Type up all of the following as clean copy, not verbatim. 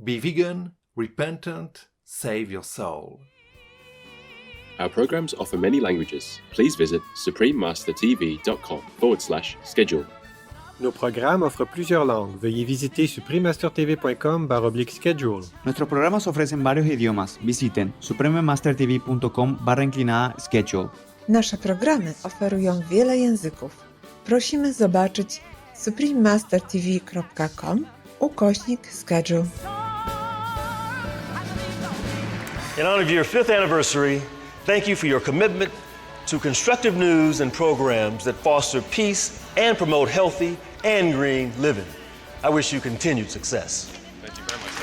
Be vegan, repentant, save your soul. Our programs offer many languages. Please visit suprememastertv.com/schedule. Nos programmes offrent plusieurs langues. Veuillez visiter suprememastertv.com/schedule. Nuestros programas ofrecen varios idiomas. Visiten suprememastertv.com/schedule. Nasze programy oferują wiele języków. Prosimy zobaczyć suprememastertv.com/schedule. In honor of your 5th anniversary, thank you for your commitment to constructive news and programs that foster peace and promote healthy and green living. I wish you continued success. Thank you very much.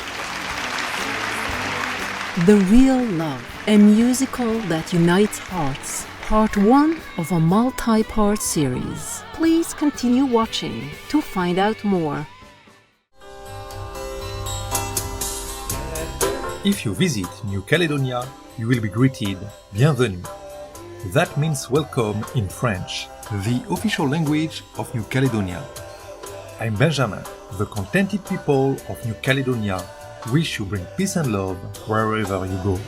The Real Love, a musical that unites hearts. Part 1 of a multi-part series. Please continue watching to find out more. If you visit New Caledonia, you will be greeted Bienvenue. That means welcome in French, the official language of New Caledonia. I'm Benjamin, the contented people of New Caledonia. Wish you bring peace and love wherever you go.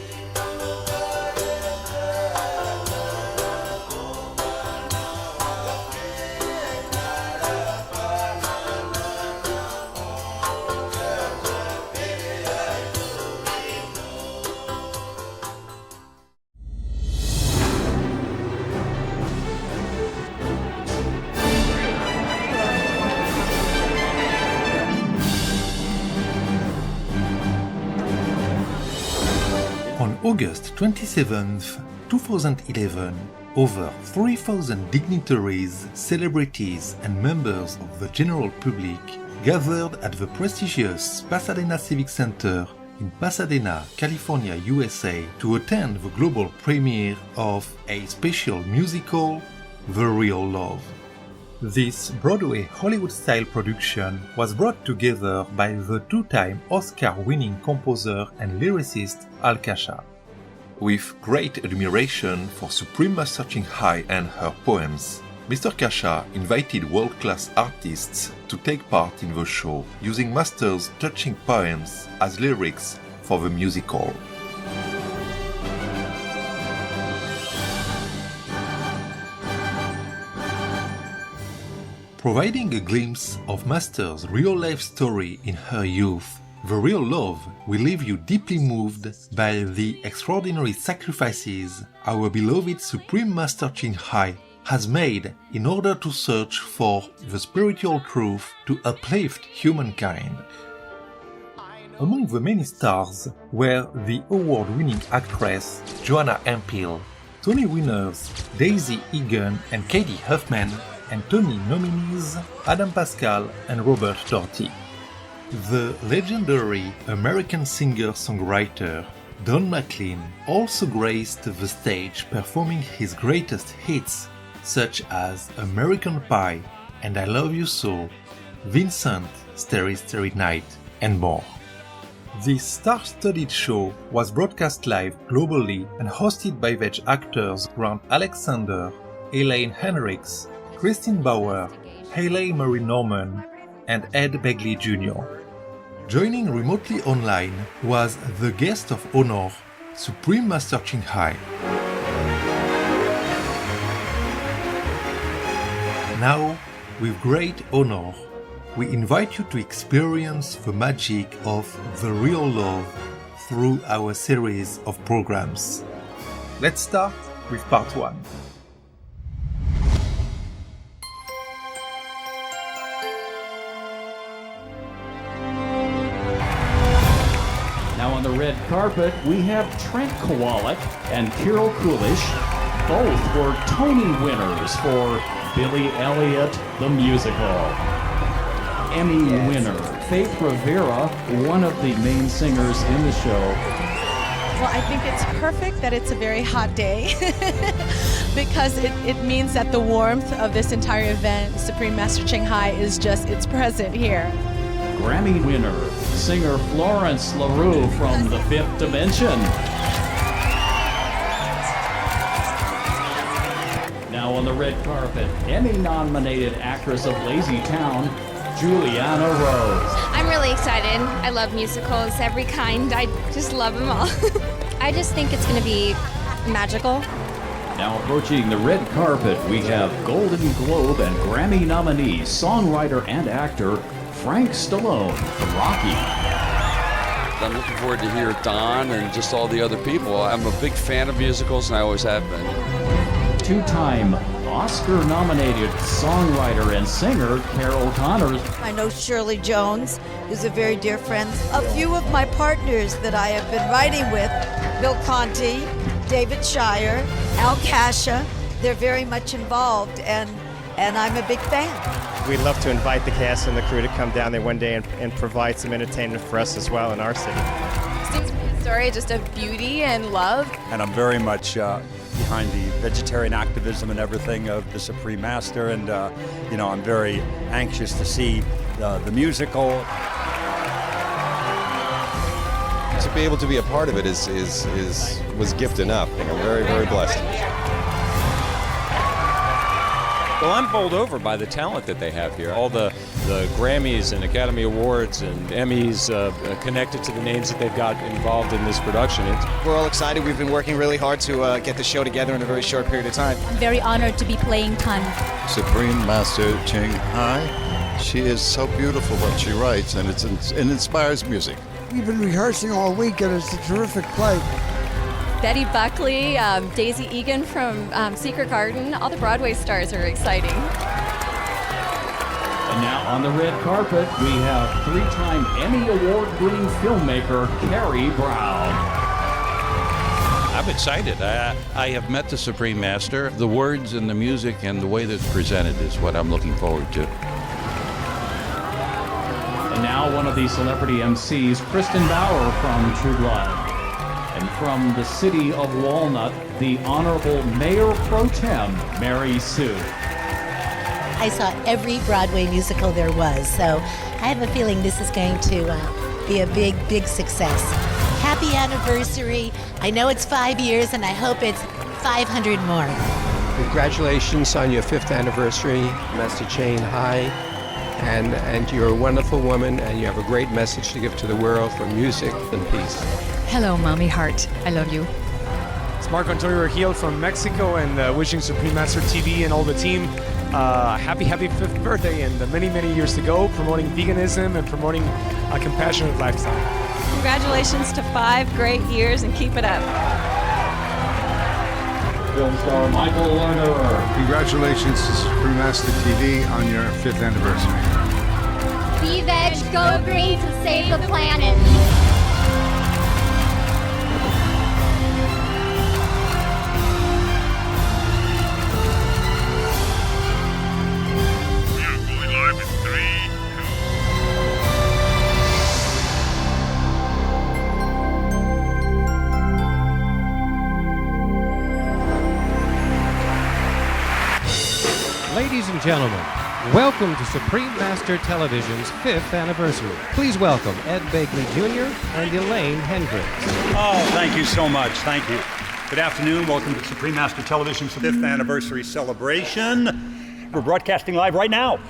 On August 27th, 2011, over 3,000 dignitaries, celebrities, and members of the general public gathered at the prestigious Pasadena Civic Center in Pasadena, California, USA, to attend the global premiere of a special musical, The Real Love. This Broadway Hollywood-style production was brought together by the two-time Oscar-winning composer and lyricist Al Kasha. With great admiration for Supreme Master Ching and her poems, Mr. Kasha invited world-class artists to take part in the show, using Master's touching poems as lyrics for the musical. Providing a glimpse of Master's real-life story in her youth, The Real Love will leave you deeply moved by the extraordinary sacrifices our beloved Supreme Master Ching has made in order to search for the spiritual truth to uplift humankind. Among the many stars were the award-winning actress Joanna Empil, Tony winners Daisy Egan and Katie Huffman, and Tony nominees Adam Pascal and Robert Doherty. The legendary American singer-songwriter Don McLean also graced the stage performing his greatest hits such as American Pie and I Love You So, Vincent, Starry Starry Night, and more. This star-studded show was broadcast live globally and hosted by VEG actors Grant Alexander, Elaine Henricks, Christine Bauer, Hayley Marie Norman, and Ed Begley Jr. Joining remotely online was the guest of honor, Supreme Master Ching. Now, with great honor, we invite you to experience the magic of The Real Love through our series of programs. Let's start with part 1. Now on the red carpet, we have Trent Kowalik and Carol Coolish. Both were Tony winners for Billy Elliot, the musical. Emmy winner, Faith Rivera, one of the main singers in the show. Well, I think it's perfect that it's a very hot day because it means that the warmth of this entire event, Supreme Master Ching is just, it's present here. Grammy winner, singer Florence LaRue from The Fifth Dimension. Now on the red carpet, Emmy-nominated actress of Lazy Town, Juliana Rose. I'm really excited. I love musicals, every kind. I just love them all. I just think it's going to be magical. Now approaching the red carpet, we have Golden Globe and Grammy nominee, songwriter and actor Frank Stallone from Rocky. I'm looking forward to hear Don and just all the other people. I'm a big fan of musicals, and I always have been. Two-time Oscar-nominated songwriter and singer Carol Connors. I know Shirley Jones, who's a very dear friend. A few of my partners that I have been writing with, Bill Conti, David Shire, Al Kasha, they're very much involved, and I'm a big fan. We'd love to invite the cast and the crew to come down there one day and provide some entertainment for us as well in our city. Seems to be a story just of beauty and love. And I'm very much behind the vegetarian activism and everything of the Supreme Master, and I'm very anxious to see the musical. To be able to be a part of it was gift enough. I'm very, very blessed. Well, I'm bowled over by the talent that they have here. All the Grammys and Academy Awards and Emmys connected to the names that they've got involved in this production. We're all excited. We've been working really hard to get the show together in a very short period of time. I'm very honored to be playing Tan. Supreme Master Ching Hai. She is so beautiful what she writes, and it inspires music. We've been rehearsing all week, and it's a terrific play. Betty Buckley, Daisy Egan from Secret Garden. All the Broadway stars are exciting. And now on the red carpet, we have three-time Emmy Award-winning filmmaker Carrie Brown. I'm excited. I have met the Supreme Master. The words and the music and the way that's presented is what I'm looking forward to. And now one of the celebrity MCs, Kristen Bauer from True Blood. And from the city of Walnut, the Honorable Mayor Pro Tem, Mary Sue. I saw every Broadway musical there was, so I have a feeling this is going to be a big, big success. Happy anniversary. I know it's 5 years, and I hope it's 500 more. Congratulations on your 5th anniversary, Master Ching Hai. And you're a wonderful woman, and you have a great message to give to the world for music and peace. Hello, Mommy Heart. I love you. It's Marco Antonio Regil from Mexico, and wishing Supreme Master TV and all the team happy 5th birthday and many, many years to go, promoting veganism and promoting a compassionate lifestyle. Congratulations to 5 great years, and keep it up. Film star Michael Lerner. Congratulations to Supreme Master TV on your 5th anniversary. Be veg, go green to save the planet. We are going live in 3, 2. Ladies and gentlemen, welcome to Supreme Master Television's 5th anniversary. Please welcome Ed Begley Jr. and Elaine Hendricks. Oh, thank you so much. Thank you. Good afternoon. Welcome to Supreme Master Television's 5th anniversary celebration. We're broadcasting live right now.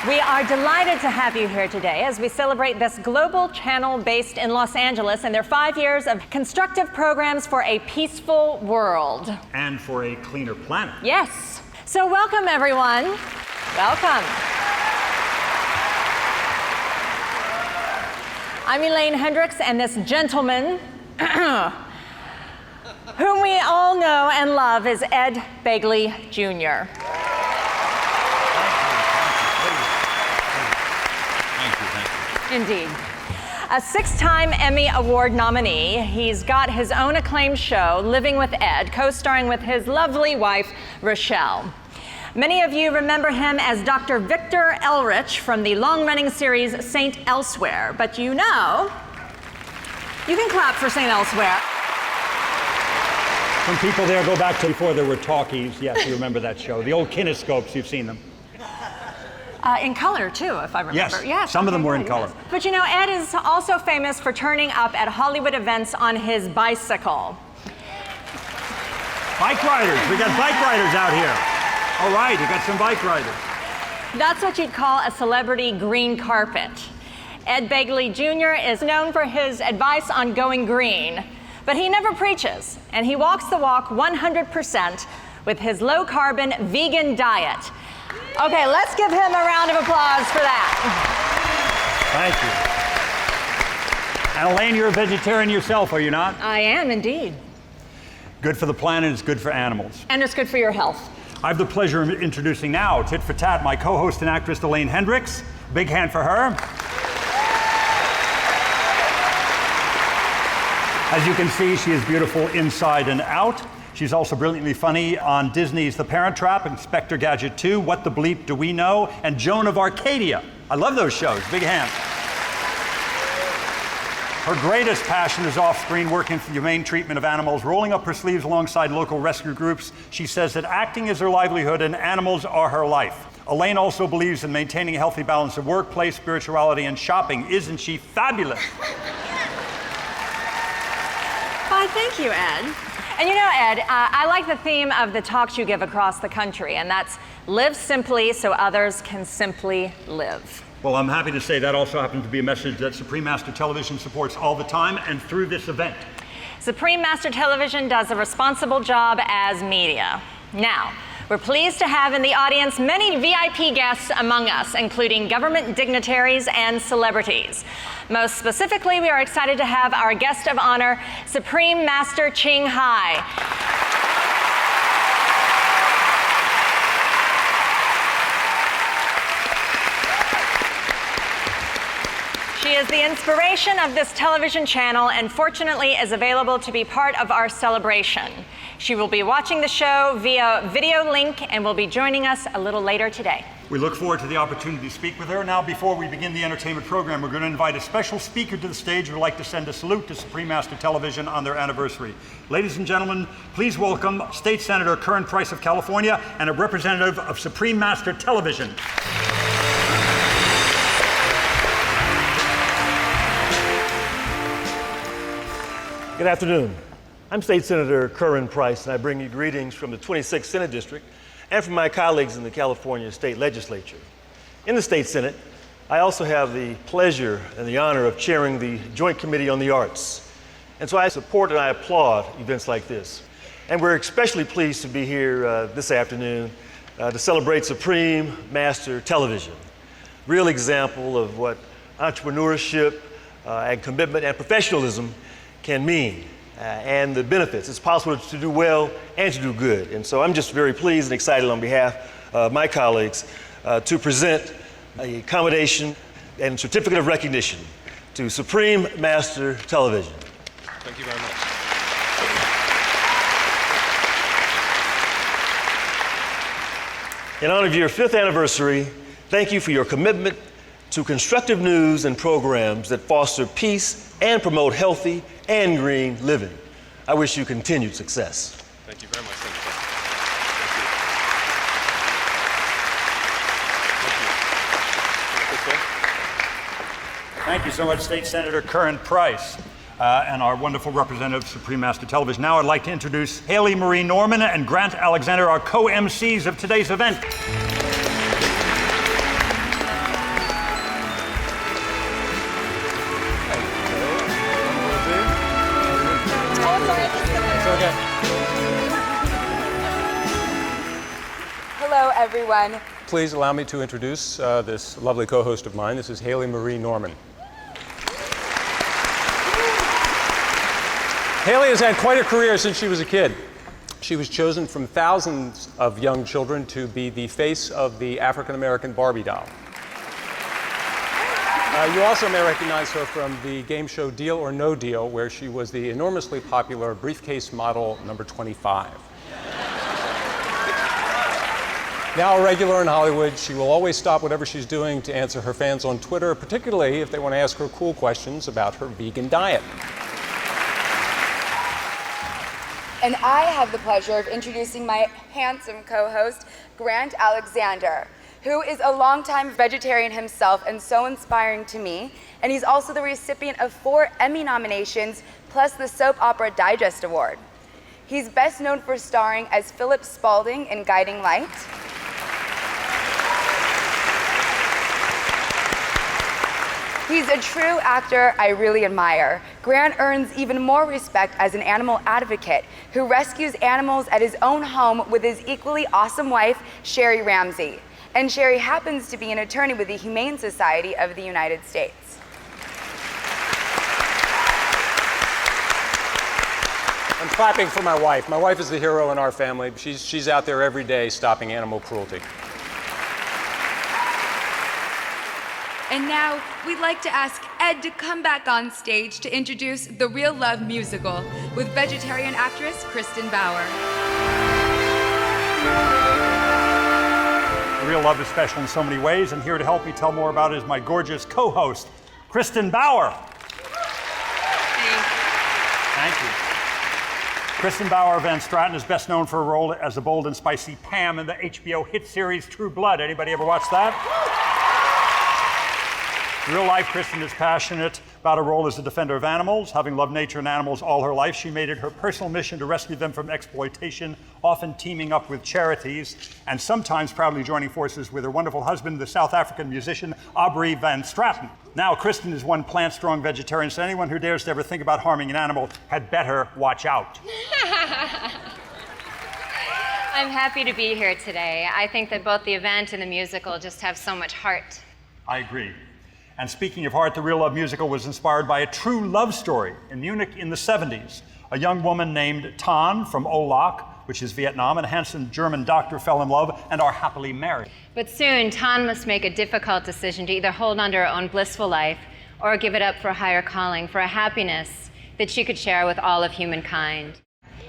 We are delighted to have you here today as we celebrate this global channel based in Los Angeles and their 5 years of constructive programs for a peaceful world. And for a cleaner planet. Yes. So welcome, everyone. Welcome. I'm Elaine Hendricks, and this gentleman, whom we all know and love, is Ed Begley Jr. Indeed. A 6-time Emmy Award nominee, he's got his own acclaimed show, Living with Ed, co-starring with his lovely wife, Rochelle. Many of you remember him as Dr. Victor Elrich from the long-running series St. Elsewhere, but you know, you can clap for St. Elsewhere. Some people there go back to before there were talkies. Yes, you remember that show. The old kinescopes, you've seen them. In color, too, if I remember. Yes, some of them were in color. Yes. But you know, Ed is also famous for turning up at Hollywood events on his bicycle. Bike riders. We got bike riders out here. All right, you got some bike riders. That's what you'd call a celebrity green carpet. Ed Begley Jr. is known for his advice on going green, but he never preaches, and he walks the walk 100% with his low-carbon vegan diet. Okay, let's give him a round of applause for that. Thank you. And Elaine, you're a vegetarian yourself, are you not? I am indeed. Good for the planet, it's good for animals. And it's good for your health. I have the pleasure of introducing now, tit for tat, my co-host and actress, Elaine Hendricks. Big hand for her. As you can see, she is beautiful inside and out. She's also brilliantly funny on Disney's The Parent Trap, Inspector Gadget 2, What the Bleep Do We Know, and Joan of Arcadia. I love those shows. Big hand. Her greatest passion is off-screen, working for the humane treatment of animals, rolling up her sleeves alongside local rescue groups. She says that acting is her livelihood and animals are her life. Elaine also believes in maintaining a healthy balance of workplace, spirituality, and shopping. Isn't she fabulous? Why, thank you, Ed. And you know, Ed, I like the theme of the talks you give across the country, and that's live simply so others can simply live. Well, I'm happy to say that also happens to be a message that Supreme Master Television supports all the time and through this event. Supreme Master Television does a responsible job as media. Now, we're pleased to have in the audience many VIP guests among us, including government dignitaries and celebrities. Most specifically, we are excited to have our guest of honor, Supreme Master Ching. She is the inspiration of this television channel and fortunately is available to be part of our celebration. She will be watching the show via video link and will be joining us a little later today. We look forward to the opportunity to speak with her. Now, before we begin the entertainment program, we're going to invite a special speaker to the stage who would like to send a salute to Supreme Master Television on their anniversary. Ladies and gentlemen, please welcome State Senator Curren Price of California and a representative of Supreme Master Television. Good afternoon. I'm State Senator Curren Price, and I bring you greetings from the 26th Senate District and from my colleagues in the California State Legislature. In the State Senate, I also have the pleasure and the honor of chairing the Joint Committee on the Arts. And so I support and I applaud events like this. And we're especially pleased to be here this afternoon to celebrate Supreme Master Television. Real example of what entrepreneurship and commitment and professionalism can mean, and the benefits. It's possible to do well and to do good. And so I'm just very pleased and excited on behalf of my colleagues to present a commendation and certificate of recognition to Supreme Master Television. Thank you very much. In honor of your 5th anniversary, thank you for your commitment to constructive news and programs that foster peace and promote healthy and green living. I wish you continued success. Thank you very much. Thank you. Thank you so much, State Senator Curren Price, and our wonderful representative of Supreme Master Television. Now I'd like to introduce Haley Marie Norman and Grant Alexander, our co-MCs of today's event. Hello, everyone. Please allow me to introduce this lovely co-host of mine. This is Haley Marie Norman. Haley has had quite a career since she was a kid. She was chosen from thousands of young children to be the face of the African-American Barbie doll. You also may recognize her from the game show Deal or No Deal, where she was the enormously popular briefcase model number 25. Now a regular in Hollywood, she will always stop whatever she's doing to answer her fans on Twitter, particularly if they want to ask her cool questions about her vegan diet. And I have the pleasure of introducing my handsome co-host, Grant Alexander, who is a longtime vegetarian himself and so inspiring to me. And he's also the recipient of 4 Emmy nominations, plus the Soap Opera Digest Award. He's best known for starring as Philip Spaulding in Guiding Light, He's a true actor I really admire. Grant earns even more respect as an animal advocate who rescues animals at his own home with his equally awesome wife, Sherry Ramsey. And Sherry happens to be an attorney with the Humane Society of the United States. I'm clapping for my wife. My wife is the hero in our family. She's out there every day stopping animal cruelty. And now, we'd like to ask Ed to come back on stage to introduce the Real Love musical with vegetarian actress Kristen Bauer. The Real Love is special in so many ways, and here to help me tell more about it is my gorgeous co-host, Kristen Bauer. Thank you. Kristen Bauer Van Straten is best known for a role as the bold and spicy Pam in the HBO hit series True Blood. Anybody ever watch that? In real life, Kristen is passionate about her role as a defender of animals. Having loved nature and animals all her life, she made it her personal mission to rescue them from exploitation, often teaming up with charities, and sometimes proudly joining forces with her wonderful husband, the South African musician Aubrey Van Straten. Now, Kristen is one plant-strong vegetarian, so anyone who dares to ever think about harming an animal had better watch out. I'm happy to be here today. I think that both the event and the musical just have so much heart. I agree. And speaking of heart, the Real Love musical was inspired by a true love story in Munich in the 70s. A young woman named Tan from Olac, which is Vietnam, and a handsome German doctor fell in love and are happily married. But soon, Tan must make a difficult decision to either hold on to her own blissful life or give it up for a higher calling, for a happiness that she could share with all of humankind.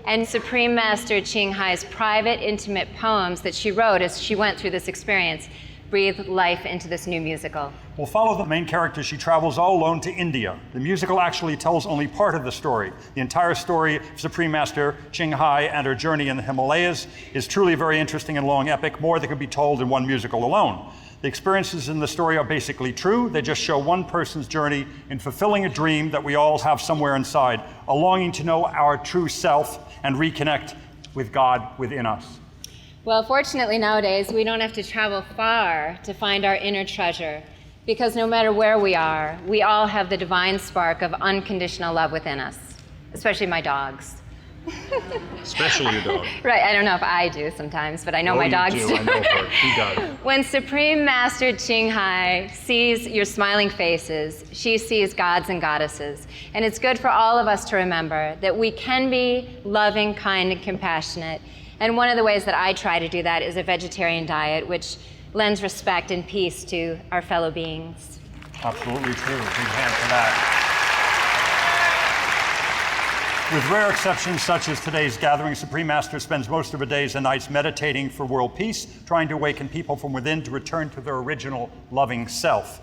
And Supreme Master Ching Hai's private, intimate poems that she wrote as she went through this experience breathe life into this new musical. We'll follow the main character. She travels all alone to India. The musical actually tells only part of the story. The entire story of Supreme Master Ching Hai and her journey in the Himalayas is truly a very interesting and long epic, more that could be told in one musical alone. The experiences in the story are basically true. They just show one person's journey in fulfilling a dream that we all have somewhere inside, a longing to know our true self and reconnect with God within us. Well, fortunately nowadays, we don't have to travel far to find our inner treasure, because no matter where we are, we all have the divine spark of unconditional love within us, especially my dogs. Especially your dog. Right, I don't know if I do sometimes, but I know my dogs do. I know her. She does. When Supreme Master Ching Hai sees your smiling faces, she sees gods and goddesses. And it's good for all of us to remember that we can be loving, kind, and compassionate. And one of the ways that I try to do that is a vegetarian diet, which lends respect and peace to our fellow beings. Absolutely true. Big hand for that. With rare exceptions such as today's gathering, Supreme Master spends most of her days and nights meditating for world peace, trying to awaken people from within to return to their original loving self.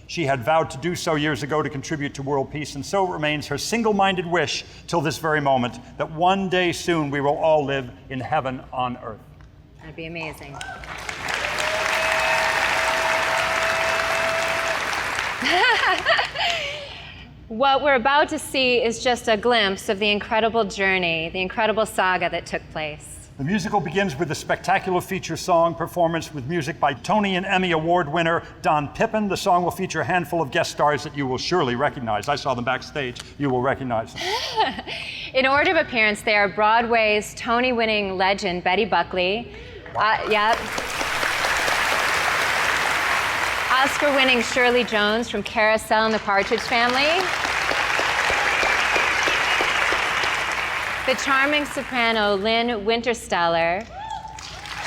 She had vowed to do so years ago to contribute to world peace, and so it remains her single-minded wish till this very moment that one day soon we will all live in heaven on earth. That'd be amazing. What we're about to see is just a glimpse of the incredible journey, the incredible saga that took place. The musical begins with a spectacular feature song performance with music by Tony and Emmy Award winner Don Pippin. The song will feature a handful of guest stars that you will surely recognize. I saw them backstage. You will recognize them. In order of appearance, they are Broadway's Tony-winning legend Betty Buckley. Yep. Oscar-winning Shirley Jones from Carousel and the Partridge Family. The charming soprano Lynn Wintersteller.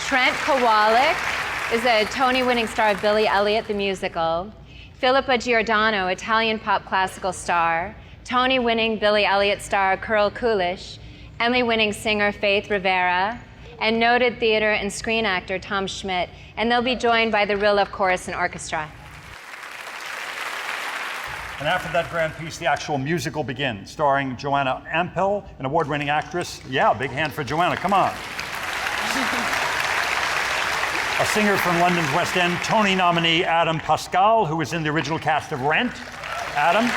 Trent Kowalik is a Tony-winning star of Billy Elliot the Musical. Philippa Giordano, Italian pop classical star. Tony-winning Billy Elliot star Curren Coolish. Emmy-winning singer Faith Rivera. And noted theater and screen actor Tom Schmidt. And they'll be joined by the Real Love Chorus and Orchestra. And after that grand piece, the actual musical begins, starring Joanna Ampel, an award-winning actress. Yeah, big hand for Joanna, come on. A singer from London's West End, Tony nominee Adam Pascal, who was in the original cast of Rent. Adam.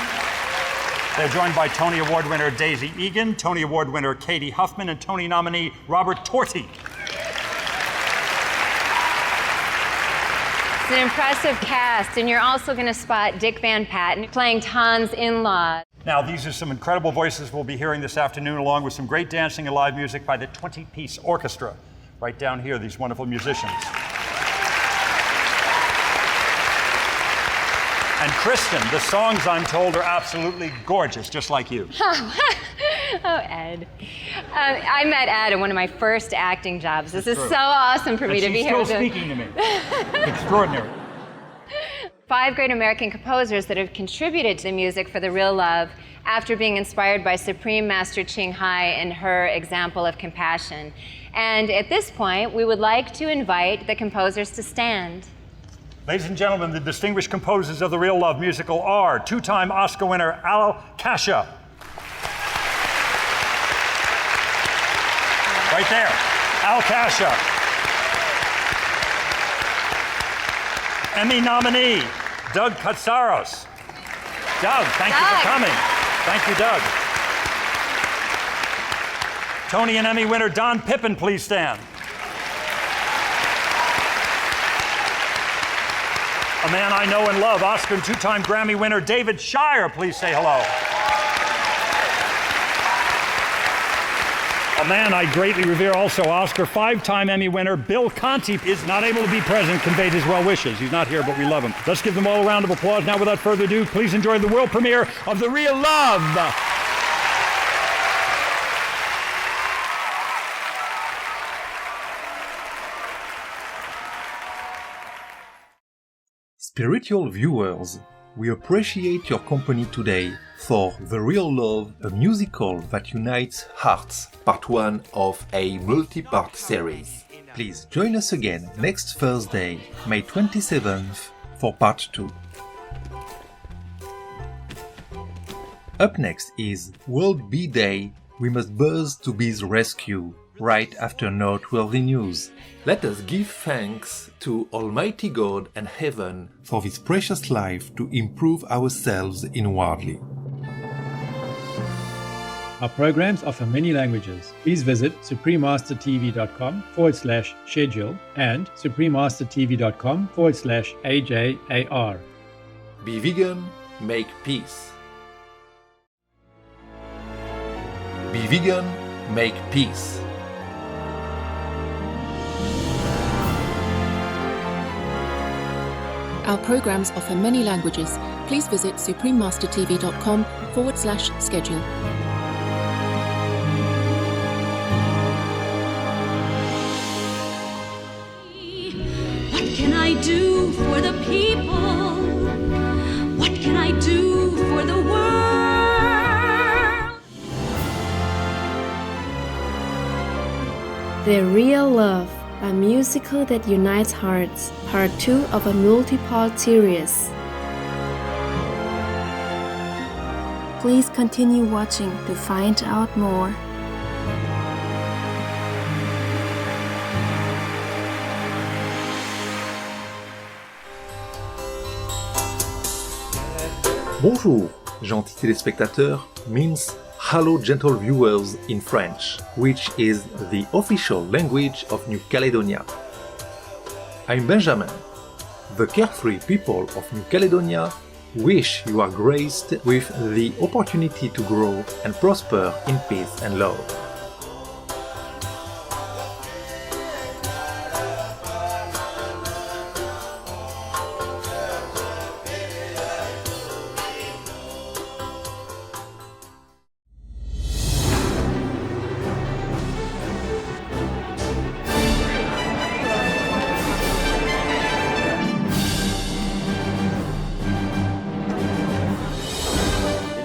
They're joined by Tony Award winner Daisy Egan, Tony Award winner Katie Huffman, and Tony nominee Robert Torti. It's an impressive cast, and you're also going to spot Dick Van Patten playing Tan's in-law. Now, these are some incredible voices we'll be hearing this afternoon, along with some great dancing and live music by the 20-piece orchestra. Right down here, these wonderful musicians. And Kristen, the songs, I'm told, are absolutely gorgeous, just like you. Oh, Ed. I met Ed at one of my first acting jobs. This is so awesome for me to be here. She's still speaking to me. Extraordinary. 5 great American composers that have contributed to the music for The Real Love after being inspired by Supreme Master Ching and her example of compassion. And at this point, we would like to invite the composers to stand. Ladies and gentlemen, the distinguished composers of The Real Love musical are two-time Oscar winner Al Kasha. Right there, Al Kasha. Emmy nominee, Doug Katsaros. Doug, thank you for coming. Thank you, Doug. Tony and Emmy winner Don Pippin, please stand. A man I know and love, Oscar and two-time Grammy winner David Shire, please say hello. A man I greatly revere, also Oscar, 5-time Emmy winner Bill Conti is not able to be present, conveyed his well wishes. He's not here, but we love him. Let's give them all a round of applause. Now, without further ado, please enjoy the world premiere of The Real Love. Spiritual viewers, we appreciate your company today for The Real Love, a musical that unites hearts, part 1 of a multi-part series. Please join us again next Thursday, May 27th, for part 2. Up next is World Bee Day, We Must Buzz to Bee's Rescue, right after noteworthy news. Let us give thanks to Almighty God and Heaven for this precious life to improve ourselves inwardly. Our programs offer many languages. Please visit suprememastertv.com/schedule and suprememastertv.com/AJAR. Be vegan, make peace. Be vegan, make peace. Our programs offer many languages. Please visit suprememastertv.com/schedule. What can I do for the people? What can I do for the world? The Real Love, a musical that unites hearts, part 2 of a multi-part series. Please continue watching to find out more. Bonjour, gentils téléspectateurs, means hello gentle viewers in French, which is the official language of New Caledonia. I'm Benjamin. The carefree people of New Caledonia wish you are graced with the opportunity to grow and prosper in peace and love.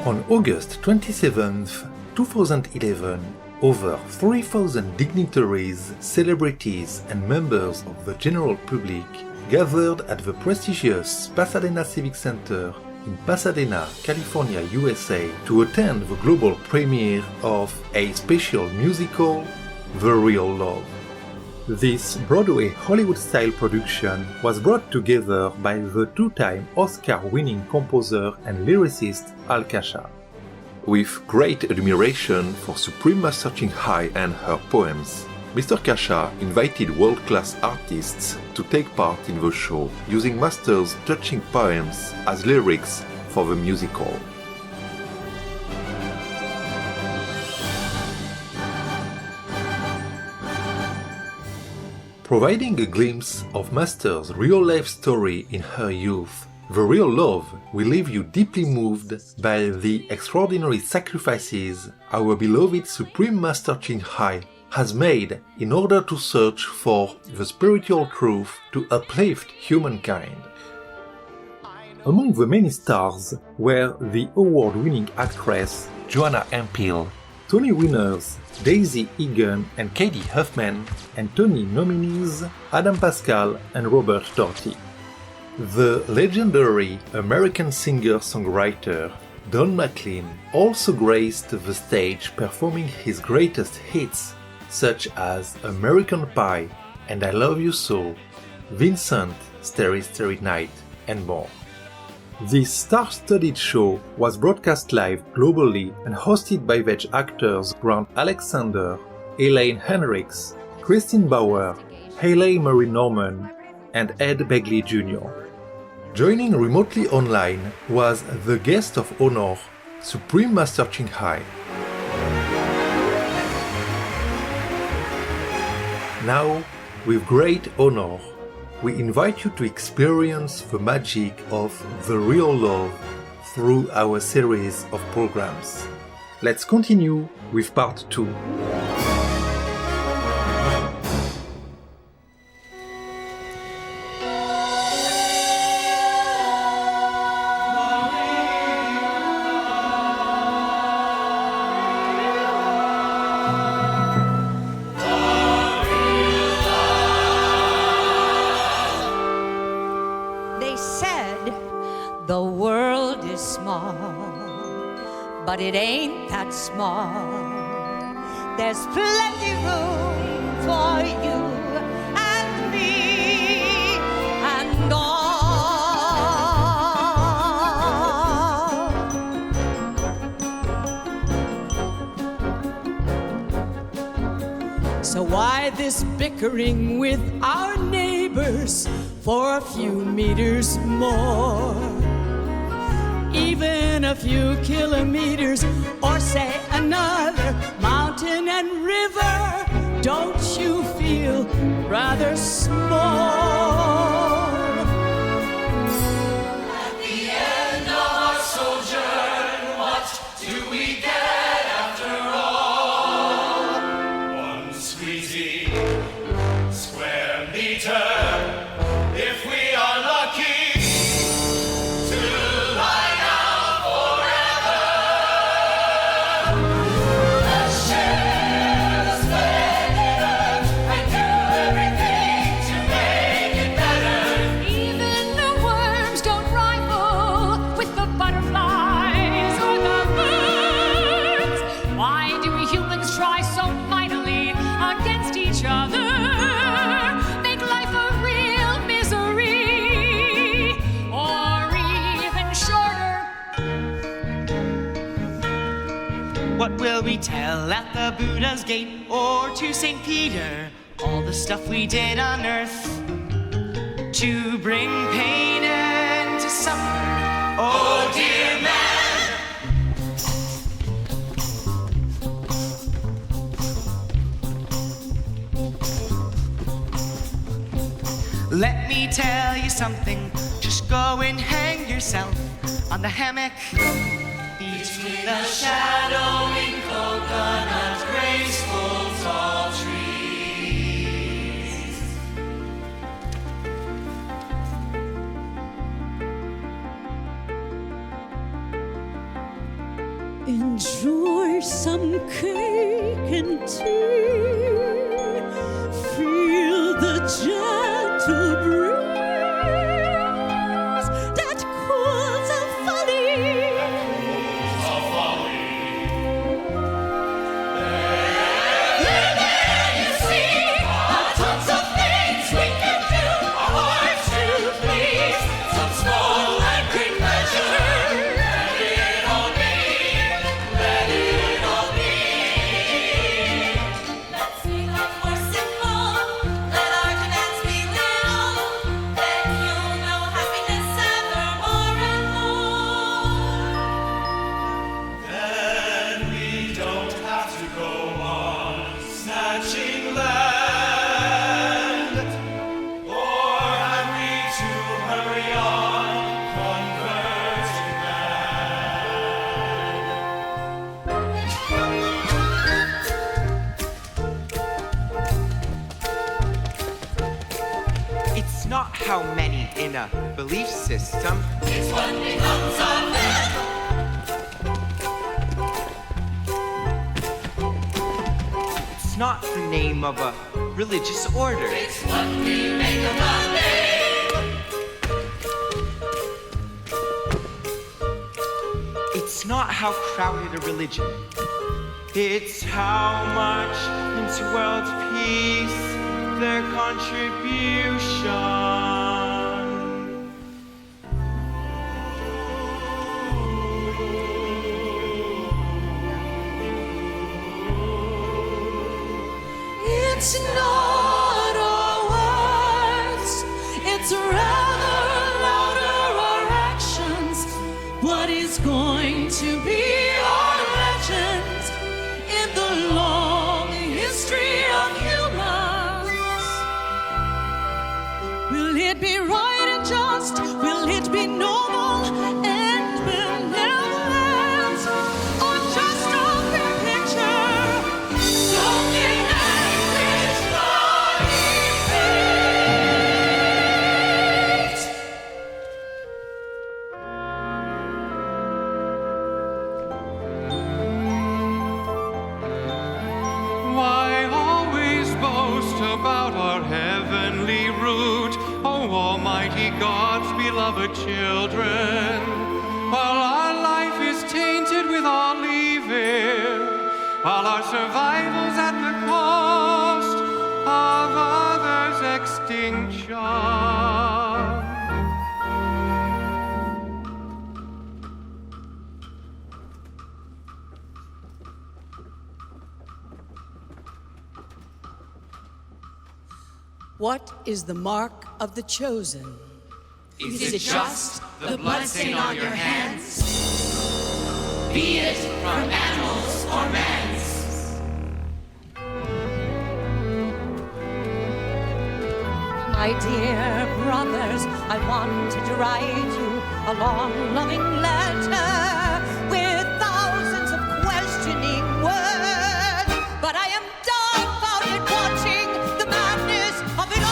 On August 27th, 2011, over 3,000 dignitaries, celebrities and members of the general public gathered at the prestigious Pasadena Civic Center in Pasadena, California, USA to attend the global premiere of a special musical, The Real Love. This Broadway Hollywood-style production was brought together by the two-time Oscar-winning composer and lyricist Al Kasha. With great admiration for Supreme Master Ching and her poems, Mr. Kasha invited world-class artists to take part in the show, using Master's touching poems as lyrics for the musical. Providing a glimpse of Master's real-life story in her youth, The Real Love will leave you deeply moved by the extraordinary sacrifices our beloved Supreme Master Ching has made in order to search for the spiritual truth to uplift humankind. Among the many stars were the award-winning actress Joanna Empil, Tony winners Daisy Egan and Katie Huffman, and Tony nominees Adam Pascal and Robert Doherty. The legendary American singer-songwriter Don McLean also graced the stage performing his greatest hits such as American Pie and I Love You So, Vincent, Starry Starry Night, and more. This star-studded show was broadcast live globally and hosted by Veg actors Grant Alexander, Elaine Henricks, Christine Bauer, Haley Marie Norman, and Ed Begley Jr. Joining remotely online was the guest of honor, Supreme Master Ching. Now, with great honor, we invite you to experience the magic of The Real Love through our series of programs. Let's continue with part 2. The world is small, but it ain't that small. There's plenty room for you and me and all. So why this bickering with our neighbors for a few meters more? Even a few kilometers, or say another mountain and river, don't you feel rather small? At the end of our sojourn, what do we get after all? One squeezy square meter, if we are lucky. What will we tell at the Buddha's gate or to St. Peter? All the stuff we did on earth to bring pain and to suffer. Oh dear man. Let me tell you something. Just go and hang yourself on the hammock. Between the shadowing coconut, graceful tall trees. Enjoy some cake and tea. Feel the gentle breeze that cools a folly. Let's sing up for how many in a belief system. It's what becomes of them. It's not the name of a religious order. It's what we make of the name. It's not how crowded a religion. It's how much into world peace their contribution. It's not our words, it's rather louder our actions. What is going to be our legend in the long history of humans? Will it be right and just? Will it be noble and benevolent? Or just a fair picture? Something that is not effect. Why always boast about our heavenly root, oh Almighty God's beloved children, while our life is tainted with all evil, while our survival's at the cost of others' extinction. What is the mark of the chosen? Is it just the bloodstain on your hands? Be it from animals or man's. My dear brothers, I wanted to write you a long, loving letter with thousands of questioning words, but I am dumbfounded watching the madness of it all.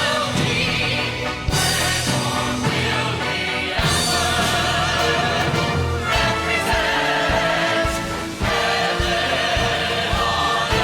Tell me, when or will we ever represent heaven on earth?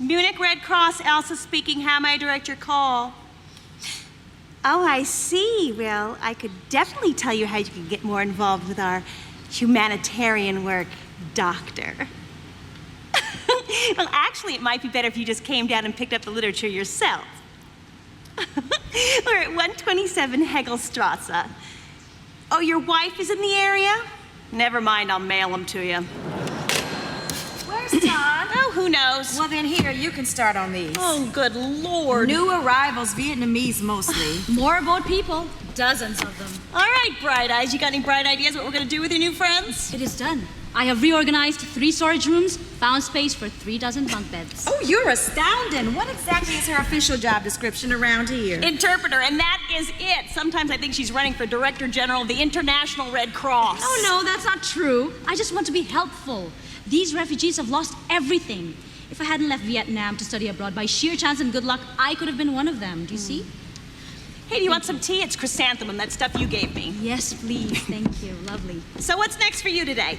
Munich Red Cross, Elsa speaking. How may I direct your call? Oh, I see. Well, I could definitely tell you how you can get more involved with our humanitarian work, Doctor. Well, actually, it might be better if you just came down and picked up the literature yourself. We're at 127 Hegelstrasse. Oh, your wife is in the area? Never mind, I'll mail them to you. Where's Todd? Oh, who knows? Well, then here, you can start on these. Oh, good Lord. New arrivals, Vietnamese mostly. More aboard people, dozens of them. All right, Bright Eyes, you got any bright ideas what we're going to do with your new friends? It is done. I have reorganized 3 storage rooms, found space for 3 dozen bunk beds. Oh, you're astounding. What exactly is her official job description around here? Interpreter, and that is it. Sometimes I think she's running for Director General of the International Red Cross. Oh, no, that's not true. I just want to be helpful. These refugees have lost everything. If I hadn't left Vietnam to study abroad, by sheer chance and good luck, I could have been one of them. Do you see? Hey, do you want some tea? It's chrysanthemum, that stuff you gave me. Yes, please. Thank you. Lovely. So what's next for you today?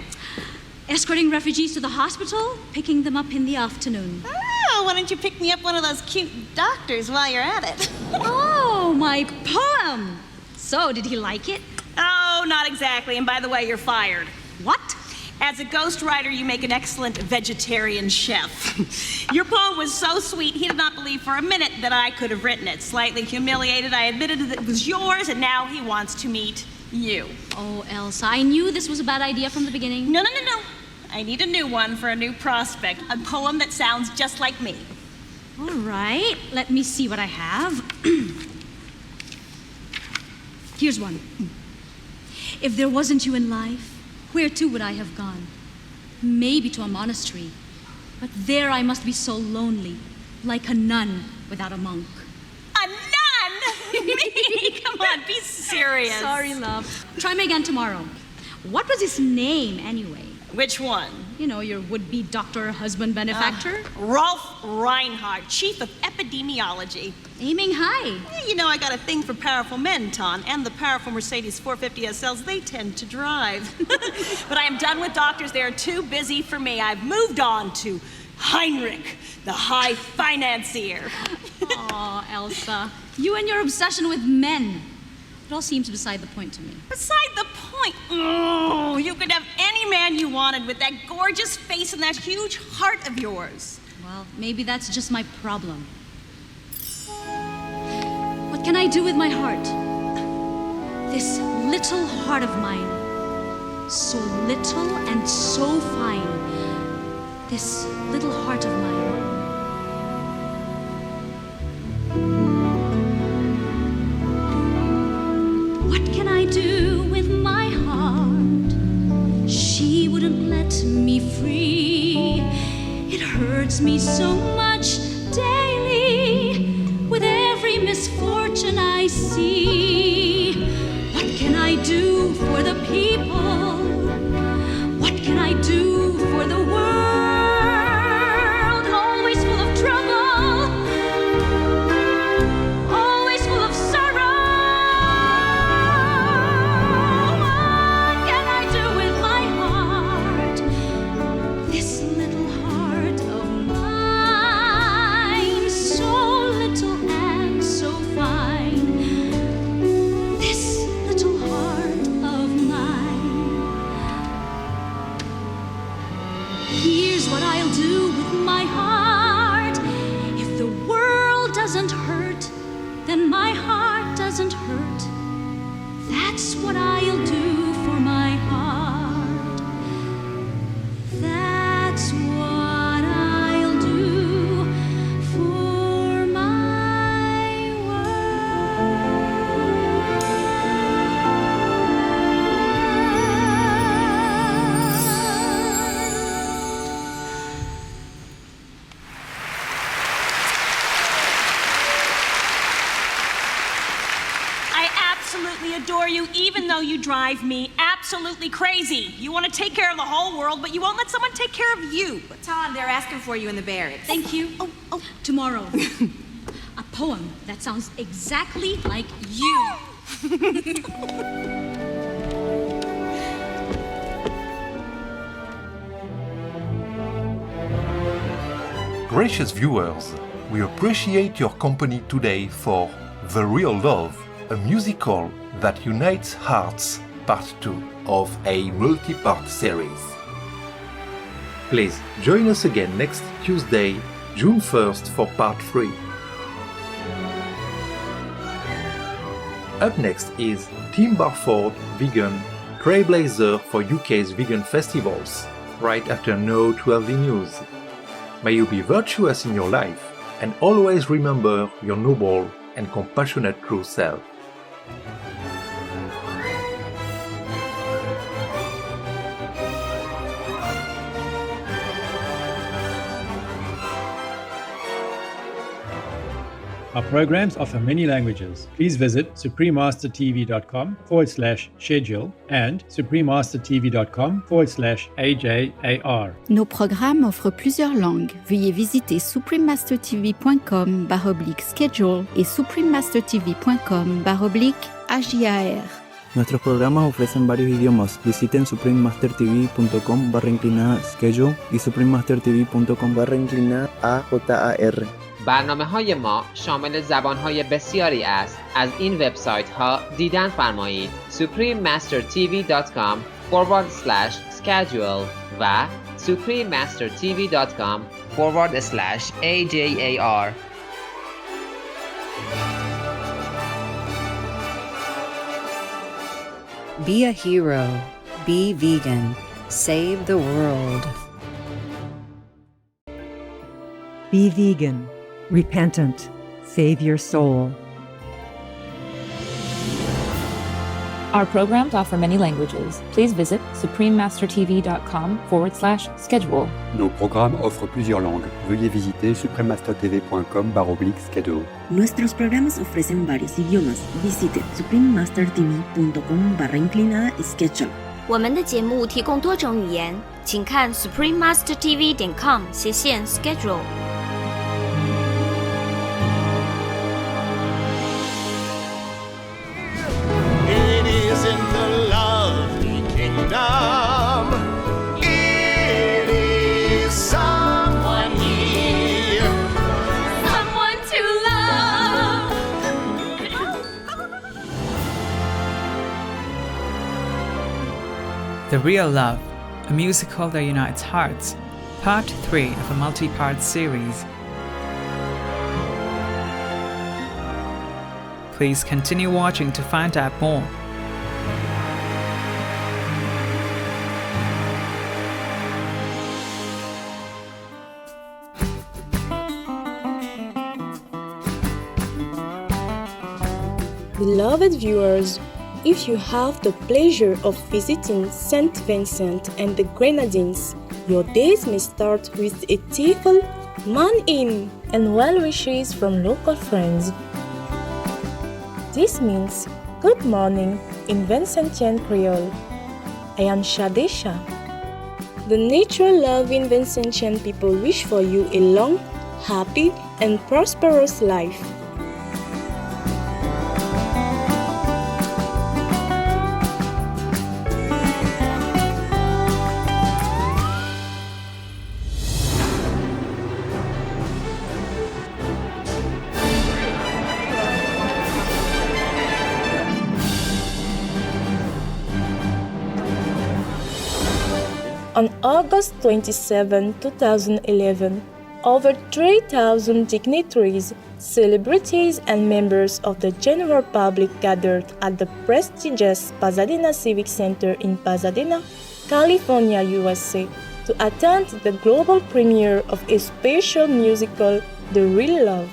Escorting refugees to the hospital, picking them up in the afternoon. Oh, why don't you pick me up one of those cute doctors while you're at it? Oh, my poem! So, did he like it? Oh, not exactly. And by the way, you're fired. What? As a ghostwriter, you make an excellent vegetarian chef. Your poem was so sweet, he did not believe for a minute that I could have written it. Slightly humiliated, I admitted that it was yours, and now he wants to meet you. Oh, Elsa, I knew this was a bad idea from the beginning. No. I need a new one for a new prospect. A poem that sounds just like me. All right, let me see what I have. Here's one. If there wasn't you in life, where to would I have gone? Maybe to a monastery, but there I must be so lonely, like a nun without a monk. A nun? Me? Come on, be serious. Sorry, love. Try me again tomorrow. What was his name, anyway? Which one? You know, your would-be doctor, husband, benefactor. Rolf Reinhardt, chief of epidemiology. Aiming high. Yeah, you know, I got a thing for powerful men, Ton, and the powerful Mercedes 450 SLs they tend to drive. But I am done with doctors. They are too busy for me. I've moved on to Heinrich, the high financier. Aw, Elsa. You and your obsession with men. It all seems beside the point to me. Beside the point? Oh, you could have any man you wanted with that gorgeous face and that huge heart of yours. Well, maybe that's just my problem. What can I do with my heart? This little heart of mine. So little and so fine. This little heart of mine. What can I do with my heart? She wouldn't let me free. It hurts me so much daily with every misfortune I see. What can I do for the people? What can I do for the world? Always full of trouble, always full of sorrow. What can I do with my heart? This little heart of mine, so little and so fine. This little heart of mine. Here's what I'll do with my heart. If the world doesn't hurt, then my heart doesn't hurt. That's what I'll do for my heart. That's what I'll do for my I absolutely adore you, even though you drive me absolutely crazy. You want to take care of the whole world, but you won't let someone take care of you. Tom, they're asking for you in the barracks. Thank you. Tomorrow. A poem that sounds exactly like you. Gracious viewers, we appreciate your company today for The Real Love, a musical that unites hearts, part 2 of a multi-part series. Please join us again next Tuesday, June 1st for part 3. Up next is Tim Barford, vegan, trailblazer for UK's vegan festivals, right after noteworthy news. May you be virtuous in your life and always remember your noble and compassionate true self. Our programs offer many languages. Please visit suprememastertv.com/schedule and suprememastertv.com/AJAR. Nos programmes offrent plusieurs langues. Veuillez visiter suprememastertv.com/schedule et suprememastertv.com/HJAR. Nuestros programas ofrecen varios idiomas. Visiten suprememastertv.com/schedule y suprememastertv.com/AJAR. برنامه‌های ما شامل زبان‌های بسیاری است. از این وبسایت‌ها دیدن فرمایید: suprememastertv.com/schedule و suprememastertv.com/AJAR. Be a hero. Be vegan. Save the world. Be vegan. Repentant. Save your soul. Our programs offer many languages. Please visit suprememastertv.com/schedule. Nos programmes offrent plusieurs langues. Veuillez visiter suprememastertv.com/schedule. Nuestros programas ofrecen varios idiomas. Visite suprememastertv.com/schedule. 我们的节目提供多种语言，请看 suprememastertv.com/schedule。It is someone near, someone to love. The Real Love, a musical that unites hearts, part 3 of a multi-part series. Please continue watching to find out more. Beloved viewers, if you have the pleasure of visiting St. Vincent and the Grenadines, your days may start with a tearful "Man in" and well wishes from local friends. This means good morning in Vincentian Creole. I am Shadesha. The nature-loving Vincentian people wish for you a long, happy, and prosperous life. On August 27, 2011, over 3,000 dignitaries, celebrities, and members of the general public gathered at the prestigious Pasadena Civic Center in Pasadena, California, USA, to attend the global premiere of a special musical, The Real Love.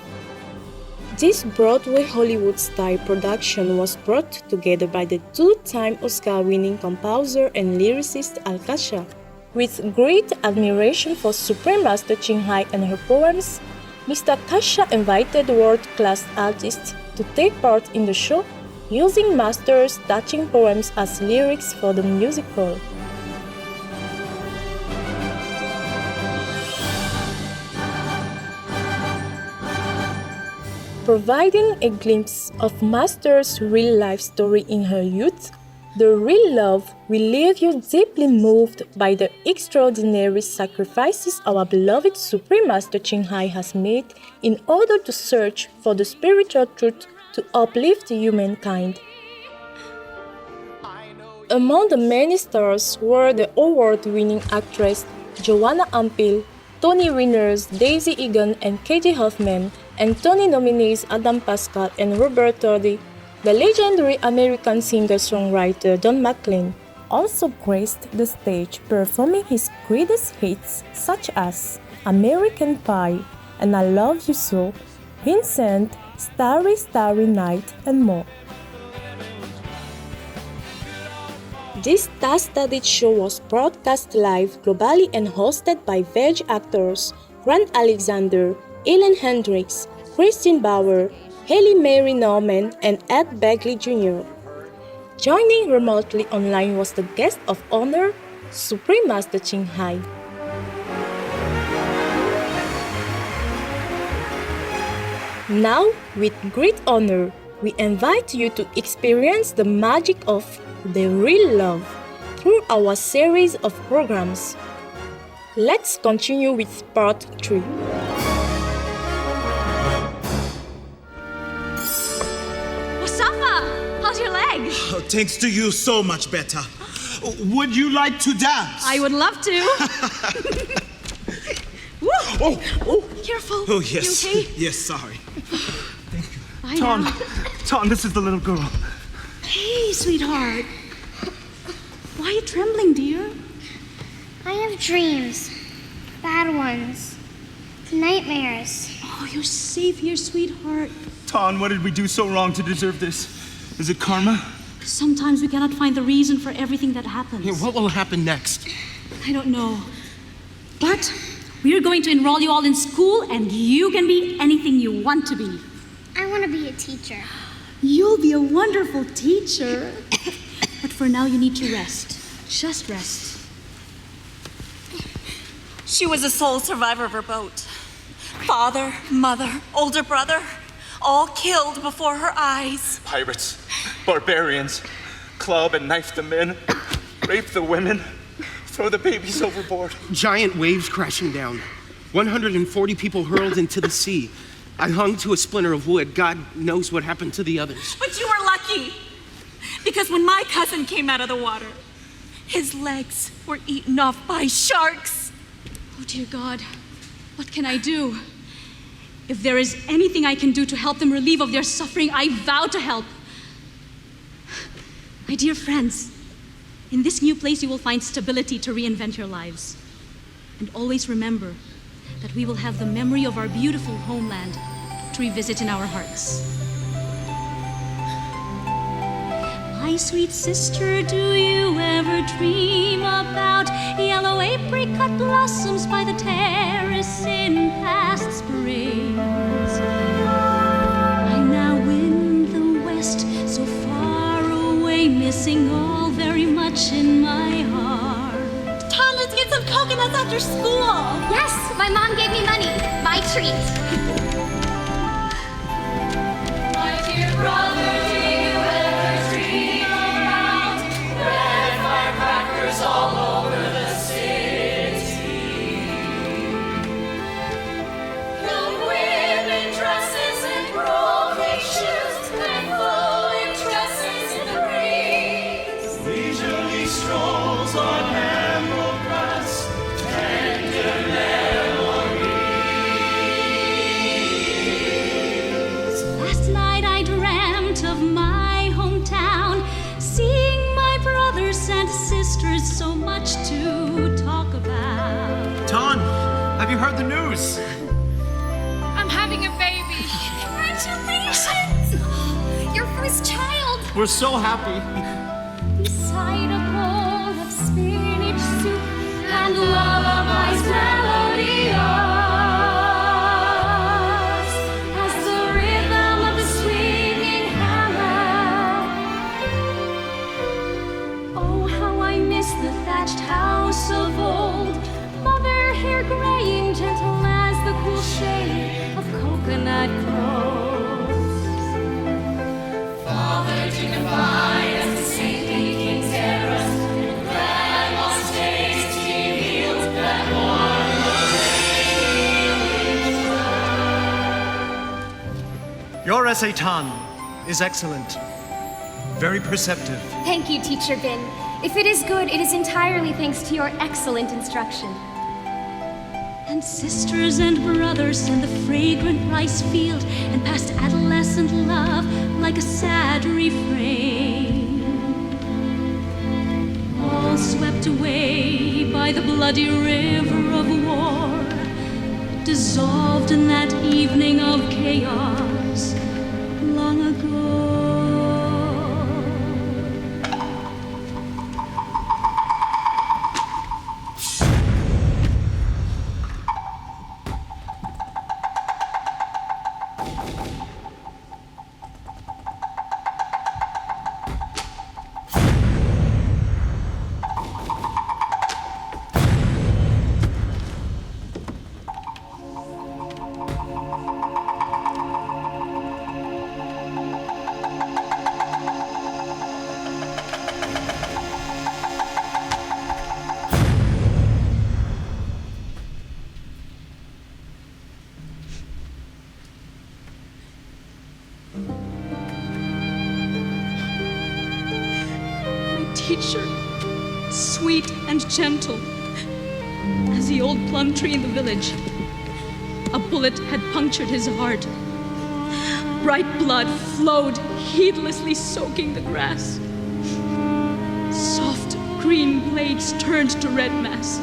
This Broadway Hollywood-style production was brought together by the two-time Oscar-winning composer and lyricist Al-Kasha. With great admiration for Supreme Master Ching and her poems, Mr. Kasha invited world-class artists to take part in the show, using Master's touching poems as lyrics for the musical. Providing a glimpse of Master's real-life story in her youth, the real love will leave you deeply moved by the extraordinary sacrifices our beloved Supreme Master Ching has made in order to search for the spiritual truth to uplift humankind. Among the many stars were the award-winning actress Joanna Ampil, Tony winners Daisy Egan and Katie Hoffman, and Tony nominees Adam Pascal and Robert Thordy. The legendary American singer-songwriter Don McLean also graced the stage, performing his greatest hits such as American Pie and I Love You So, Vincent, Starry Starry Night, and more. This star-studded show was broadcast live globally and hosted by Veg actors Grant Alexander, Ellen Hendricks, Christine Bauer, Haley Mary Norman, and Ed Begley Jr. Joining remotely online was the guest of honor, Supreme Master Ching Hai. Now, with great honor, we invite you to experience the magic of the real love through our series of programs. Let's continue with part 3. Wasafa, how's your leg? Oh, thanks to you, so much better. Would you like to dance? I would love to. Oh, careful. Oh, yes. You okay? Yes, sorry. I Ton, know. Ton, this is the little girl. Hey, sweetheart. Why are you trembling, dear? I have dreams. Bad ones. Nightmares. Oh, you're safe here, sweetheart. Ton, what did we do so wrong to deserve this? Is it karma? Sometimes we cannot find the reason for everything that happens. Yeah, what will happen next? I don't know. But we are going to enroll you all in school, and you can be anything you want to be. I want to be a teacher. You'll be a wonderful teacher. But for now, you need to rest. Just rest. She was a sole survivor of her boat. Father, mother, older brother, all killed before her eyes. Pirates, barbarians, club and knife the men, rape the women, throw the babies overboard. Giant waves crashing down. 140 people hurled into the sea. I hung to a splinter of wood. God knows what happened to the others. But you were lucky, because when my cousin came out of the water, his legs were eaten off by sharks. Oh, dear God, what can I do? If there is anything I can do to help them relieve of their suffering, I vow to help. My dear friends, in this new place you will find stability to reinvent your lives. And always remember that we will have the memory of our beautiful homeland to revisit in our hearts. My sweet sister, do you ever dream about yellow apricot blossoms by the terrace in past springs? I now in the west, so far away, missing all very much in my heart. Tom, let's get some coconuts after school. Yes, my mom gave me money. My treat. My dear brother, do you ever dream about red firecrackers all over the city? Young women dresses and rolling shoes and flowing tresses in the breeze. Leisurely strolls on emerald grass, tender memories. Last night I dreamt of my hometown, seeing my brothers and sisters, so much to talk about. Ton, have you heard the news? I'm having a baby. Congratulations! Your first child. We're so happy. Beside a bowl of spinach soup and lullabies melodious, as the rhythm of the swinging hammer. Oh, how I miss the thatched house of old, mother hair graying gentle as the cool shade of coconut groves. Father dignified as the saintly king essay, Tan, is excellent. Very perceptive. Thank you, Teacher Bin. If it is good, it is entirely thanks to your excellent instruction. And sisters and brothers in the fragrant rice field, and past adolescent love like a sad refrain. All swept away by the bloody river of war, dissolved in that evening of chaos long ago. Teacher, sweet and gentle as the old plum tree in the village. A bullet had punctured his heart. Bright blood flowed, heedlessly soaking the grass. Soft green blades turned to red mass.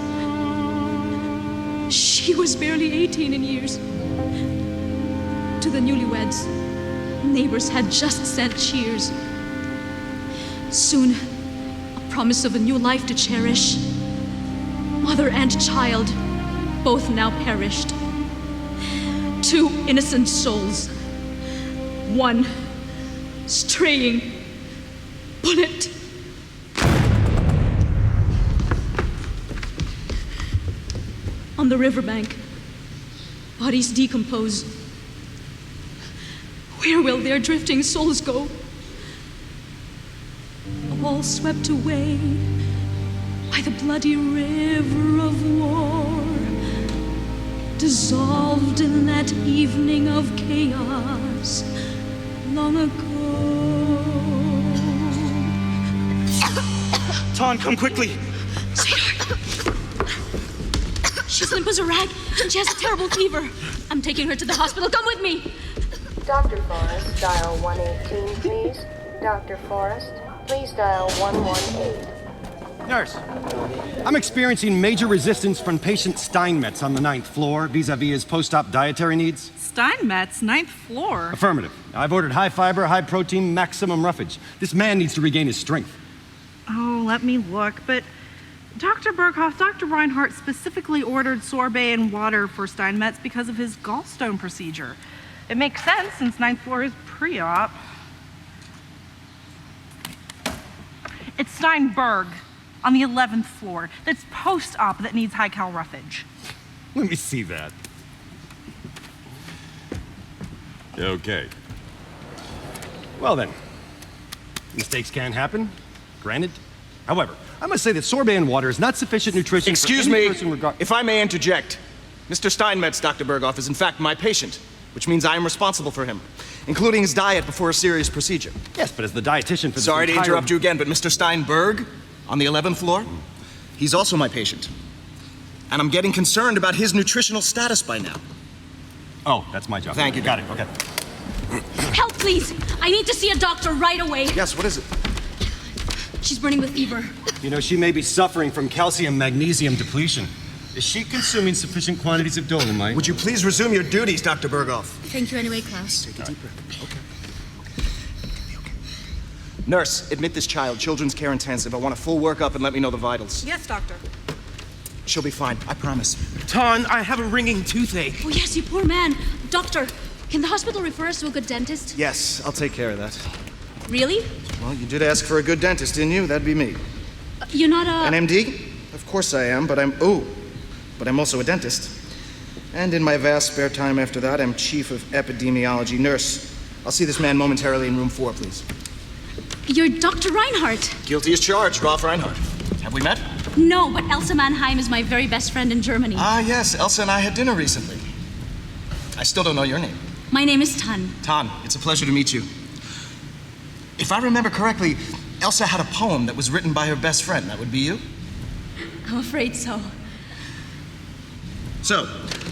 She was barely 18 in years. To the newlyweds, neighbors had just sent cheers. Soon, promise of a new life to cherish. Mother and child, both now perished. Two innocent souls, one straying bullet. On the riverbank, bodies decompose. Where will their drifting souls go? All swept away by the bloody river of war, dissolved in that evening of chaos long ago. Tan, come quickly. Sweetheart, she's limp as a rag and she has a terrible fever. I'm taking her to the hospital. Come with me. Dr. Forrest, dial 118, please. Dr. Forrest, please dial 118. Nurse, I'm experiencing major resistance from patient Steinmetz on the 9th floor vis-a-vis his post-op dietary needs. Steinmetz, 9th floor? Affirmative. I've ordered high fiber, high protein, maximum roughage. This man needs to regain his strength. Oh, let me look, but Dr. Berghoff, Dr. Reinhardt specifically ordered sorbet and water for Steinmetz because of his gallstone procedure. It makes sense since 9th floor is pre-op. It's Steinberg on the 11th floor. That's post-op that needs high-cal roughage. Let me see that. Okay. Well then, mistakes can happen, granted. However, I must say that sorbet and water is not sufficient nutrition Excuse for any me, person if I may interject. Mr. Steinmetz, Dr. Berghoff, is in fact my patient, which means I am responsible for him, including his diet before a serious procedure. Yes, but as the dietitian for this Sorry entire... to interrupt you again, but Mr. Steinberg, on the 11th floor, he's also my patient. And I'm getting concerned about his nutritional status by now. Oh, that's my job. Thank you. Got it, okay. Help, please. I need to see a doctor right away. Yes, what is it? She's burning with fever. You know, she may be suffering from calcium-magnesium depletion. Is she consuming sufficient quantities of dolomite? Would you please resume your duties, Dr. Berghoff? Thank you anyway, Klaus. Take a deep breath. Okay. Nurse, admit this child. Children's care intensive. I want a full workup and let me know the vitals. Yes, doctor. She'll be fine. I promise. Ton, I have a ringing toothache. Oh, yes, you poor man. Doctor, can the hospital refer us to a good dentist? Yes, I'll take care of that. Really? Well, you did ask for a good dentist, didn't you? That'd be me. You're not a... An MD? Of course I am, but I'm also a dentist. And in my vast spare time after that, I'm chief of epidemiology. Nurse, I'll see this man momentarily in room 4, please. You're Dr. Reinhardt. Guilty as charged, Ralph Reinhardt. Have we met? No, but Elsa Mannheim is my very best friend in Germany. Ah, yes. Elsa and I had dinner recently. I still don't know your name. My name is Tan. Tan, it's a pleasure to meet you. If I remember correctly, Elsa had a poem that was written by her best friend. That would be you? I'm afraid so. So,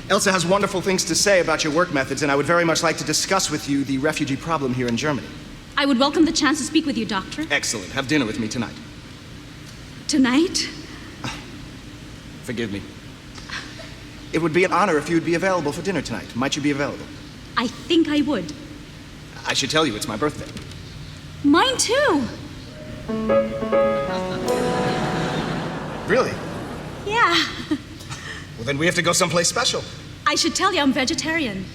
Elsa has wonderful things to say about your work methods, and I would very much like to discuss with you the refugee problem here in Germany. I would welcome the chance to speak with you, Doctor. Excellent. Have dinner with me tonight. Tonight? Forgive me. It would be an honor if you would be available for dinner tonight. Might you be available? I think I would. I should tell you, it's my birthday. Mine too. Really? Yeah. Well, then we have to go someplace special. I should tell you I'm vegetarian.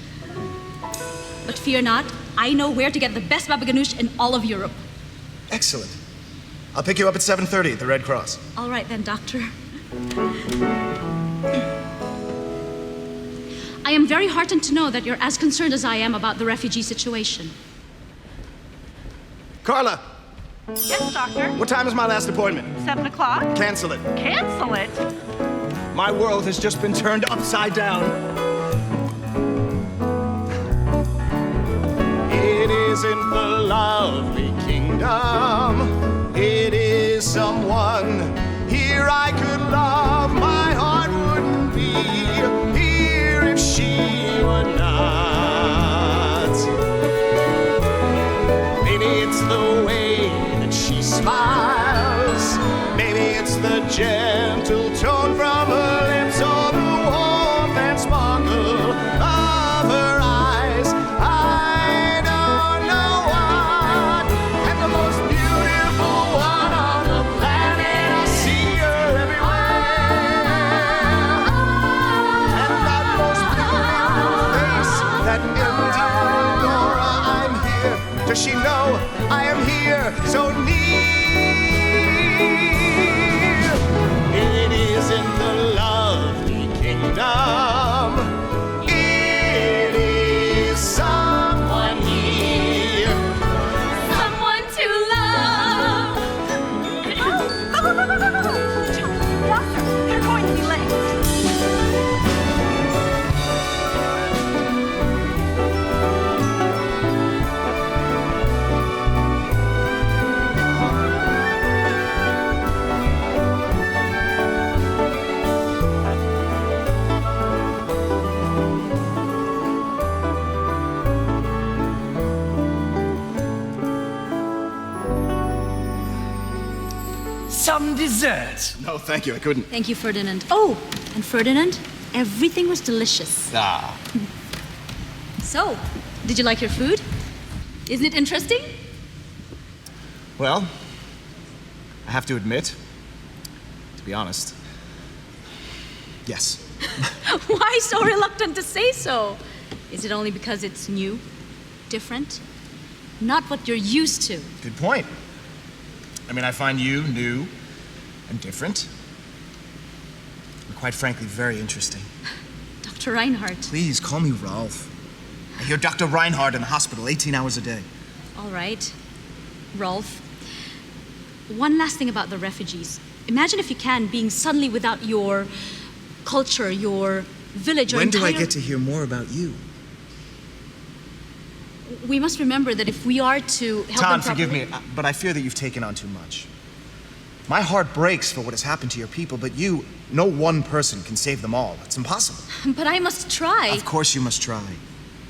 But fear not, I know where to get the best baba ganoush in all of Europe. Excellent. I'll pick you up at 7:30 at the Red Cross. All right then, Doctor. I am very heartened to know that you're as concerned as I am about the refugee situation. Carla! Yes, Doctor? What time is my last appointment? 7 o'clock? Cancel it. Cancel it? My world has just been turned upside down. It isn't the lovely kingdom. It is someone here I could love. My heart wouldn't be here if she were not. Maybe it's the way that she smiles. Maybe it's the gentle tone from her lips or the warmth and sparkle of her eyes. I don't know what. And the most beautiful one on the planet, I see her everywhere. And that most beautiful face, that empty aura, I'm here. Does she know I am here so near? It isn't the lovely kingdom. It is someone here. Someone to love. Doctor, you're going to be late. Some dessert. No, thank you, I couldn't. Thank you, Ferdinand. Oh, and Ferdinand, everything was delicious. Ah. So, did you like your food? Isn't it interesting? Well, I have to admit, to be honest, yes. Why so reluctant to say so? Is it only because it's new, different, not what you're used to? Good point. I mean, I find you new and different, and quite frankly, very interesting. Dr. Reinhardt. Please, call me Rolf. I hear Dr. Reinhardt in the hospital 18 hours a day. All right, Rolf. One last thing about the refugees. Imagine, if you can, being suddenly without your culture, your village, When do I get to hear more about you? We must remember that if we are to help Tom, them forgive properly- me, but I fear that you've taken on too much. My heart breaks for what has happened to your people, but you, no one person can save them all. It's impossible. But I must try. Of course you must try.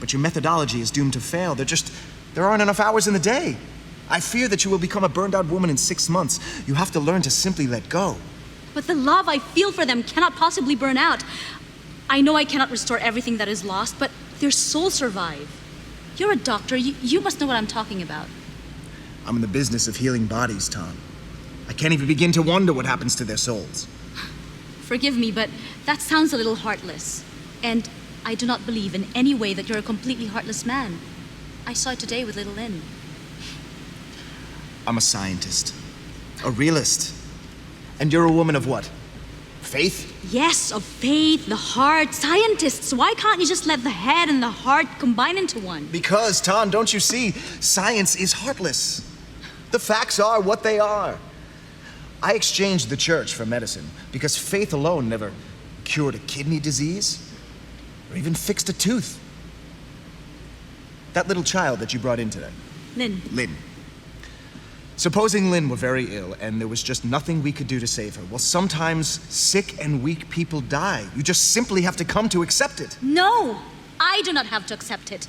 But your methodology is doomed to fail. There aren't enough hours in the day. I fear that you will become a burned out woman in 6 months. You have to learn to simply let go. But the love I feel for them cannot possibly burn out. I know I cannot restore everything that is lost, but their souls survive. You're a doctor. You must know what I'm talking about. I'm in the business of healing bodies, Tom. I can't even begin to wonder what happens to their souls. Forgive me, but that sounds a little heartless. And I do not believe in any way that you're a completely heartless man. I saw it today with little Lynn. I'm a scientist, a realist. And you're a woman of what? Faith? Yes, of faith, the heart. Scientists, why can't you just let the head and the heart combine into one? Because, Tom, don't you see? Science is heartless. The facts are what they are. I exchanged the church for medicine because faith alone never cured a kidney disease or even fixed a tooth. That little child that you brought in today. Lynn. Lynn. Supposing Lynn were very ill and there was just nothing we could do to save her. Well, sometimes sick and weak people die. You just simply have to come to accept it. No, I do not have to accept it.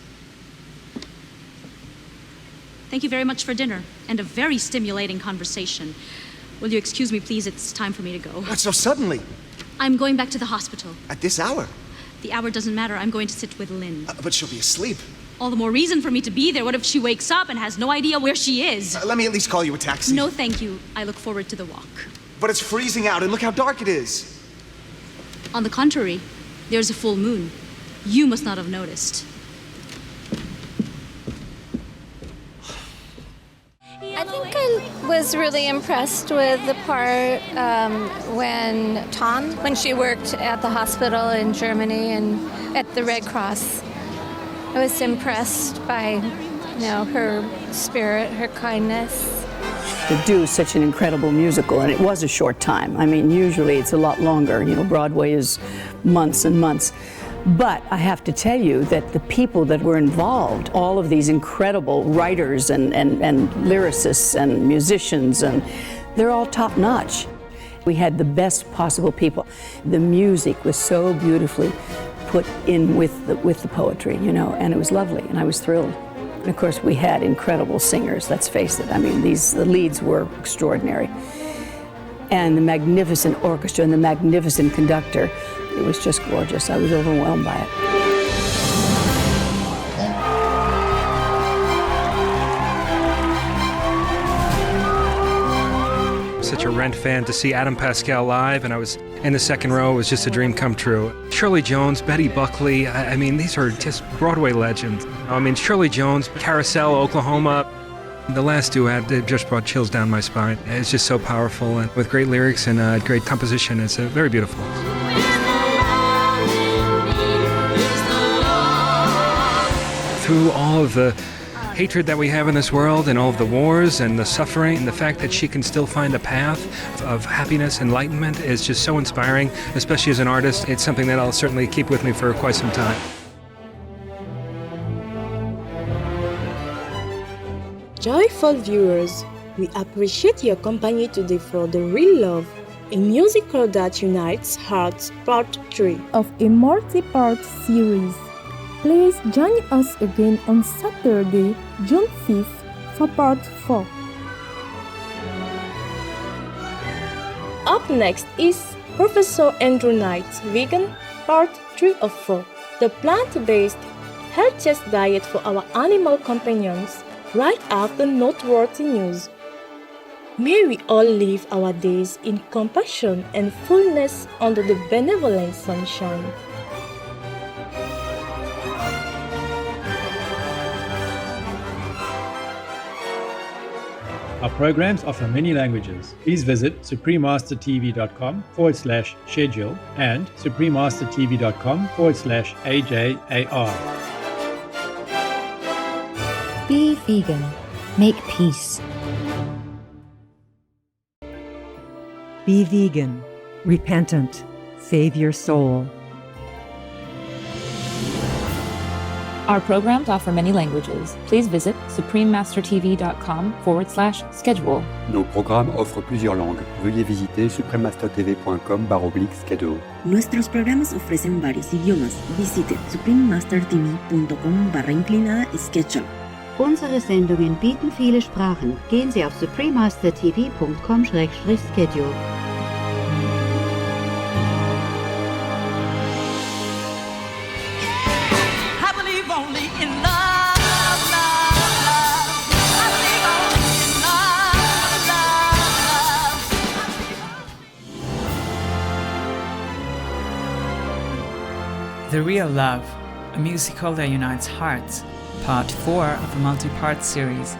Thank you very much for dinner and a very stimulating conversation. Will you excuse me, please? It's time for me to go. What, so suddenly? I'm going back to the hospital. At this hour? The hour doesn't matter. I'm going to sit with Lynn. But she'll be asleep. All the more reason for me to be there. What if she wakes up and has no idea where she is? Let me at least call you a taxi. No, thank you. I look forward to the walk. But it's freezing out, and look how dark it is. On the contrary, there's a full moon. You must not have noticed. I think I was really impressed with the part when she worked at the hospital in Germany and at the Red Cross. I was impressed by, her spirit, her kindness. To do such an incredible musical, and it was a short time. I mean, usually it's a lot longer. Broadway is months and months. But I have to tell you that the people that were involved, all of these incredible writers and lyricists and musicians, and they're all top notch. We had the best possible people. The music was so beautifully put in with the poetry, and it was lovely, and I was thrilled. And of course, we had incredible singers, let's face it. I mean, the leads were extraordinary. And the magnificent orchestra and the magnificent conductor, it was just gorgeous. I was overwhelmed by it. Such a Rent fan. To see Adam Pascal live, and I was in the second row. It was just a dream come true. Shirley Jones, Betty Buckley, I mean, these are just Broadway legends. I mean, Shirley Jones, Carousel, Oklahoma. The last duet, it just brought chills down my spine. It's just so powerful, and with great lyrics and great composition. It's very beautiful. Through all of the hatred that we have in this world and all of the wars and the suffering, and the fact that she can still find a path of happiness, enlightenment is just so inspiring, especially as an artist. It's something that I'll certainly keep with me for quite some time. Joyful viewers, we appreciate your company today for The Real Love, a musical that unites hearts, Part 3 of a multi-part series. Please join us again on Saturday, June 5th for Part 4. Up next is Professor Andrew Knight's Vegan, Part 3 of 4, the plant-based, healthiest diet for our animal companions, right after noteworthy news. May we all live our days in compassion and fullness under the benevolent sunshine. Our programs offer many languages. Please visit suprememastertv.com/schedule and suprememastertv.com/AJAR. Be vegan. Make peace. Be vegan, repentant, save your soul. Our programs offer many languages. Please visit suprememastertv.com/schedule. Nos programmes offrent plusieurs langues. Veuillez visiter suprememastertv.com/schedule. Nuestros programas ofrecen varios idiomas. Visite suprememastertv.com/schedule. Unsere Sendungen bieten viele Sprachen. Gehen Sie auf suprememastertv.com/schedule. The Real Love, a musical that unites hearts, Part 4 of a multi-part series.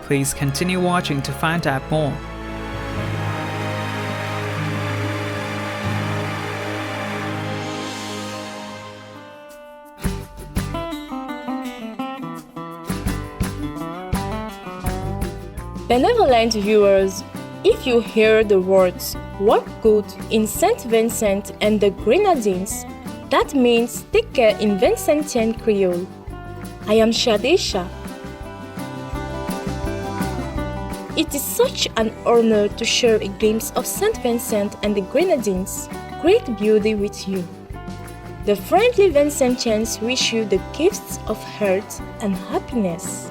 Please continue watching to find out more. Benevolent viewers, if you hear the words "What good" in St. Vincent and the Grenadines, That means take care in Vincentian Creole. I am Shadesha. It is such an honor to share a glimpse of St. Vincent and the Grenadines' great beauty with you. The friendly Vincentians wish you the gifts of health and happiness.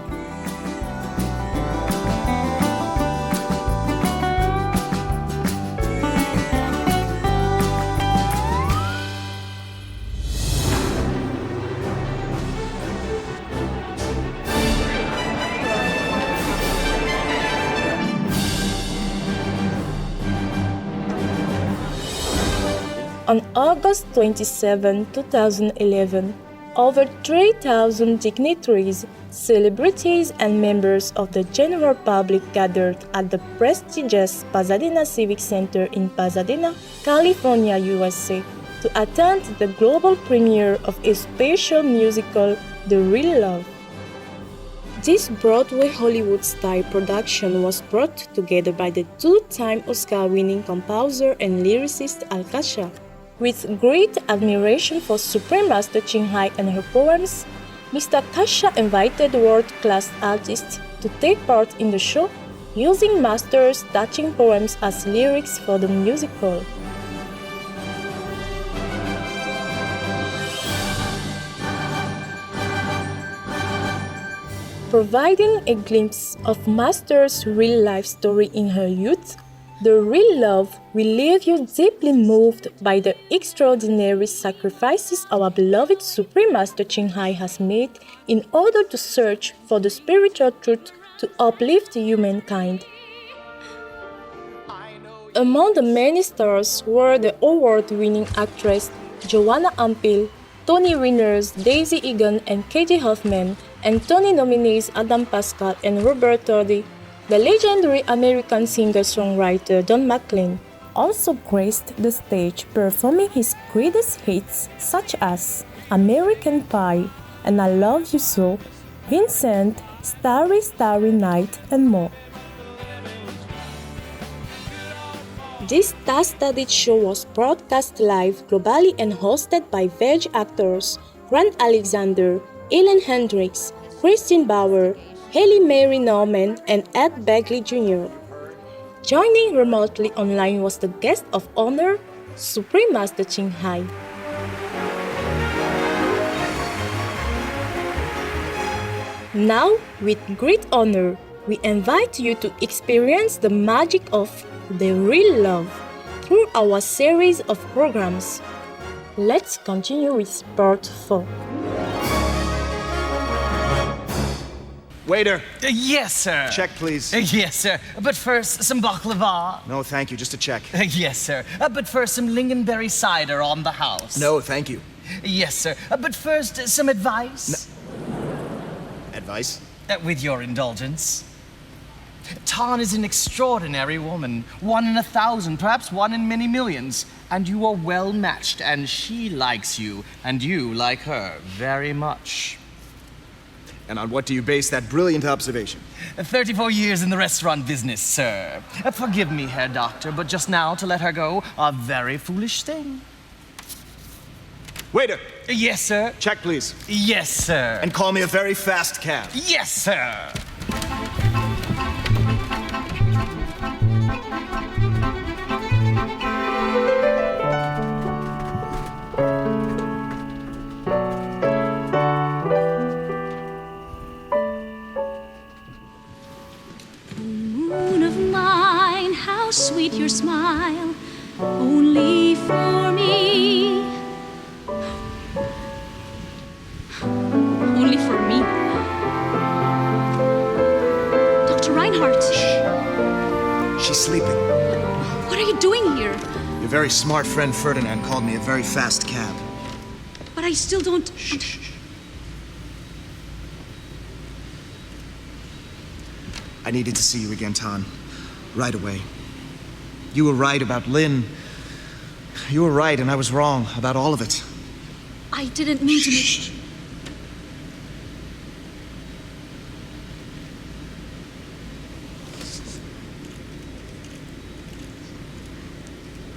On August 27, 2011, over 3,000 dignitaries, celebrities, and members of the general public gathered at the prestigious Pasadena Civic Center in Pasadena, California, USA, to attend the global premiere of a special musical, The Real Love. This Broadway Hollywood-style production was brought together by the two-time Oscar-winning composer and lyricist Al-Kasha. With great admiration for Supreme Master Ching and her poems, Mr. Kasha invited world-class artists to take part in the show, using Master's touching poems as lyrics for the musical. Providing a glimpse of Master's real-life story in her youth, The Real Love will leave you deeply moved by the extraordinary sacrifices our beloved Supreme Master Ching has made in order to search for the spiritual truth to uplift humankind. Among the many stars were the award-winning actress Joanna Ampil, Tony winners Daisy Egan and Katie Hoffman, and Tony nominees Adam Pascal and Robert Tordy. The legendary American singer-songwriter Don McLean also graced the stage, performing his greatest hits such as American Pie and I Love You So, Vincent, Starry Starry Night, and more. This star-studded show was broadcast live globally and hosted by Veg actors Grant Alexander, Ellen Hendricks, Christine Bauer, Haley Mary Norman, and Ed Begley Jr. Joining remotely online was the guest of honor, Supreme Master Ching. Now, with great honor, we invite you to experience the magic of The Real Love through our series of programs. Let's continue with part 4. Waiter. Yes, sir. Check, please. Yes, sir. But first, some baklava. No, thank you. Just a check. Yes, sir. But first, some lingonberry cider on the house. No, thank you. Yes, sir. But first, some advice. Advice? With your indulgence. Tan is an extraordinary woman. 1 in 1,000, perhaps 1 in many millions. And you are well matched, and she likes you, and you like her very much. And on what do you base that brilliant observation? 34 years in the restaurant business, sir. Forgive me, Herr Doctor, but just now to let her go, a very foolish thing. Waiter! Yes, sir. Check, please. Yes, sir. And call me a very fast cab. Yes, sir. How sweet your smile, only for me. Only for me. Dr. Reinhardt. Shh. She's sleeping. What are you doing here? Your very smart friend Ferdinand called me a very fast cab. But I still don't... Shh. I needed to see you again, Tan. Right away. You were right about Lynn. You were right, and I was wrong about all of it. I didn't mean to make...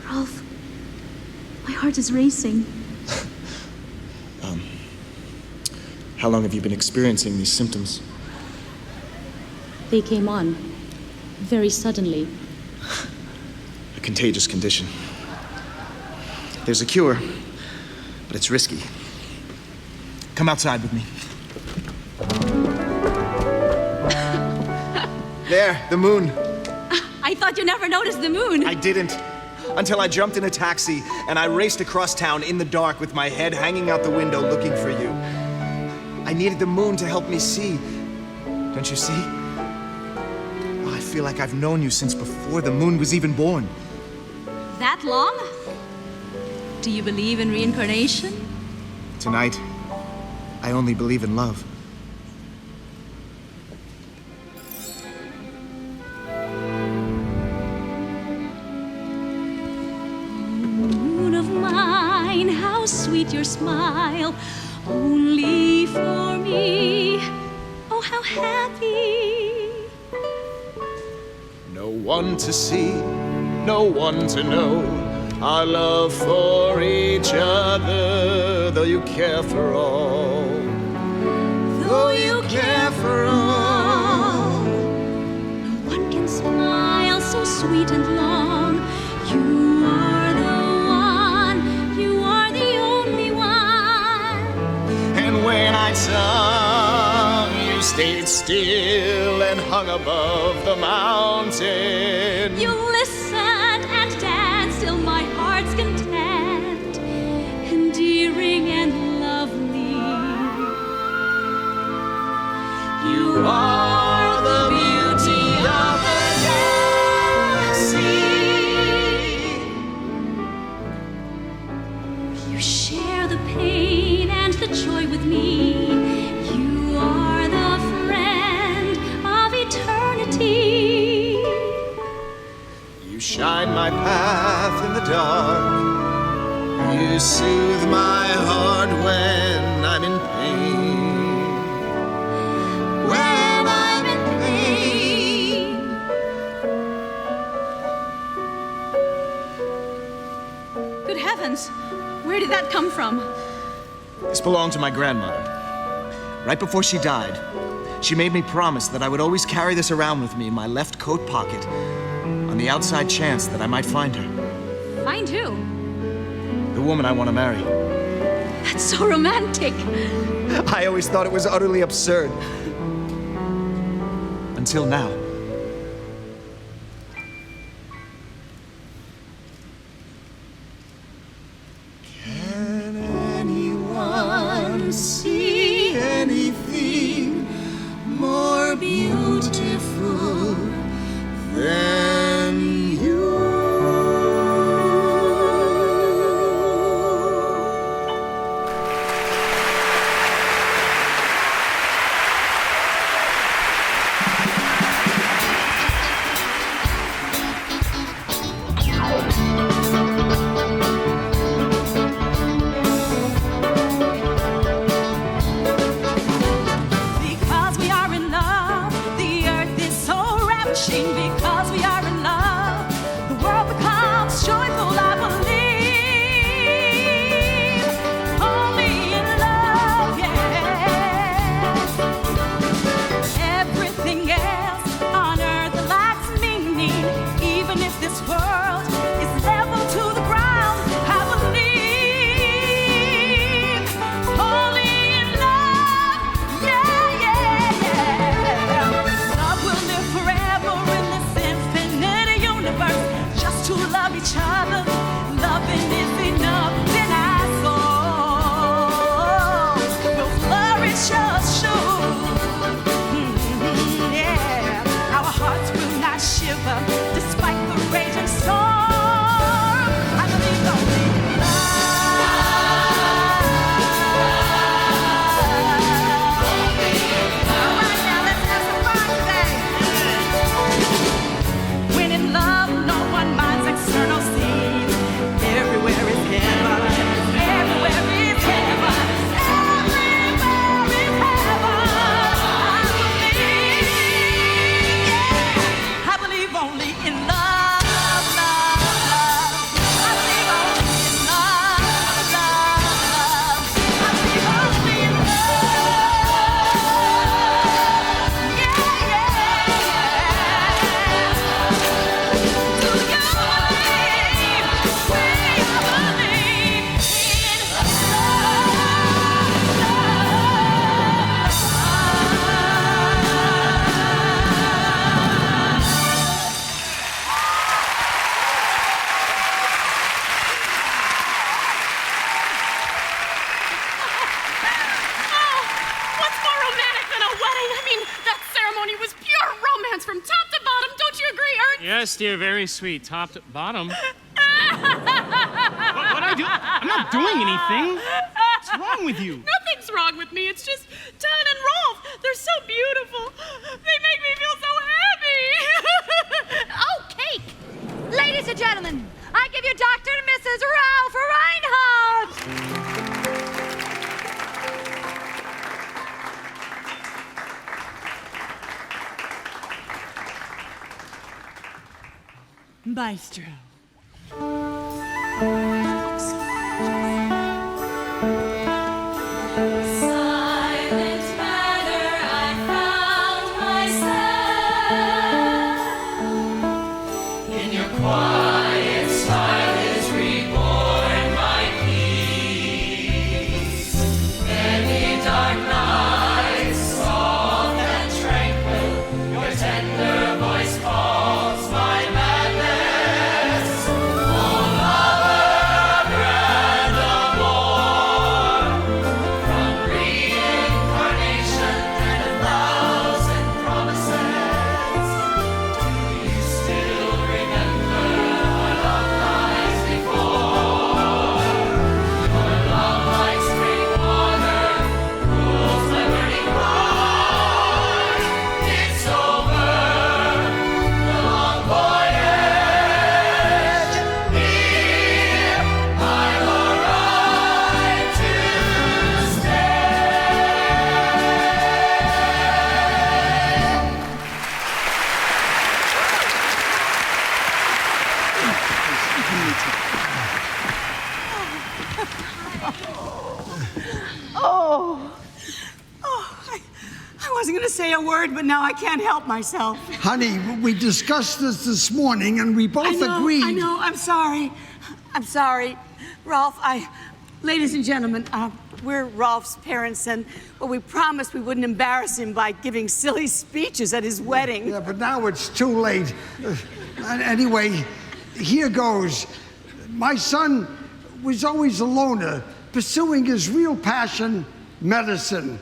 Ralph, my heart is racing. How long have you been experiencing these symptoms? They came on very suddenly. A contagious condition. There's a cure, but it's risky. Come outside with me. There, the moon. I thought you never noticed the moon. I didn't. Until I jumped in a taxi and I raced across town in the dark with my head hanging out the window looking for you. I needed the moon to help me see. Don't you see? Oh, I feel like I've known you since before the moon was even born. That long? Do you believe in reincarnation? Tonight, I only believe in love. Moon of mine, how sweet your smile, only for me. Oh, how happy. No one to see, no one to know our love for each other, though you care for all. Though you care for all, no one can smile so sweet and long. You are the one, you are the only one. And when I sung, you stayed still and hung above the mountain. You listened and danced till my heart's content, endearing and lovely. You are the beauty of the galaxy. You share the pain and the joy with me. You are the friend of eternity. You shine my path in the dark. You soothe my heart when I'm in pain. When I'm in pain. Good heavens, where did that come from? This belonged to my grandmother. Right before she died, she made me promise that I would always carry this around with me in my left coat pocket, on the outside chance that I might find her. Find who? The woman I want to marry. That's so romantic. I always thought it was utterly absurd. Until now. Can anyone see anything more beautiful than you? diamonds from top to bottom. Don't you agree, Ernst? Yes, dear, very sweet. Top to bottom. What I do? I'm not doing anything. What's wrong with you? Nothing's wrong with me. It's just Ton and Rolf. They're so beautiful. They make me feel so happy. Oh, cake! Ladies and gentlemen, I give you Dr. and Mrs. Ralph Reinhardt! Maestro. Silent manner, I found myself. In your quiet style is reborn my peace. Many dark nights, soft and tranquil, your tender voice calls my madness. Oh, lover, brand of war, from reincarnation and a thousand promises. Do you still remember our love lies before? Your love like spring water cools my burning heart. It's over, the long voyage. Here I've arrived to I wasn't going to say a word, but now I can't help myself. Honey, we discussed this morning and we both agreed. I know. I'm sorry. I'm sorry. Rolf, ladies and gentlemen, we're Rolf's parents, and we promised we wouldn't embarrass him by giving silly speeches at his wedding. Yeah, but now it's too late. Anyway, here goes. My son was always a loner, pursuing his real passion, medicine.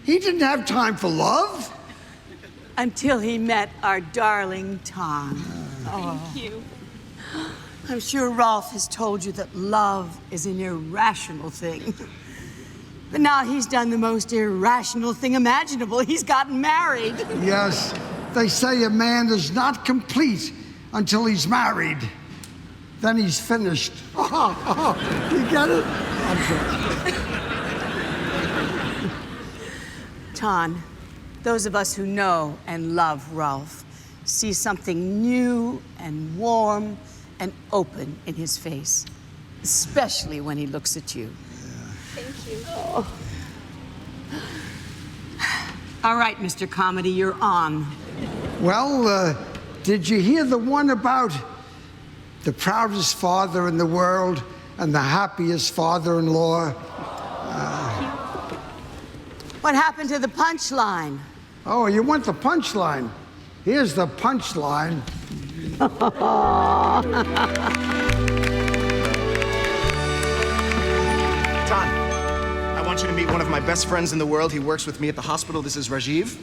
He didn't have time for love. Until he met our darling Tom. Thank you. I'm sure Rolf has told you that love is an irrational thing. But now he's done the most irrational thing imaginable. He's gotten married. Yes, they say a man is not complete until he's married. Then he's finished. You get it? I'm sorry. Ton, those of us who know and love Rolf see something new and warm and open in his face, especially when he looks at you. Thank you. All right, Mr. Comedy, you're on. Well, did you hear the one about the proudest father in the world and the happiest father-in-law? What happened to the punchline? Oh, you want the punchline? Here's the punchline. Ton, I want you to meet one of my best friends in the world. He works with me at the hospital. This is Rajiv,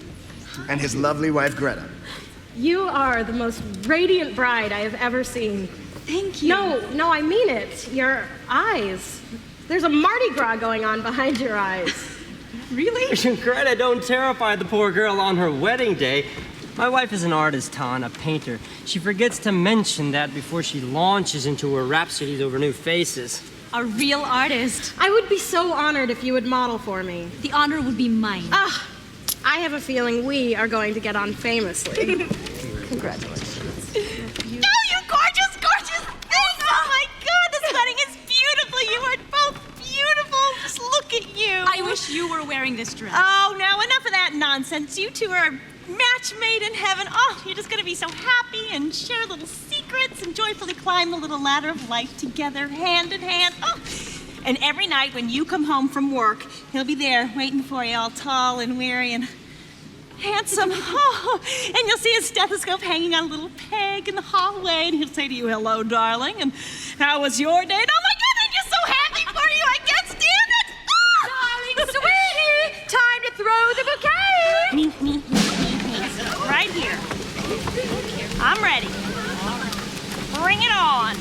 and his lovely wife, Greta. You are the most radiant bride I have ever seen. Thank you. No, I mean it. Your eyes. There's a Mardi Gras going on behind your eyes. Really? Greta, don't terrify the poor girl on her wedding day. My wife is an artist, Ton, a painter. She forgets to mention that before she launches into her rhapsodies over new faces. A real artist. I would be so honored if you would model for me. The honor would be mine. I have a feeling we are going to get on famously. Congratulations. No, you gorgeous thing! Oh my God, this wedding is beautiful. You are both beautiful. Just look at you. I wish you were wearing this dress. Oh, no, enough of that nonsense. You two are a match made in heaven. Oh, you're just going to be so happy and share little secrets and joyfully climb the little ladder of life together, hand in hand. Oh. And every night when you come home from work, he'll be there waiting for you, all tall and weary and handsome. Oh, and you'll see his stethoscope hanging on a little peg in the hallway, and he'll say to you, "Hello, darling, and how was your day?" And oh my God, I'm just so happy for you. I can't stand it. Ah! Darling, sweetie, time to throw the bouquet. Me. Right here. I'm ready. Bring it on.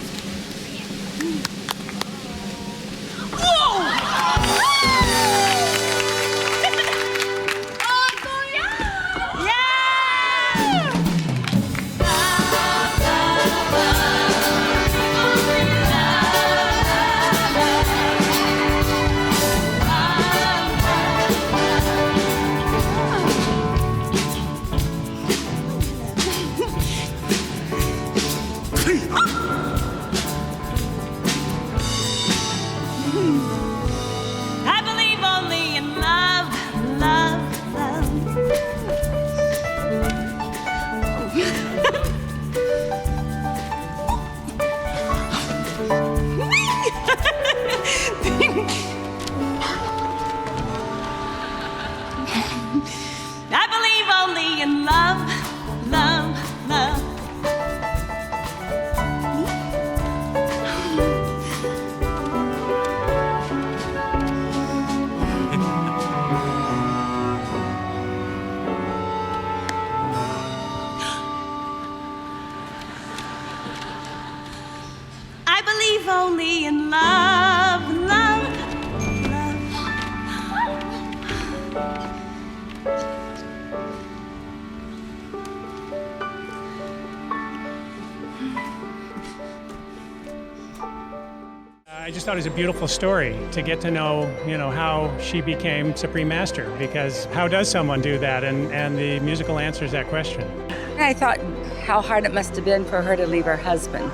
I believe only in love, love, I believe only in love, love, love. I believe only in love, love, I just thought it was a beautiful story to get to know, how she became Supreme Master, because how does someone do that? And the musical answers that question. I thought how hard it must have been for her to leave her husband,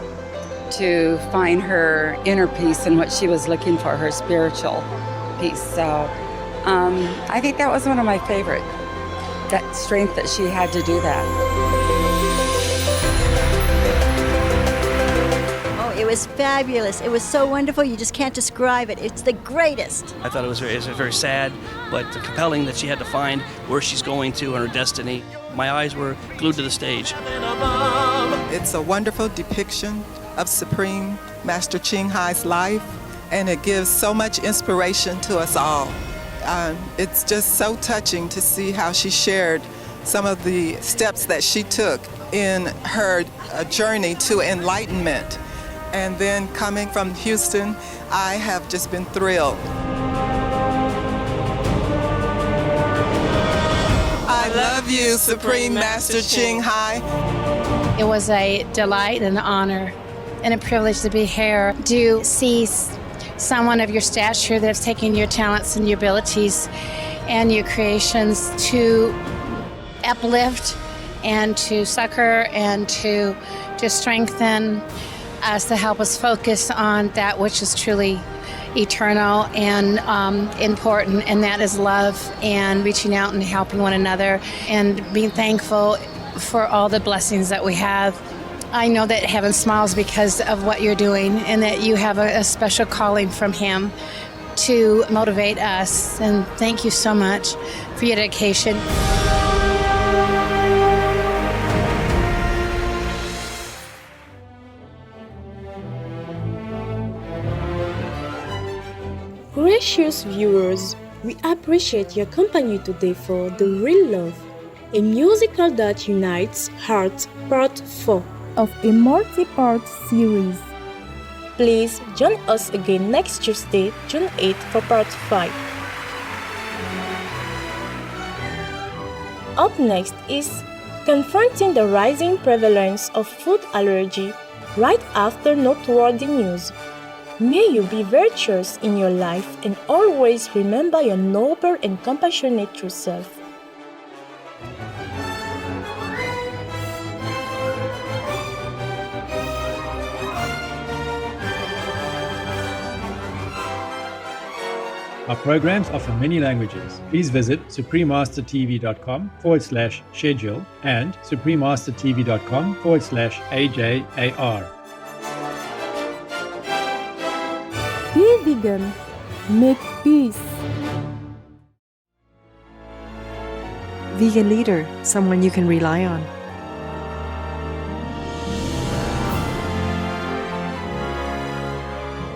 to find her inner peace and what she was looking for, her spiritual peace. So I think that was one of my favorite, that strength that she had to do that. It was fabulous. It was so wonderful, you just can't describe it. It's the greatest. I thought it was very sad, but compelling that she had to find where she's going to and her destiny. My eyes were glued to the stage. It's a wonderful depiction of Supreme Master Ching Hai's life, and it gives so much inspiration to us all. It's just so touching to see how she shared some of the steps that she took in her journey to enlightenment. And then coming from Houston, I have just been thrilled. I love you, Supreme Master Ching Hai. It was a delight and an honor and a privilege to be here to see someone of your stature that's taking your talents and your abilities and your creations to uplift and to succor and to strengthen us, to help us focus on that which is truly eternal and important, and that is love and reaching out and helping one another and being thankful for all the blessings that we have. I know that heaven smiles because of what you're doing and that you have a special calling from him to motivate us, and thank you so much for your dedication. Gracious viewers, we appreciate your company today for The Real Love, a musical that unites hearts, part 4 of a multi-part series. Please join us again next Tuesday, June 8 for part 5. Up next is confronting the rising prevalence of food allergy right after noteworthy news. May you be virtuous in your life and always remember your noble and compassionate true self. Our programs offer many languages. Please visit suprememastertv.com/schedule and suprememastertv.com/AJAR. Be vegan. Make peace. Vegan leader, someone you can rely on.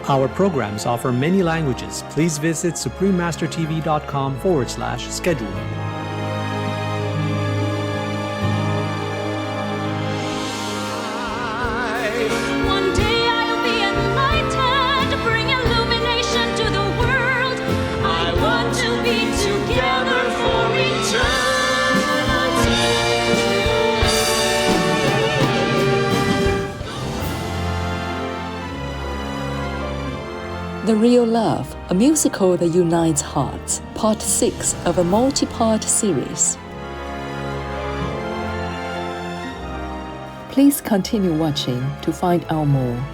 Our programs offer many languages. Please visit suprememastertv.com/schedule. The Real Love, a musical that unites hearts, part 6 of a multi-part series. Please continue watching to find out more.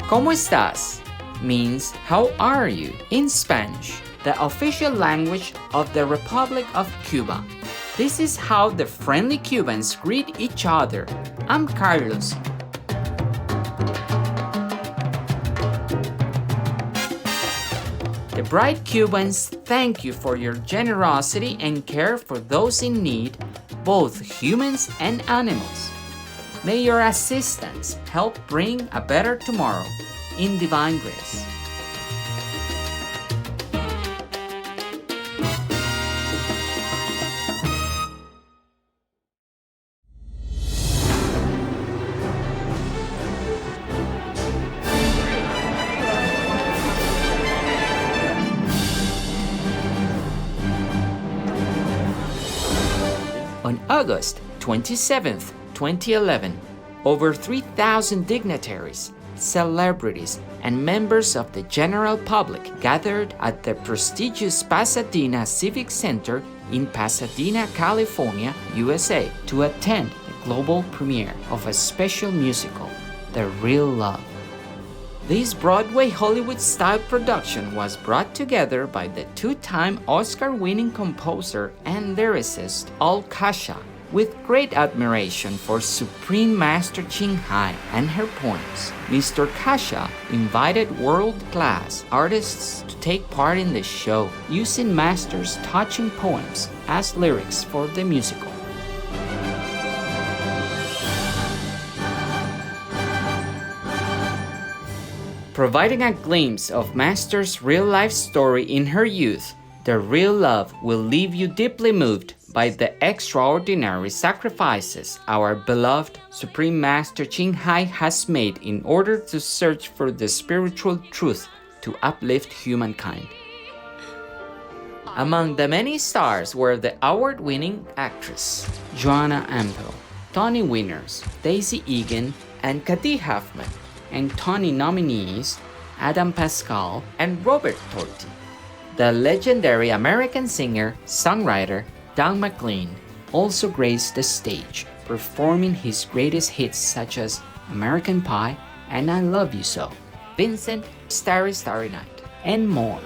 ¿Cómo estás? Means how are you in Spanish, the official language of the Republic of Cuba. This is how the friendly Cubans greet each other. I'm Carlos. The bright Cubans thank you for your generosity and care for those in need, both humans and animals. May your assistance help bring a better tomorrow in divine grace. On August 27th, 2011, over 3,000 dignitaries, celebrities, and members of the general public gathered at the prestigious Pasadena Civic Center in Pasadena, California, USA, to attend the global premiere of a special musical, The Real Love. This Broadway Hollywood-style production was brought together by the two-time Oscar-winning composer and lyricist Al Kasha, with great admiration for Supreme Master Ching and her poems. Mr. Kasha invited world-class artists to take part in the show, using Master's touching poems as lyrics for the musical. Providing a glimpse of Master's real-life story in her youth, The Real Love will leave you deeply moved by the extraordinary sacrifices our beloved Supreme Master Ching has made in order to search for the spiritual truth to uplift humankind. Among the many stars were the award-winning actress Joanna Ampel, Tony winners Daisy Egan and Katie Huffman, and Tony nominees Adam Pascal and Robert Torti. The legendary American singer-songwriter Don McLean also graced the stage, performing his greatest hits such as American Pie and I Love You So, Vincent, Starry Starry Night, and more.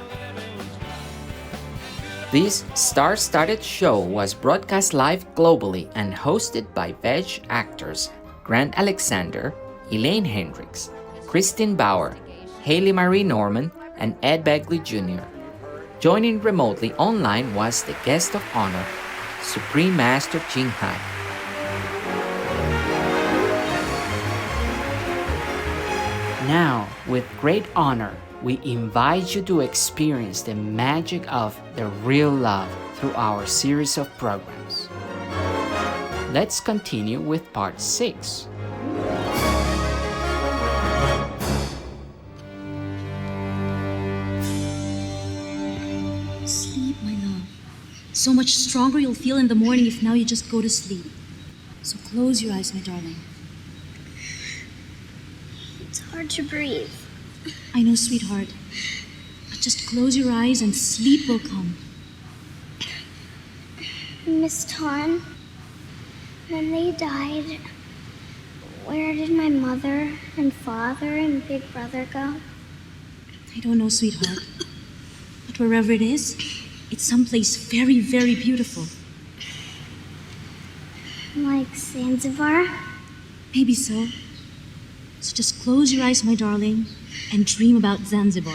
This star-studded show was broadcast live globally and hosted by VEG actors Grant Alexander, Elaine Hendricks, Christine Bauer, Haley Marie Norman, and Ed Begley Jr. Joining remotely online was the guest of honor, Supreme Master Ching Hai. Now, with great honor, we invite you to experience the magic of the real love through our series of programs. Let's continue with part 6. Sleep, my love. So much stronger you'll feel in the morning if now you just go to sleep. So close your eyes, my darling. It's hard to breathe. I know, sweetheart. But just close your eyes and sleep will come. Miss Ton, when they died, where did my mother and father and big brother go? I don't know, sweetheart. But wherever it is, it's someplace very, very beautiful. Like Zanzibar? Maybe so. So just close your eyes, my darling, and dream about Zanzibar.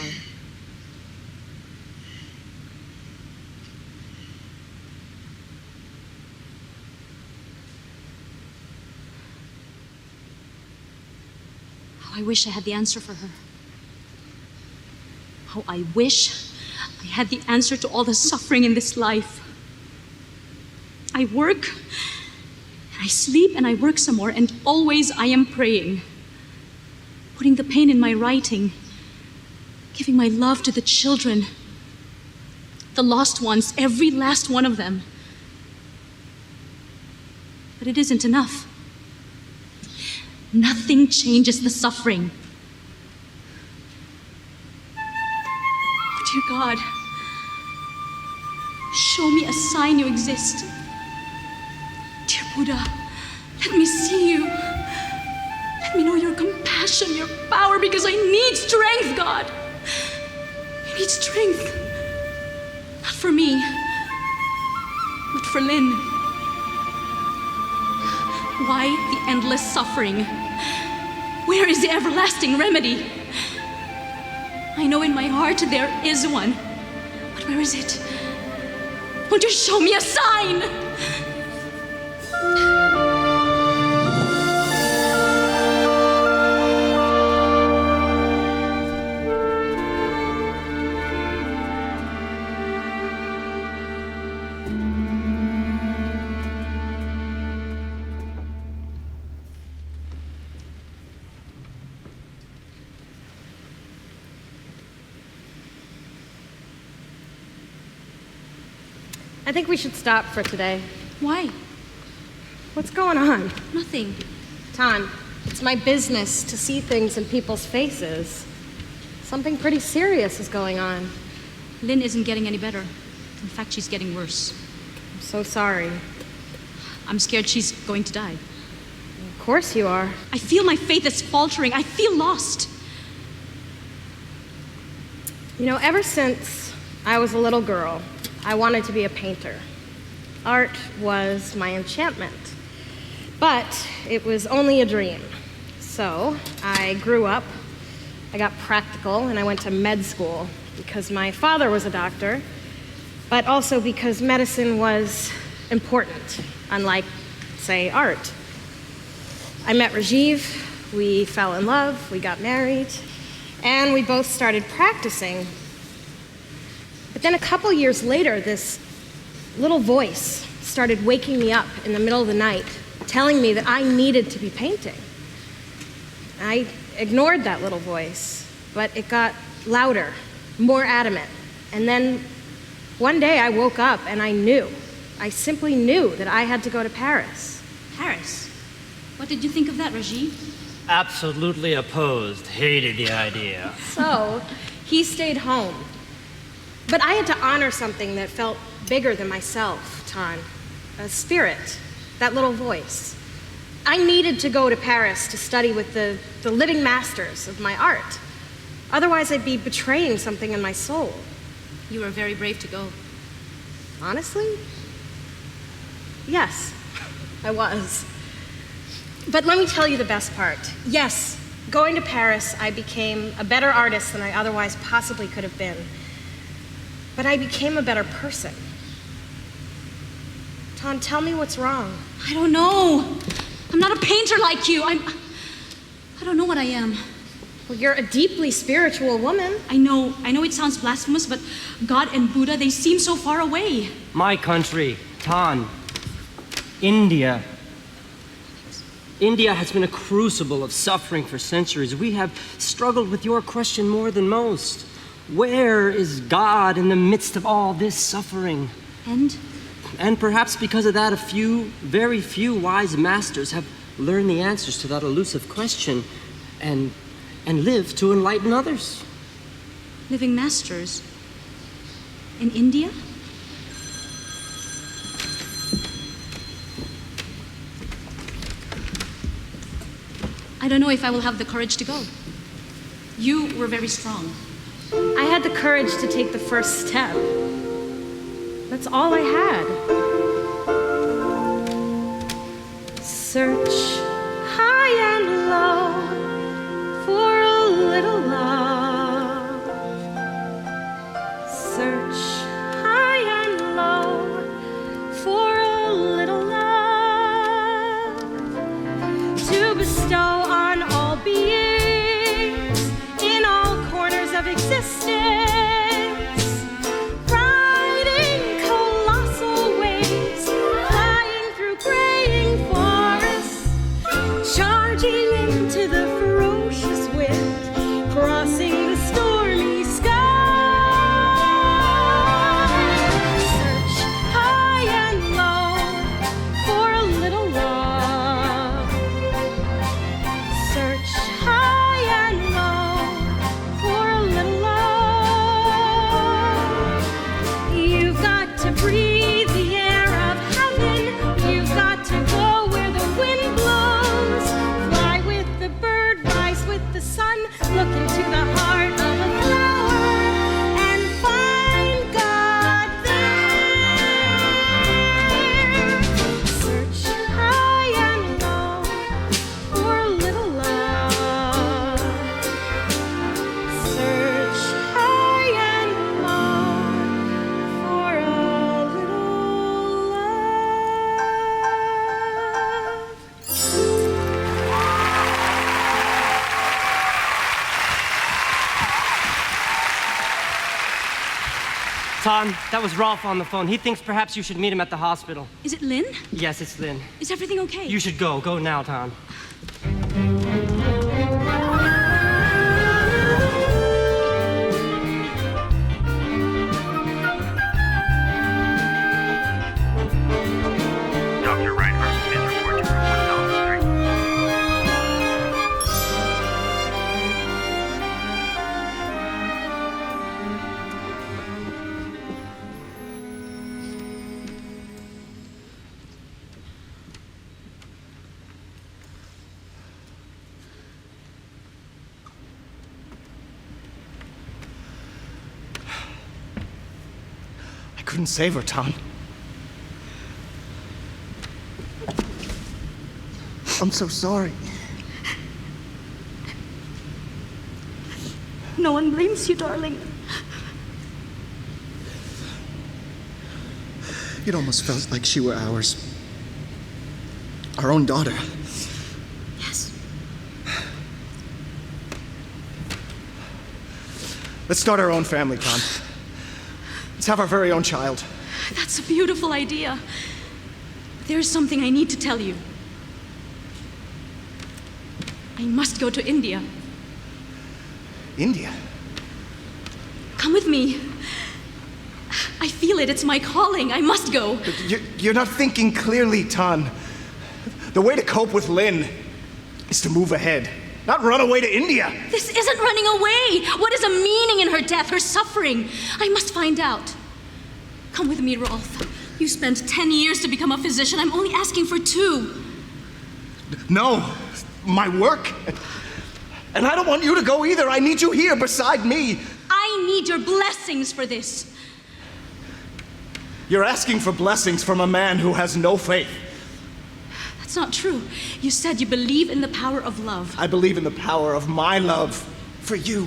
How I wish I had the answer for her. How I wish I had the answer to all the suffering in this life. I work, and I sleep, and I work some more, and always I am praying, putting the pain in my writing, giving my love to the children, the lost ones, every last one of them. But it isn't enough. Nothing changes the suffering. Oh, dear God, show me a sign you exist. Dear Buddha, let me see you. Let me know your compassion, your power, because I need strength, God. I need strength. Not for me, but for Lynn. Why the endless suffering? Where is the everlasting remedy? I know in my heart there is one, but where is it? Won't you show me a sign? I think we should stop for today. Why? What's going on? Nothing. Ton, it's my business to see things in people's faces. Something pretty serious is going on. Lynn isn't getting any better. In fact, she's getting worse. I'm so sorry. I'm scared she's going to die. Of course you are. I feel my faith is faltering. I feel lost. You know, ever since I was a little girl, I wanted to be a painter. Art was my enchantment. But it was only a dream. So I grew up, I got practical, and I went to med school because my father was a doctor, but also because medicine was important, unlike, say, art. I met Rajiv, we fell in love, we got married, and we both started practicing. But then a couple years later, this little voice started waking me up in the middle of the night, telling me that I needed to be painting. I ignored that little voice, but it got louder, more adamant. And then one day I woke up and I simply knew that I had to go to Paris. Paris? What did you think of that, Rajiv? Absolutely opposed. Hated the idea. So he stayed home. But I had to honor something that felt bigger than myself, Tan. A spirit, that little voice. I needed to go to Paris to study with the living masters of my art. Otherwise, I'd be betraying something in my soul. You were very brave to go. Honestly? Yes, I was. But let me tell you the best part. Yes, going to Paris, I became a better artist than I otherwise possibly could have been. But I became a better person. Tom, tell me what's wrong. I don't know. I'm not a painter like you. I don't know what I am. Well, you're a deeply spiritual woman. I know it sounds blasphemous, but God and Buddha, they seem so far away. My country, Tan, India. India has been a crucible of suffering for centuries. We have struggled with your question more than most. Where is God in the midst of all this suffering? And perhaps because of that, very few wise masters have learned the answers to that elusive question and live to enlighten others. Living masters? In India? I don't know if I will have the courage to go. You were very strong. I had the courage to take the first step. That's all I had. Search high and low for a little love. Search high and low for a little love to bestow on all beings in all corners of existence, riding colossal waves, flying through graying forests, Tom, that was Rolf on the phone. He thinks perhaps you should meet him at the hospital. Is it Lynn? Yes, it's Lynn. Is everything okay? You should go. Go now, Tom. Dr. Reinhardt, please report to room 1003. I couldn't save her, Tom. I'm so sorry. No one blames you, darling. It almost felt like she were ours. Our own daughter. Yes. Let's start our own family, Tom. Let's have our very own child. That's a beautiful idea. There's something I need to tell you. I must go to India. India? Come with me. I feel it. It's my calling. I must go. You're not thinking clearly, Tan. The way to cope with Lynn is to move ahead, not run away to India. This isn't running away. What is a meaning in her death, her suffering? I must find out. Come with me, Rolf. You spent 10 years to become a physician. I'm only asking for 2. No, my work. And I don't want you to go either. I need you here beside me. I need your blessings for this. You're asking for blessings from a man who has no faith. That's not true. You said you believe in the power of love. I believe in the power of my love for you.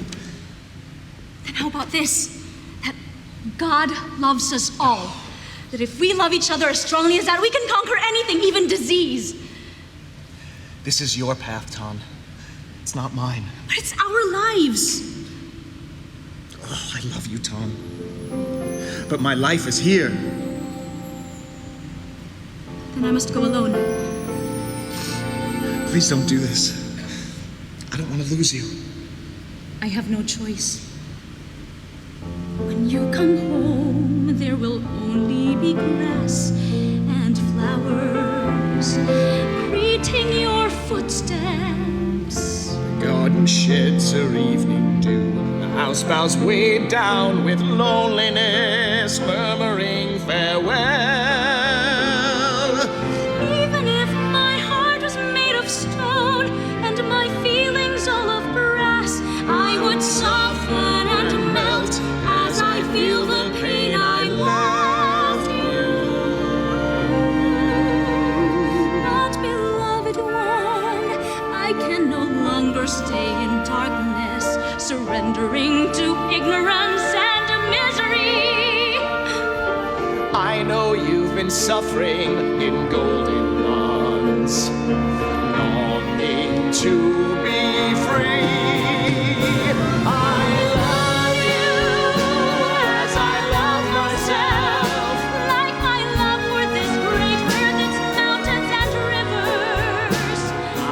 Then how about this? That God loves us all. That if we love each other as strongly as that, we can conquer anything, even disease. This is your path, Tom. It's not mine. But it's our lives. Oh, I love you, Tom. But my life is here. Then I must go alone. Please don't do this. I don't want to lose you. I have no choice. When you come home, there will only be grass and flowers greeting your footsteps. The garden sheds her evening dew. The house bows weighed down with loneliness, murmuring farewell. Even if my heart was made of stone and my feelings all of brass, I would soften and melt as I feel the pain I left you. But beloved one, I can no longer stay in darkness, surrendering to ignorance and misery. I know you've been suffering in golden bonds, longing to be free. I love you as I love myself, like my love for this great earth, its mountains and rivers. I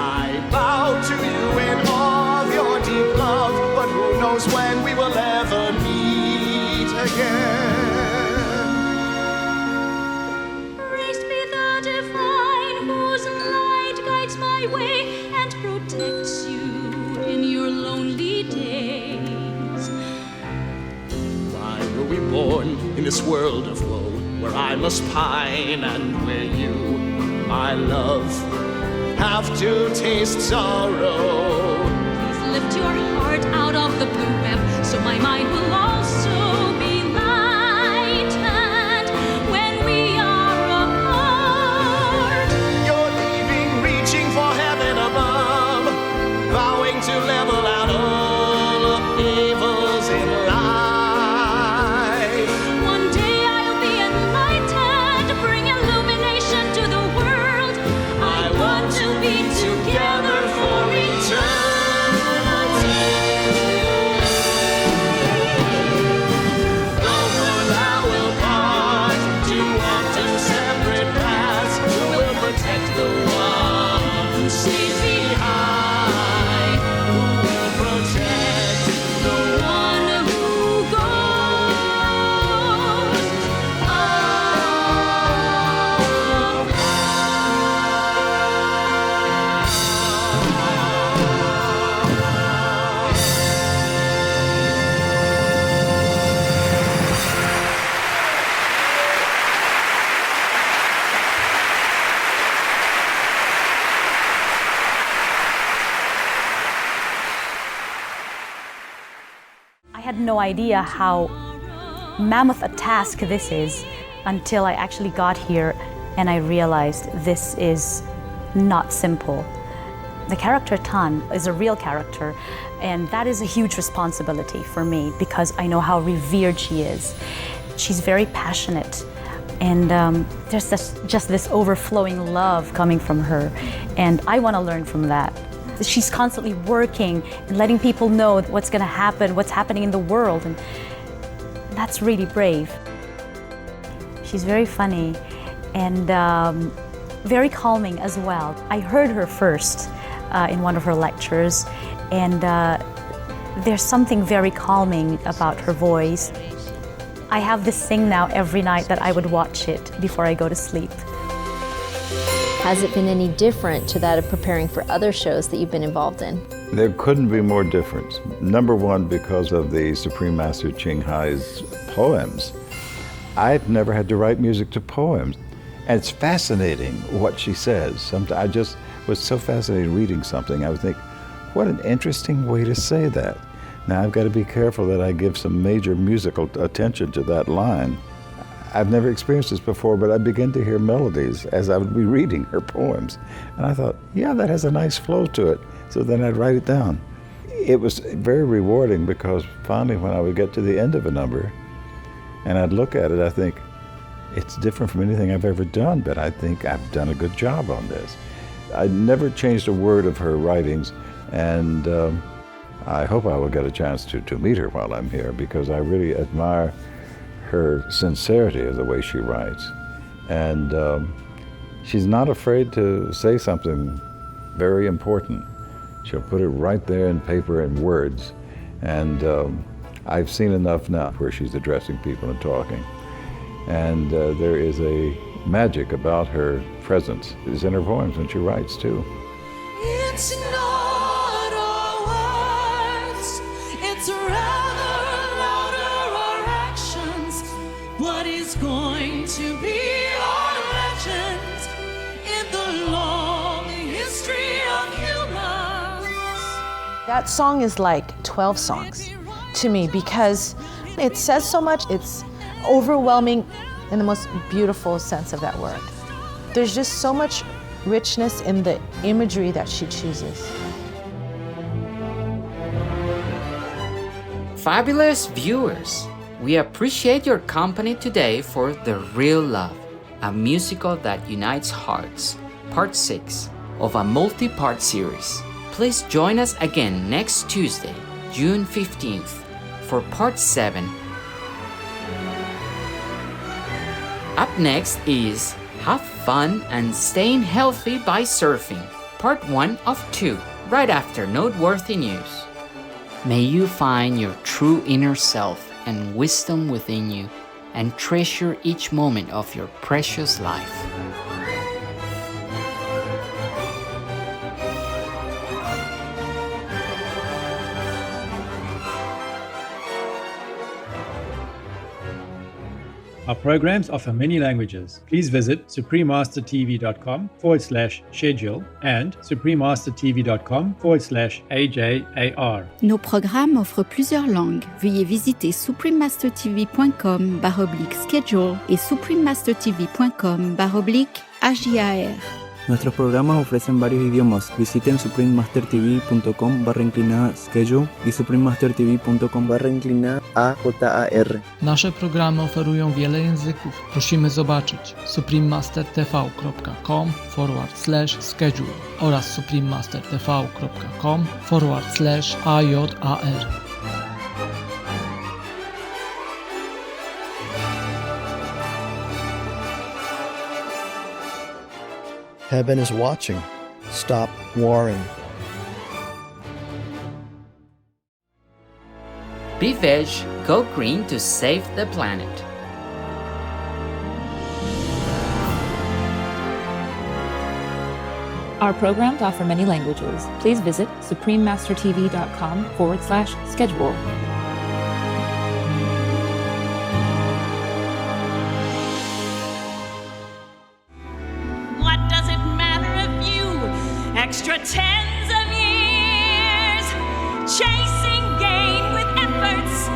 bow to you in awe of your deep love, but who knows when we will ever meet again. Praised be the divine whose light guides my way and protects you in your lonely days. Why were we born in this world of woe, where I must pine and where you, my love, have to taste sorrow? Please lift your heart out of the blue web, so my mind will also be lightened when we are apart. You're leaving, reaching for heaven above, vowing to level out all of evils in life. One day I'll be enlightened, bring illumination to the world. I want to be together for eternity. had no idea how mammoth a task this is until I actually got here and I realized this is not simple. The character Tan is a real character, and that is a huge responsibility for me because I know how revered she is. She's very passionate, and there's just this overflowing love coming from her, and I want to learn from that. She's constantly working and letting people know what's going to happen, what's happening in the world, and that's really brave. She's very funny and very calming as well. I heard her first in one of her lectures, and there's something very calming about her voice. I have this thing now every night that I would watch it before I go to sleep. Has it been any different to that of preparing for other shows that you've been involved in? There couldn't be more difference. Number one, because of the Supreme Master Ching Hai's poems. I've never had to write music to poems. And it's fascinating what she says. I just was so fascinated reading something. I would think, what an interesting way to say that. Now I've got to be careful that I give some major musical attention to that line. I've never experienced this before, but I began to hear melodies as I would be reading her poems. And I thought, yeah, that has a nice flow to it. So then I'd write it down. It was very rewarding because finally when I would get to the end of a number and I'd look at it, I think, it's different from anything I've ever done, but I think I've done a good job on this. I never changed a word of her writings, and I hope I will get a chance to meet her while I'm here because I really admire her sincerity of the way she writes. And she's not afraid to say something very important. She'll put it right there in paper and words. And I've seen enough now where she's addressing people and talking. And there is a magic about her presence. It's in her poems when she writes too. It's not our words, it's rather louder our actions. What is going to be our legend in the long history of humans? That song is like 12 songs to me because it says so much. It's overwhelming in the most beautiful sense of that word. There's just so much richness in the imagery that she chooses. Fabulous viewers, we appreciate your company today for The Real Love, a musical that unites hearts, part 6 of a multi-part series. Please join us again next Tuesday, June 15th, for part 7. Up next is Have Fun and Staying Healthy by Surfing, part 1 of 2, right after Noteworthy News. May you find your true inner self and wisdom within you and treasure each moment of your precious life. Our programs offer many languages. Please visit suprememastertv.com/schedule and suprememastertv.com/AJAR. Nos programmes offrent plusieurs langues. Veuillez visiter suprememastertv.com/schedule et suprememastertv.com/HJAR. Nuestros programas ofrecen varios idiomas. Visiten suprememastertv.com/schedule i suprememastertv.com/AJAR. Nasze programy oferują wiele języków. Prosimy zobaczyć suprememastertv.com/schedule oraz suprememastertv.com/AJAR. Heaven is watching. Stop warring. Be veg, go green to save the planet. Our programs offer many languages. Please visit suprememastertv.com/schedule. What does it matter if you extra tens of years chasing gain with efforts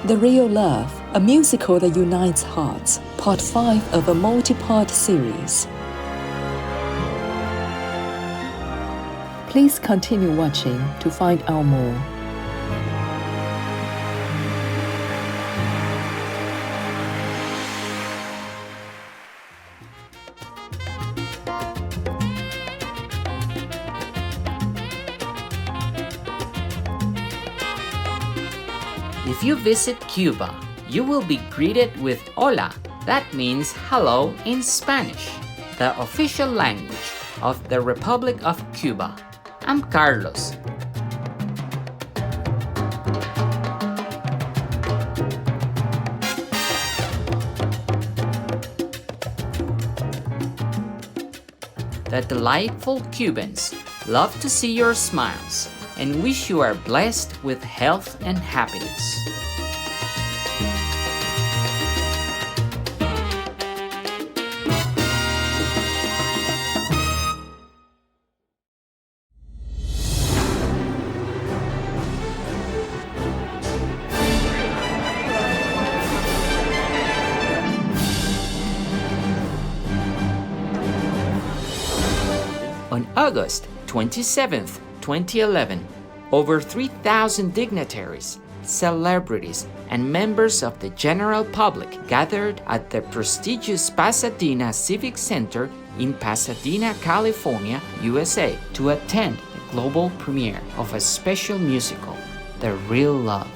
The Real Love, a musical that unites hearts, part 5 of a multi-part series. Please continue watching to find out more. If you visit Cuba, you will be greeted with hola. That means hello in Spanish, the official language of the Republic of Cuba. I'm Carlos. The delightful Cubans love to see your smiles and wish you are blessed with health and happiness. On August 27th, 2011, over 3,000 dignitaries, celebrities, and members of the general public gathered at the prestigious Pasadena Civic Center in Pasadena, California, USA, to attend the global premiere of a special musical, The Real Love.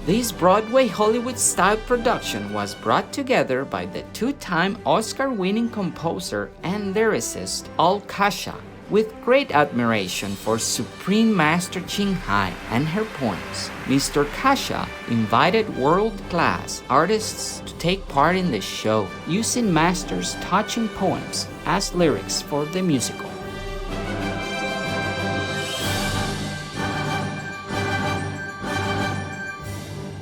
This Broadway Hollywood-style production was brought together by the two-time Oscar-winning composer and lyricist Al Kasha, with great admiration for Supreme Master Ching and her poems. Mr. Kasha invited world-class artists to take part in the show, using Master's touching poems as lyrics for the musical.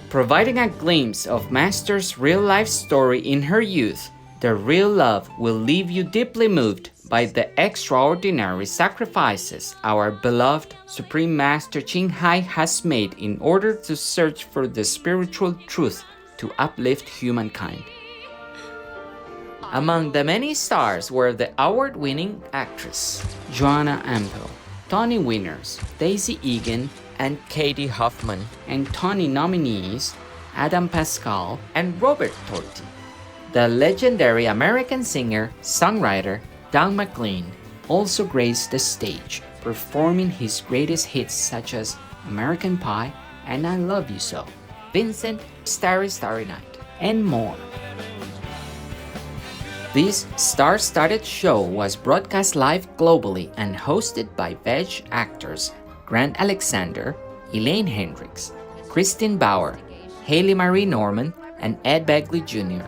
Providing a glimpse of Master's real-life story in her youth, The Real Love will leave you deeply moved by the extraordinary sacrifices our beloved Supreme Master Ching has made in order to search for the spiritual truth to uplift humankind. Among the many stars were the award-winning actress Joanna Ampel, Tony winners Daisy Egan and Katie Hoffman, and Tony nominees Adam Pascal and Robert Torti. The legendary American singer-songwriter Don McLean also graced the stage, performing his greatest hits such as American Pie and I Love You So, Vincent, Starry Starry Night, and more. This star-studded show was broadcast live globally and hosted by VEG actors Grant Alexander, Elaine Hendricks, Christine Bauer, Haley Marie Norman, and Ed Begley Jr.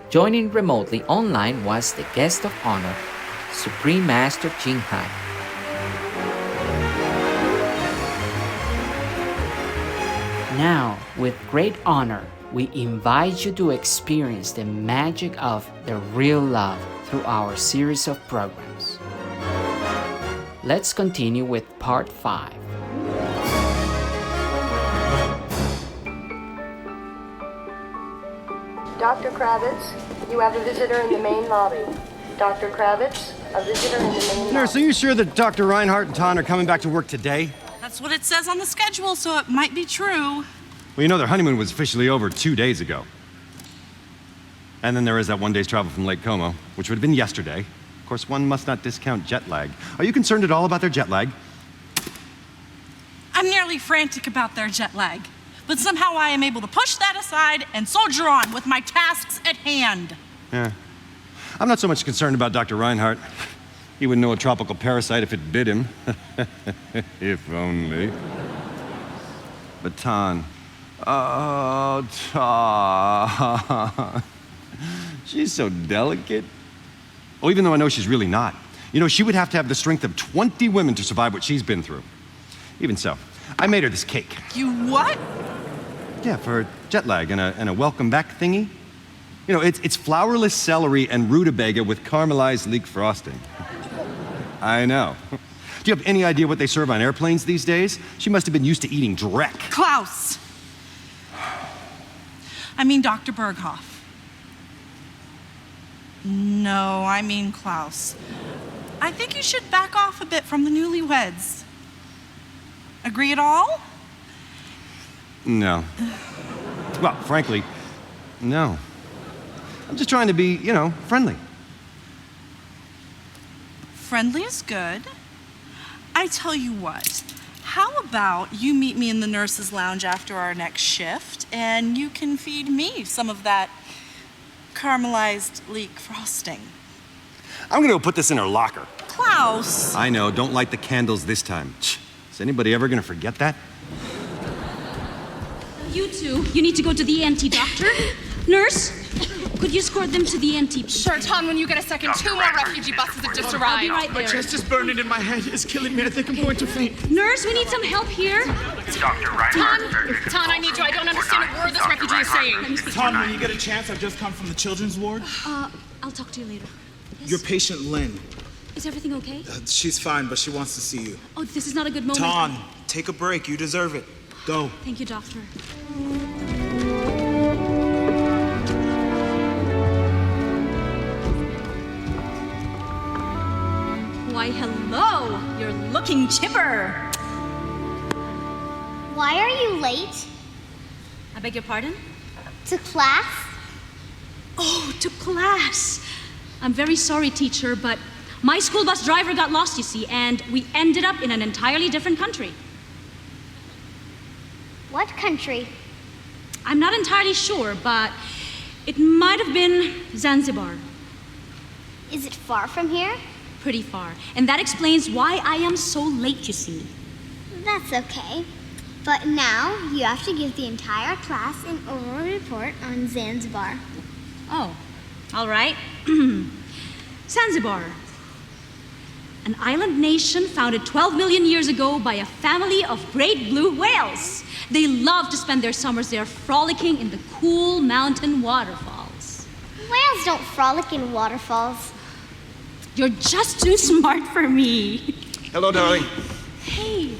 Joining remotely online was the guest of honor, Supreme Master Ching Hai. Now, with great honor, we invite you to experience the magic of the real love through our series of programs. Let's continue with part 5. Dr. Kravitz, you have a visitor in the main lobby. Dr. Kravitz, a visitor in the main lobby. Nurse, are you sure that Dr. Reinhardt and Ton are coming back to work today? That's what it says on the schedule, so it might be true. Well, you know, their honeymoon was officially over 2 days ago. And then there is that 1 day's travel from Lake Como, which would have been yesterday. Of course, one must not discount jet lag. Are you concerned at all about their jet lag? I'm nearly frantic about their jet lag, but somehow I am able to push that aside and soldier on with my tasks at hand. Yeah. I'm not so much concerned about Dr. Reinhardt. He wouldn't know a tropical parasite if it bit him. If only. But Ton. Oh, Ton. She's so delicate. Oh, even though I know she's really not. You know, she would have to have the strength of 20 women to survive what she's been through. Even so, I made her this cake. You what? Yeah, for jet lag and a welcome back thingy. You know, it's flourless celery and rutabaga with caramelized leek frosting. I know. Do you have any idea what they serve on airplanes these days? She must have been used to eating dreck. Klaus! I mean Dr. Berghoff. No, I mean Klaus. I think you should back off a bit from the newlyweds. Agree at all? No. Well, frankly, no. I'm just trying to be, friendly. Friendly is good. I tell you what, how about you meet me in the nurse's lounge after our next shift and you can feed me some of that caramelized leek frosting? I'm gonna go put this in her locker. Klaus! I know, don't light the candles this time. Is anybody ever gonna forget that? You two, you need to go to the ENT doctor. Nurse, could you escort them to the ENT? Sure, Tom, when you get a second, 2 more refugee buses have just arrived. I'll be right there. My chest is burning and my head is killing me. I think I'm going to faint. Nurse, we need some help here. Dr. Reinhardt. Tom, I need you. I don't understand a word this refugee is saying. Tom, when you get a chance, I've just come from the children's ward. I'll talk to you later. Your patient, Lynn. Is everything okay? She's fine, but she wants to see you. Oh, this is not a good moment. Tom, take a break. You deserve it. Go. Thank you, doctor. Why, hello. You're looking chipper. Why are you late? I beg your pardon? To class? Oh, to class. I'm very sorry, teacher, but my school bus driver got lost, you see, and we ended up in an entirely different country. What country? I'm not entirely sure, but it might have been Zanzibar. Is it far from here? Pretty far. And that explains why I am so late, you see. That's okay. But now you have to give the entire class an oral report on Zanzibar. Oh, all right. Zanzibar. An island nation founded 12 million years ago by a family of great blue whales. They love to spend their summers there frolicking in the cool mountain waterfalls. Whales don't frolic in waterfalls. You're just too smart for me. Hello, darling. Hey.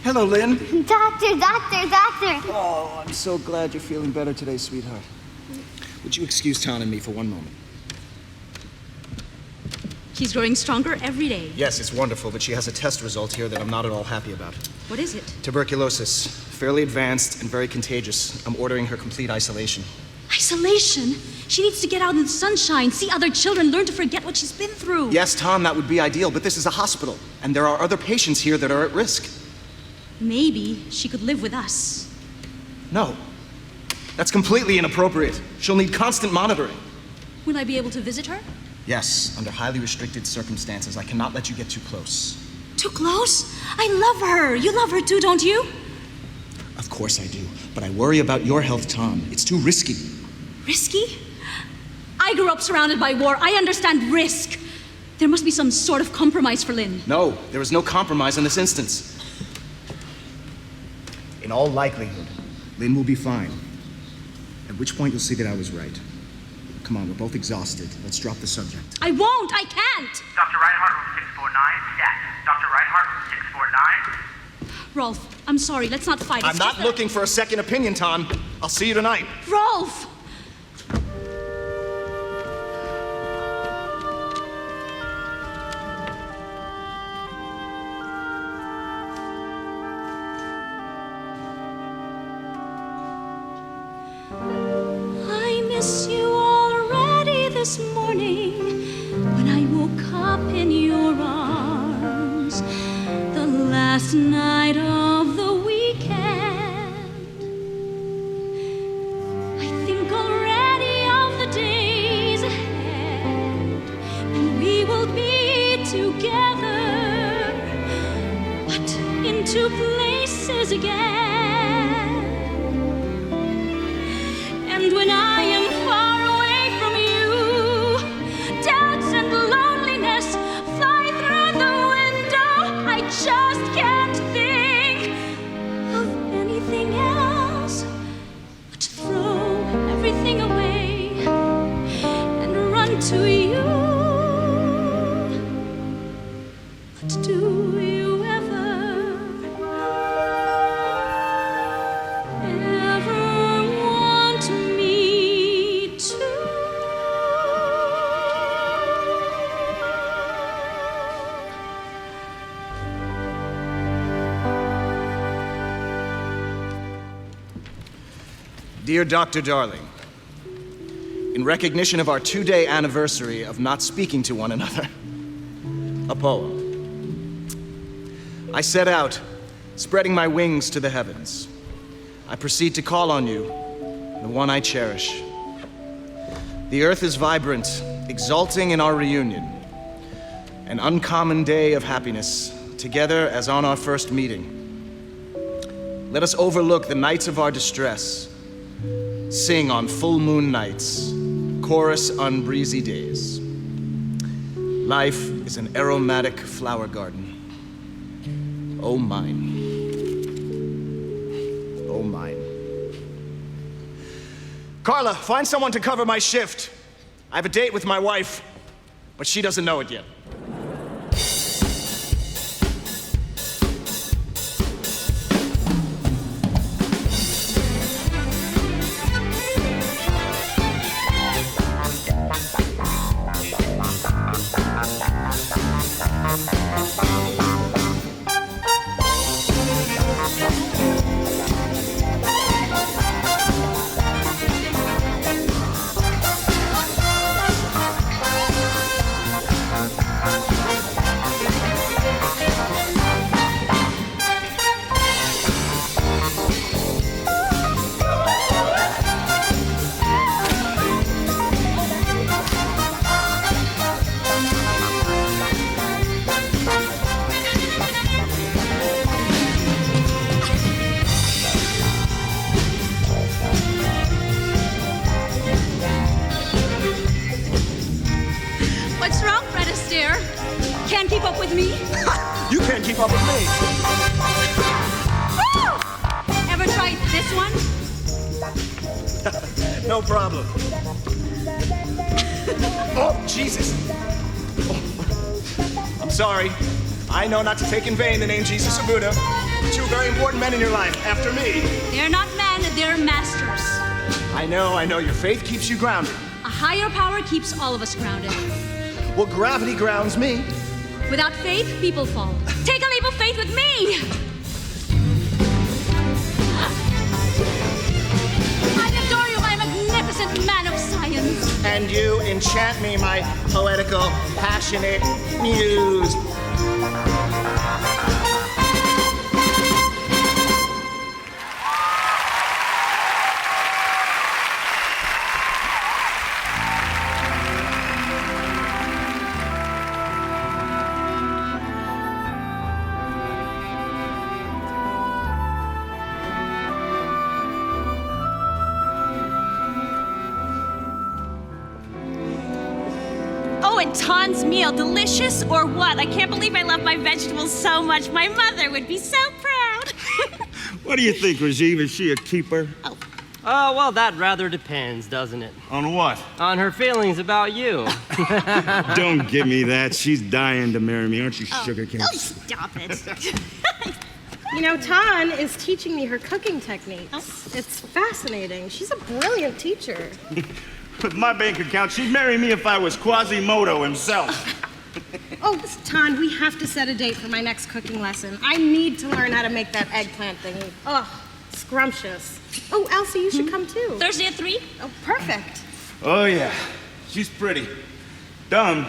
Hello, Lynn. Doctor. Oh, I'm so glad you're feeling better today, sweetheart. Would you excuse Tom and me for one moment? She's growing stronger every day. Yes, it's wonderful, but she has a test result here that I'm not at all happy about. What is it? Tuberculosis. Fairly advanced and very contagious. I'm ordering her complete isolation. Isolation? She needs to get out in the sunshine, see other children, learn to forget what she's been through. Yes, Tom, that would be ideal, but this is a hospital, and there are other patients here that are at risk. Maybe she could live with us. No. That's completely inappropriate. She'll need constant monitoring. Will I be able to visit her? Yes, under highly restricted circumstances. I cannot let you get too close. Too close? I love her. You love her too, don't you? Of course I do, but I worry about your health, Tom. It's too risky. Risky? I grew up surrounded by war. I understand risk. There must be some sort of compromise for Lynn. No, there is no compromise in this instance. In all likelihood, Lynn will be fine. At which point you'll see that I was right. Come on, we're both exhausted. Let's drop the subject. I won't. I can't. Dr. Reinhardt, room 649, stat. Dr. Reinhardt, room 649. Rolf, I'm sorry. Let's not fight. I'm not looking for a second opinion, Tom. I'll see you tonight. Rolf! I miss you already this morning when I woke up in your arms. The last night of the weekend. I think already of the days ahead when we will be together, but in two places again. And when I am far away from you, doubts and loneliness fly through the window. I just can't think of anything else but to throw everything away and run to you. But do you ever Dear Dr. Darling, in recognition of our 2-day anniversary of not speaking to one another, a poem. I set out, spreading my wings to the heavens. I proceed to call on you, the one I cherish. The earth is vibrant, exulting in our reunion. An uncommon day of happiness, together as on our first meeting. Let us overlook the nights of our distress, sing on full moon nights, chorus on breezy days. Life is an aromatic flower garden. Oh mine. Oh mine. Carla, find someone to cover my shift. I have a date with my wife, but she doesn't know it yet. What's wrong, Fred Astaire? Can't keep up with me? You can't keep up with me. Ever tried this one? No problem. Oh, Jesus. Oh. I'm sorry. I know not to take in vain the name Jesus or Buddha. Two very important men in your life, after me. They're not men, they're masters. I know. Your faith keeps you grounded. A higher power keeps all of us grounded. Well, gravity grounds me. Without faith, people fall. Take a leap of faith with me! I adore you, my magnificent man of science. And you enchant me, my poetical, passionate muse. And Ton's meal, delicious or what? I can't believe I love my vegetables so much. My mother would be so proud. What do you think, Rajiv? Is she a keeper? Oh, well, that rather depends, doesn't it? On what? On her feelings about you. Don't give me that. She's dying to marry me, aren't you, sugar cane? Oh, stop it. You know, Ton is teaching me her cooking techniques. It's fascinating. She's a brilliant teacher. With my bank account, she'd marry me if I was Quasimodo himself. Oh, Ton, we have to set a date for my next cooking lesson. I need to learn how to make that eggplant thingy. Ugh, scrumptious. Oh, Elsie, you should come too. Thursday at 3? Oh, perfect. Oh, yeah. She's pretty. Dumb,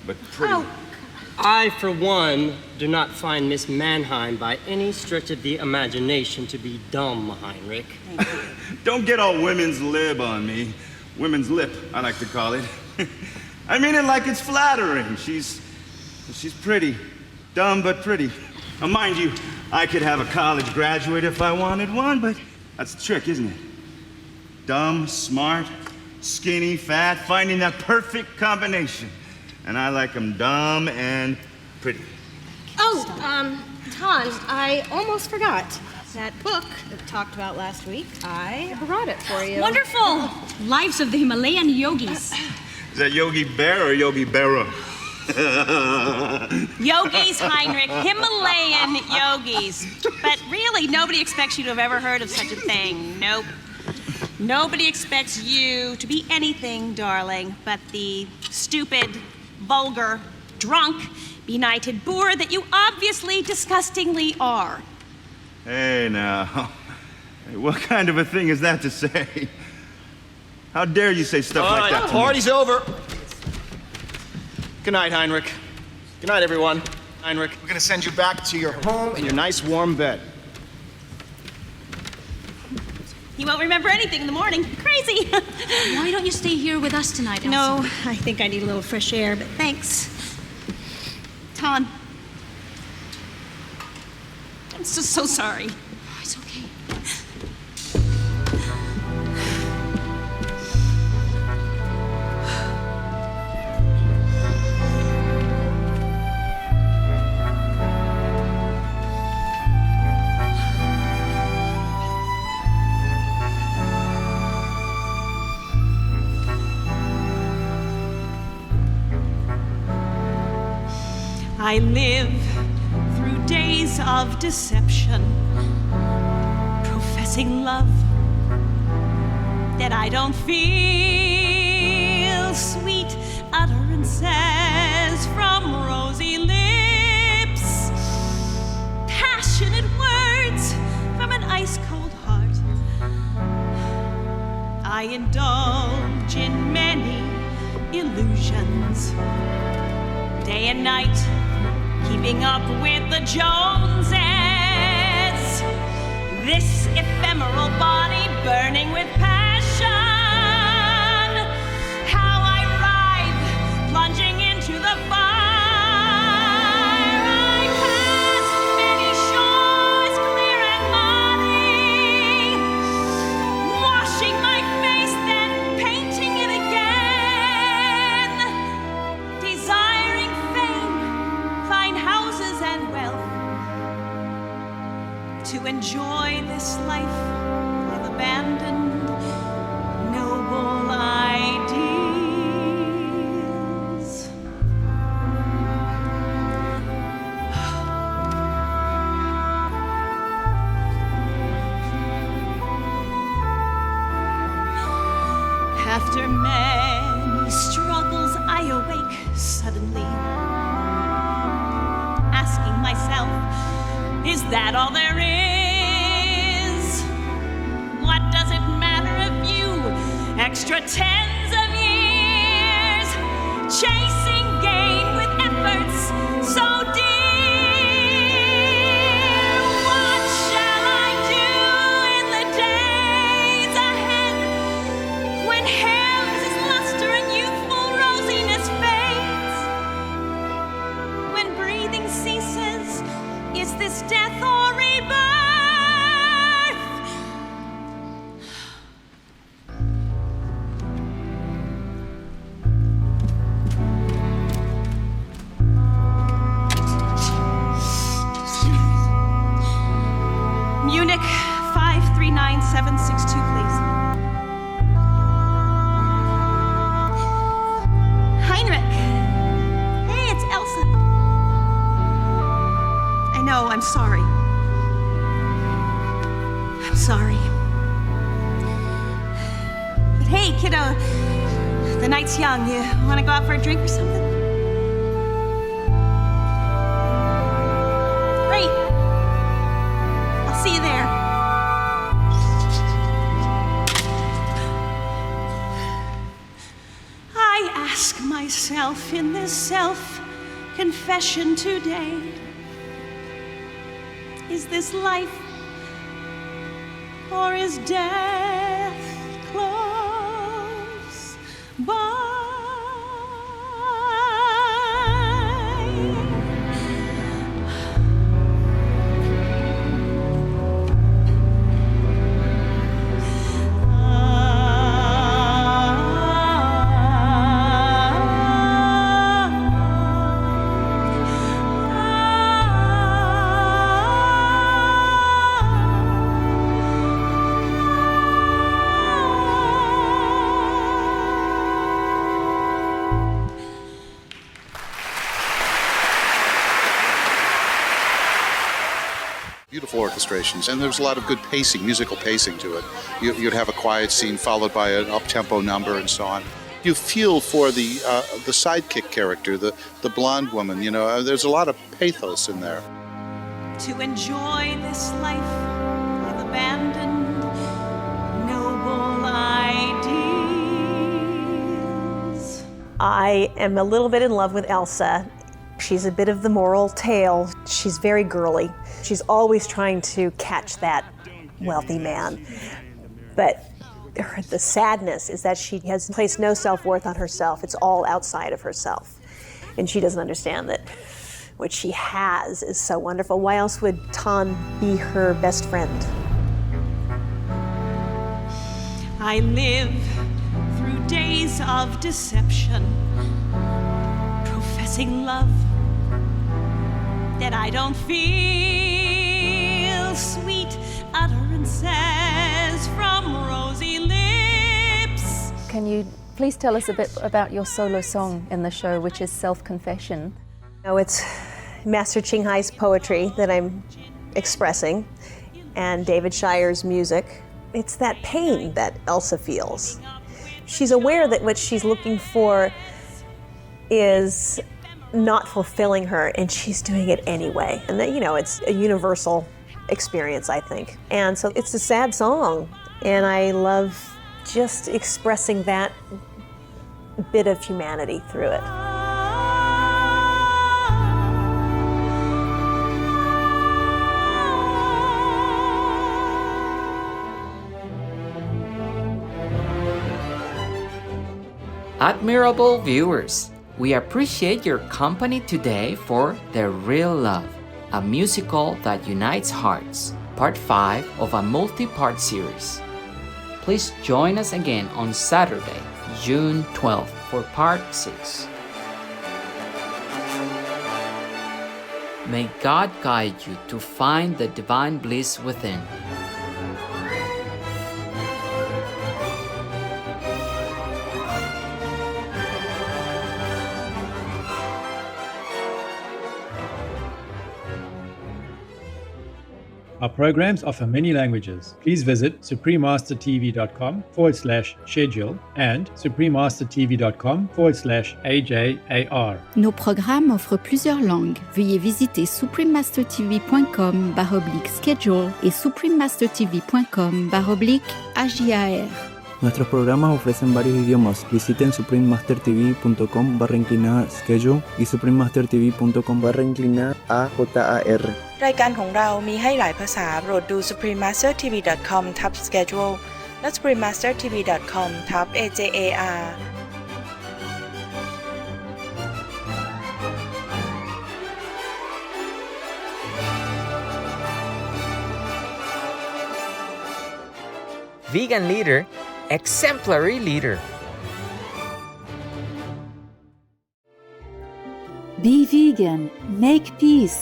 but pretty. Oh. I, for one, do not find Miss Mannheim by any stretch of the imagination to be dumb, Heinrich. Don't get all women's lib on me. Women's lip, I like to call it. I mean it like it's flattering. She's pretty. Dumb, but pretty. Now, mind you, I could have a college graduate if I wanted one, but that's the trick, isn't it? Dumb, smart, skinny, fat, finding that perfect combination. And I like them dumb and pretty. Oh, Ton, I almost forgot. That book that we talked about last week, I brought it for you. Wonderful! Lives of the Himalayan Yogis. Is that Yogi Bear or Yogi Berra? Yogis, Heinrich, Himalayan yogis. But really, nobody expects you to have ever heard of such a thing. Nope. Nobody expects you to be anything, darling, but the stupid, vulgar, drunk, benighted boor that you obviously disgustingly are. Hey, now. Hey, what kind of a thing is that to say? How dare you say stuff like that to me? Party's over. Good night, Heinrich. Good night, everyone. Heinrich, we're gonna send you back to your home in your nice warm bed. You won't remember anything in the morning. Crazy. Why don't you stay here with us tonight, Elsa? No, I think I need a little fresh air, but thanks. Ton. I'm so sorry. Oh, it's okay. I live through days of deception, professing love that I don't feel, sweet utterances from rosy lips, passionate words from an ice-cold heart. I indulge in many illusions, day and night, keeping up with the Joneses. This ephemeral body burning with passion. How I writhe, plunging into the fire. I pass many shores clear and muddy, washing my face, then painting it again, desiring fame, fine houses and wealth, to enjoy this life I've abandoned, noble ideals. After many struggles, I awake suddenly, asking myself, is that all there is? What does it matter a few extra tens of years, chasing gain with efforts so dear? What shall I do in the days ahead, when hair loses luster and youthful rosiness fades? When breathing ceases, is this death or rebirth? Munich 539762, please. Heinrich. Hey, it's Elsa. I know, I'm sorry. I'm sorry. But hey, kiddo, the night's young. You want to go out for a drink or something? Great. I'll see you there. I ask myself in this self-confession today, is this life, or is death close by? Beautiful orchestrations, and there's a lot of good pacing, musical pacing to it. You'd have a quiet scene followed by an up-tempo number and so on. You feel for the sidekick character, the blonde woman. You know, there's a lot of pathos in there. To enjoy this life I've abandoned, I am a little bit in love with Elsa. She's a bit of the moral tale. She's very girly. She's always trying to catch that wealthy man. But the sadness is that she has placed no self-worth on herself. It's all outside of herself. And she doesn't understand that what she has is so wonderful. Why else would Tan be her best friend? I live through days of deception, professing love that I don't feel, sweet utterances from rosy lips. Can you please tell us a bit about your solo song in the show, which is Self-Confession? It's Master Ching Hai's poetry that I'm expressing, and David Shire's music. It's that pain that Elsa feels. She's aware that what she's looking for is not fulfilling her, and she's doing it anyway. And that, it's a universal experience, I think. And so it's a sad song, and I love just expressing that bit of humanity through it. Admirable viewers, we appreciate your company today for The Real Love, a musical that unites hearts, part 5 of a multi-part series. Please join us again on Saturday, June 12th for part 6. May God guide you to find the divine bliss within. Our programs offer many languages. Please visit suprememastertv.com/schedule and suprememastertv.com/AJAR. Nos programmes offrent plusieurs langues. Veuillez visiter suprememastertv.com/schedule et suprememastertv.com/HJAR. Nuestros programas ofrecen varios idiomas. Visiten suprememastertv.com/schedule y suprememastertv.com/AJAR รายการของเรามีให้หลายภาษาโปรดดู suprememastertv.com/schedule และ suprememastertv.com/AJAR Vegan leader, exemplary leader. Be vegan, make peace.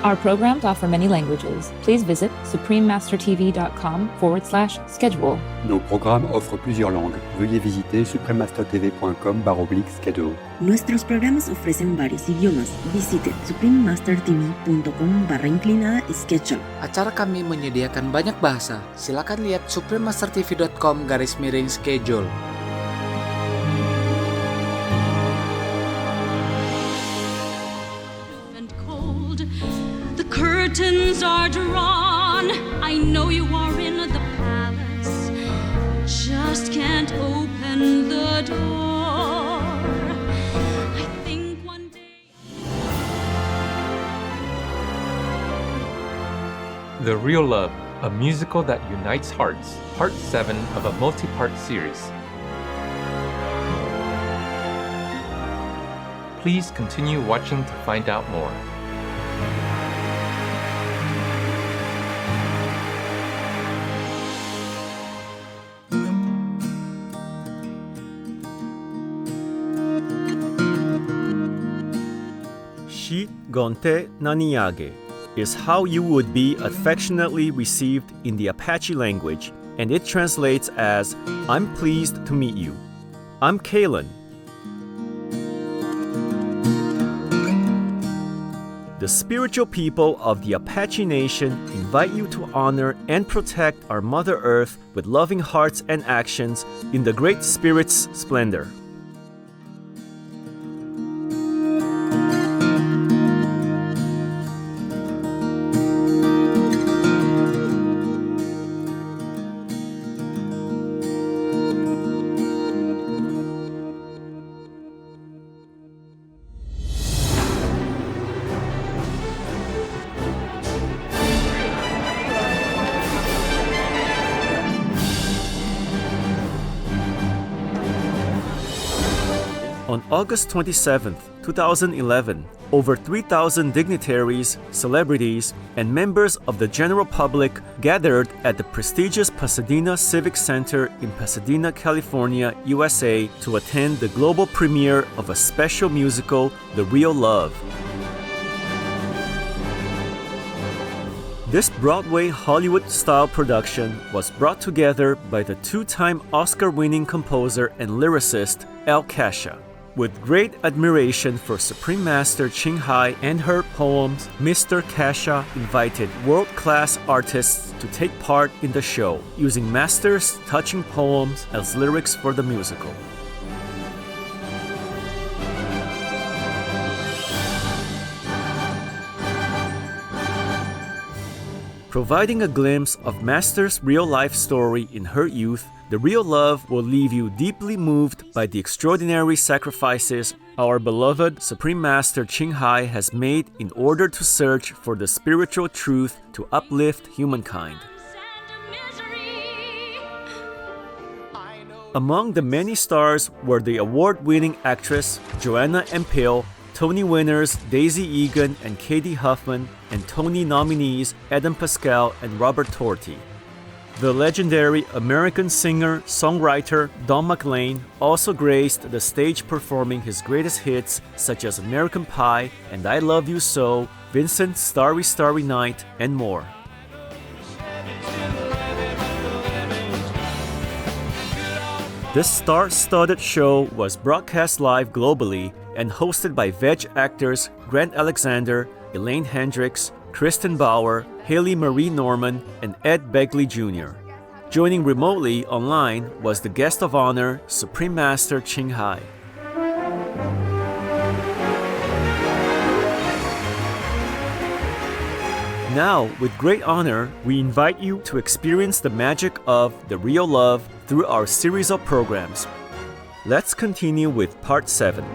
Our programs offer many languages. Please visit suprememastertv.com/schedule. Nos programmes offrent plusieurs langues. Veuillez visiter suprememastertv.com/schedule. Nuestros programas ofrecen varios idiomas. Visite suprememastertv.com/schedule. Acara kami menyediakan banyak bahasa. Silakan lihat suprememastertv.com/schedule. Curtains are drawn. I know you are in the palace. Just can't open the door. I think one day. The Real Love, a musical that unites hearts, part 7 of a multi-part series. Please continue watching to find out more. Shi Gonte Naniyage is how you would be affectionately received in the Apache language, and it translates as, I'm pleased to meet you. I'm Kalen. The spiritual people of the Apache Nation invite you to honor and protect our Mother Earth with loving hearts and actions in the Great Spirit's splendor. On August 27, 2011, over 3,000 dignitaries, celebrities, and members of the general public gathered at the prestigious Pasadena Civic Center in Pasadena, California, USA to attend the global premiere of a special musical, The Real Love. This Broadway Hollywood-style production was brought together by the two-time Oscar-winning composer and lyricist Al Kasha. With great admiration for Supreme Master Ching Hai and her poems, Mr. Kasha invited world-class artists to take part in the show, using Master's touching poems as lyrics for the musical. Providing a glimpse of Master's real-life story in her youth, The Real Love will leave you deeply moved by the extraordinary sacrifices our beloved Supreme Master Ching Hai has made in order to search for the spiritual truth to uplift humankind. Among the many stars were the award-winning actress Joanna Empel, Tony winners Daisy Egan and Katie Huffman, and Tony nominees Adam Pascal and Robert Torti. The legendary American singer-songwriter Don McLean also graced the stage performing his greatest hits such as American Pie and I Love You So, Vincent's Starry Starry Night, and more. This star-studded show was broadcast live globally and hosted by veg actors Grant Alexander, Elaine Hendricks, Kristen Bauer, Haley Marie Norman, and Ed Begley Jr. Joining remotely online was the guest of honor, Supreme Master Ching Hai. Now, with great honor, we invite you to experience the magic of The Real Love through our series of programs. Let's continue with Part 7.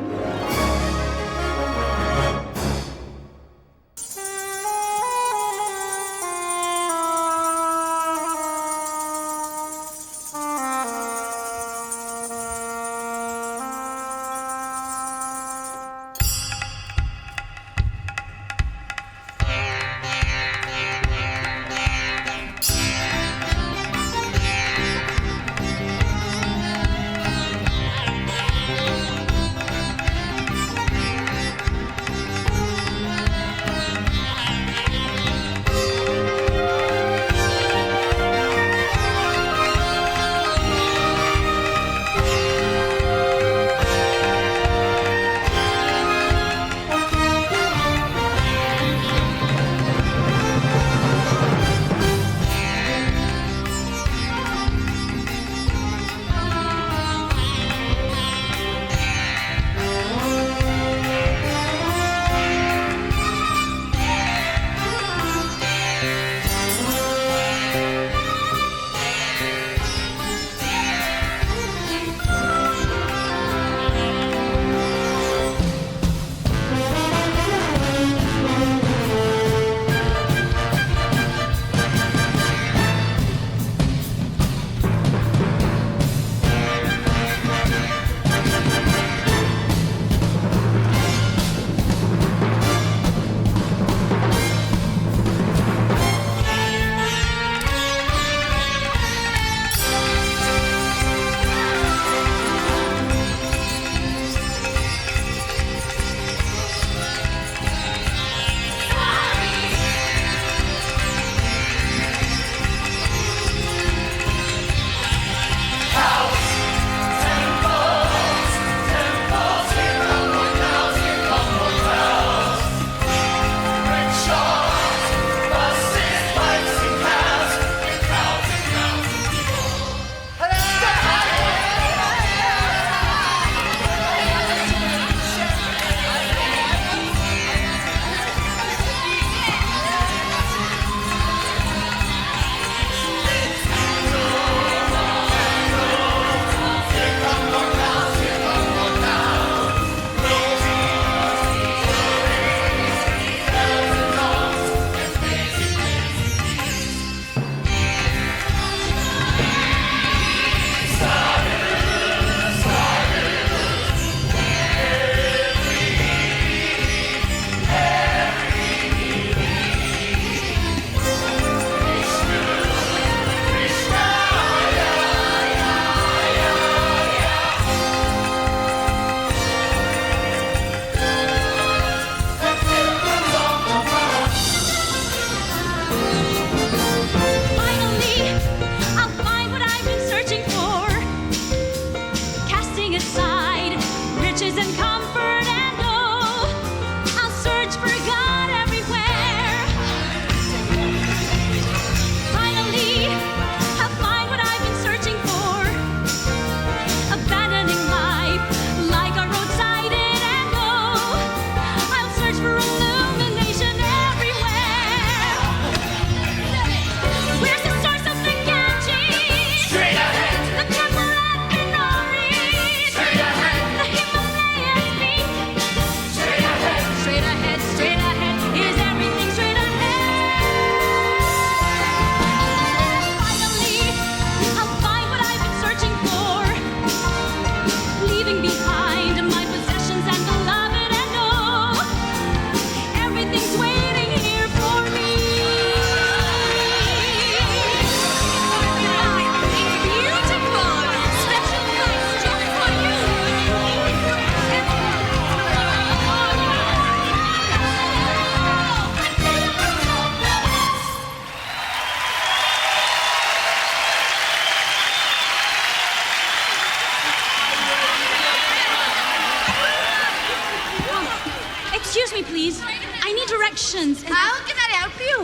please. I need directions. How can I help you?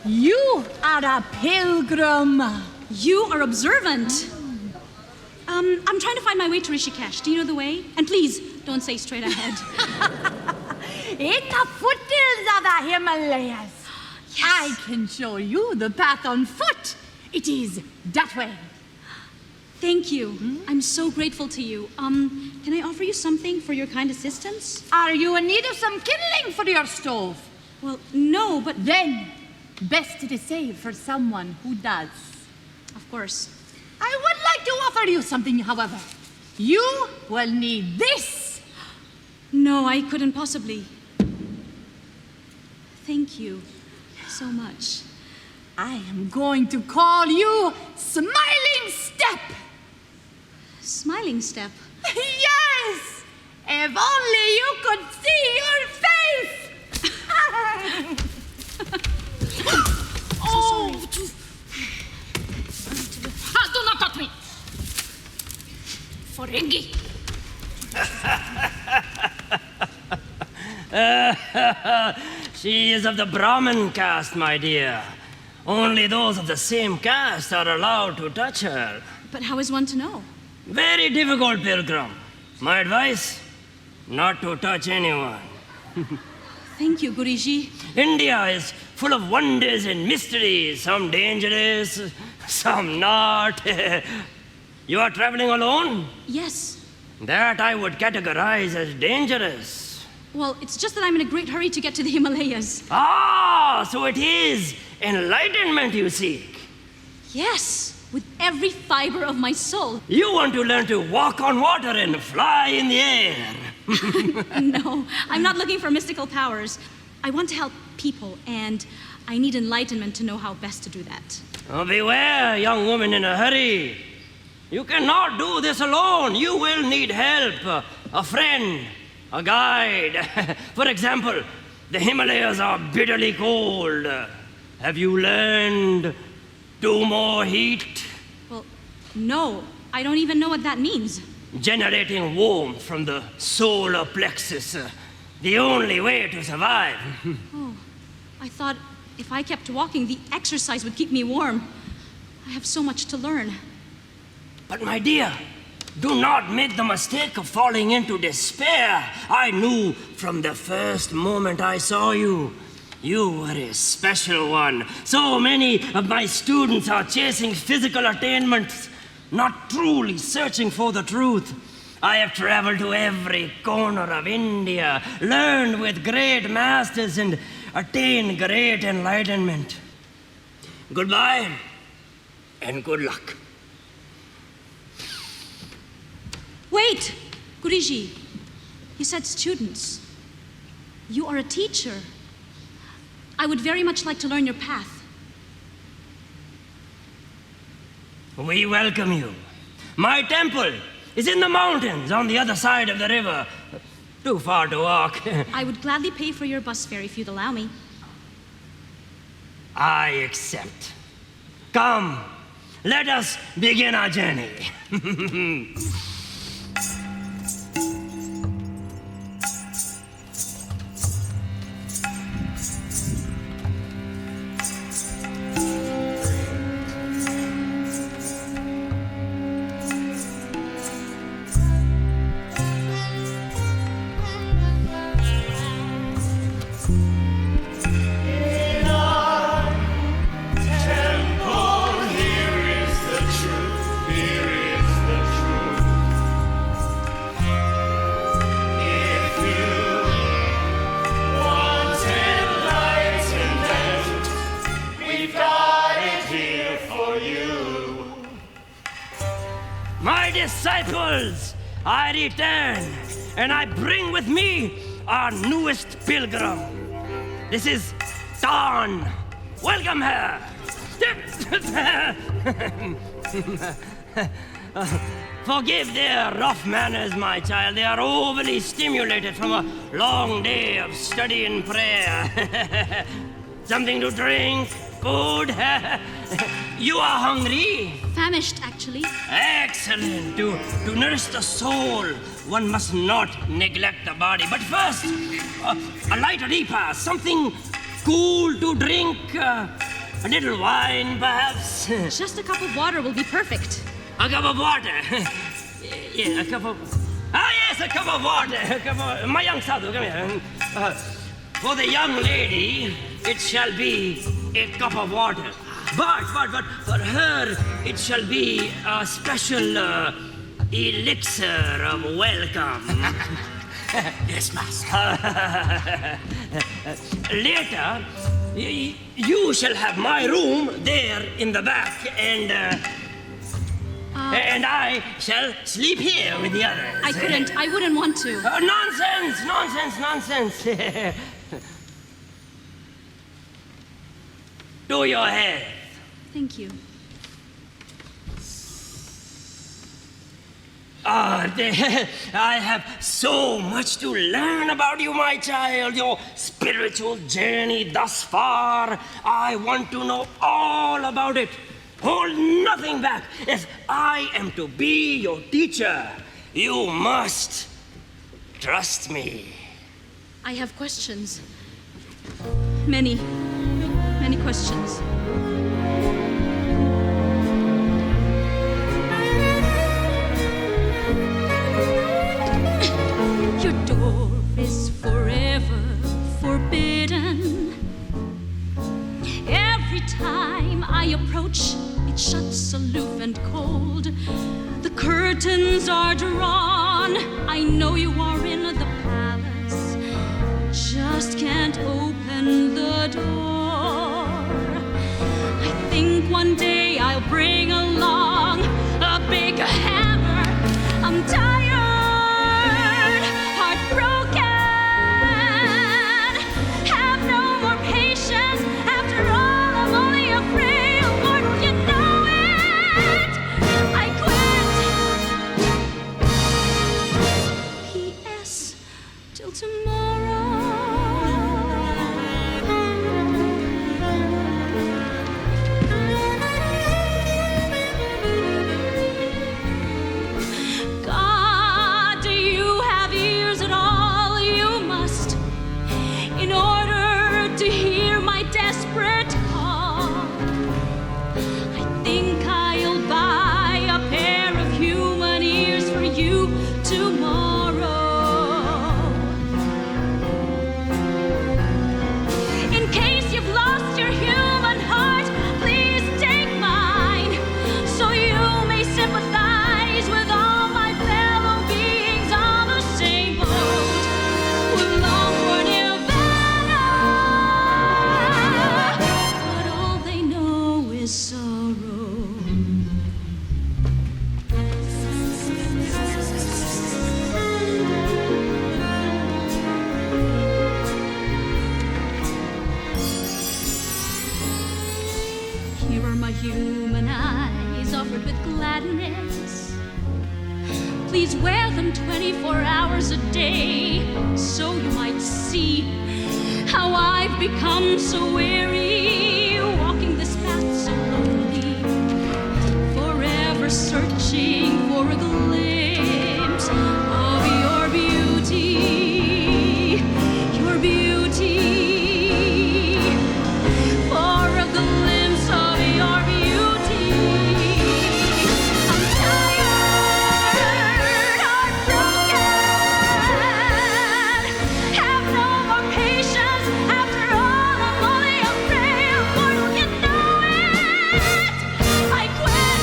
You are a pilgrim. You are observant. I'm trying to find my way to Rishikesh. Do you know the way? And please, don't say straight ahead. In the foothills of the Himalayas. Yes. I can show you the path on foot. It is that way. Thank you. I'm so grateful to you. Can I offer you something for your kind assistance? Are you in need of some kindling for your stove? Well, no, but... Then, best it is saved for someone who does. Of course. I would like to offer you something, however. You will need this. No, I couldn't possibly. Thank you so much. I am going to call you Smiling Step. Smiling Step? Yes! If only you could see your face! Oh! Do not touch me! Ferengi! She is of the Brahmin caste, my dear. Only those of the same caste are allowed to touch her. But how is one to know? Very difficult, pilgrim. My advice? Not to touch anyone. Thank you, Guriji. India is full of wonders and mysteries, some dangerous, some not. You are traveling alone? Yes. That I would categorize as dangerous. Well, it's just that I'm in a great hurry to get to the Himalayas. Ah, so it is enlightenment you seek. Yes, with every fiber of my soul. You want to learn to walk on water and fly in the air. No, I'm not looking for mystical powers. I want to help people, and I need enlightenment to know how best to do that. Oh, beware, young woman in a hurry. You cannot do this alone. You will need help, a friend, a guide. For example, the Himalayas are bitterly cold. Have you learned do more heat? Well, no. I don't even know what that means. Generating warmth from the solar plexus. The only way to survive. Oh, I thought if I kept walking, the exercise would keep me warm. I have so much to learn. But my dear, do not make the mistake of falling into despair. I knew from the first moment I saw you. You were a special one. So many of my students are chasing physical attainments, not truly searching for the truth. I have traveled to every corner of India, learned with great masters, and attained great enlightenment. Goodbye, and good luck. Wait! Guriji, you said students. You are a teacher. I would very much like to learn your path. We welcome you. My temple is in the mountains on the other side of the river. Too far to walk. I would gladly pay for your bus fare if you'd allow me. I accept. Come, let us begin our journey. Disciples, I return, and I bring with me our newest pilgrim. This is Dawn. Welcome her. Forgive their rough manners, my child. They are overly stimulated from a long day of study and prayer. Something to drink? Food? You are hungry? Famished, actually. Excellent. To nourish the soul, one must not neglect the body. But first, a light repast, something cool to drink, a little wine, perhaps. Just a cup of water will be perfect. A cup of water. Yeah, a cup of... yes, a cup of water. A cup of... My young Sadhu, come here. For the young lady, it shall be a cup of water. But for her, it shall be a special elixir of welcome. Yes, master. Later, you shall have my room there in the back, and I shall sleep here with the others. I wouldn't want to. Nonsense. Do your hair. Thank you. I have so much to learn about you, my child, your spiritual journey thus far. I want to know all about it. Hold nothing back. If I am to be your teacher, you must trust me. I have questions. Many questions. Your door is forever forbidden. Every time I approach, it shuts aloof and cold. The curtains are drawn. I know you are in the palace. Just can't open the door. I think one day I'll bring along a big hammer. I'm tired, heartbroken, have no more patience. After all, I'm only afraid of mortal, you know it. I quit. P.S. Till tomorrow. Human eyes offered with gladness. Please wear them 24 hours a day, so you might see how I've become so weary, walking this path so lonely, forever searching for a glimpse of your beauty, your beauty. For a glimpse of your beauty. I'm tired, heartbroken, have no more patience. After all, I'm only afraid of mortal, you know it. I quit.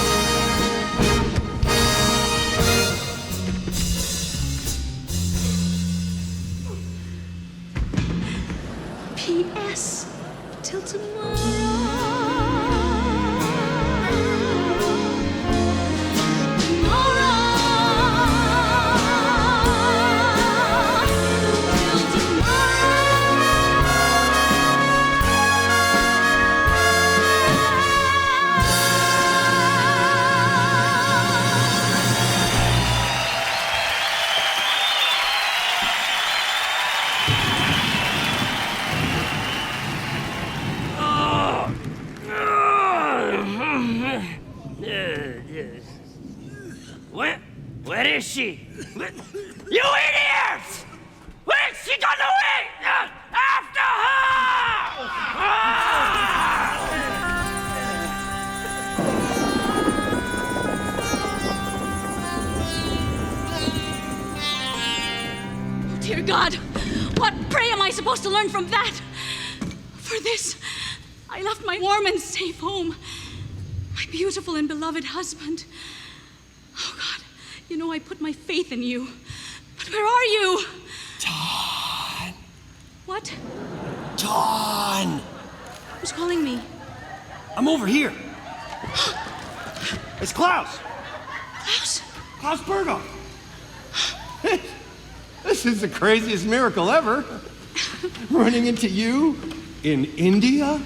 P.S. Till tomorrow. Where is she? You idiots! Where's she gone away? After Oh, dear God, what prey am I supposed to learn from that? For this, I left my warm and safe home, my beautiful and beloved husband. Oh, God, you know I put my faith in you. But where are you? John! What? John! Who's calling me? I'm over here. It's Klaus! Klaus? Klaus Bergo! This is the craziest miracle ever. Running into you in India?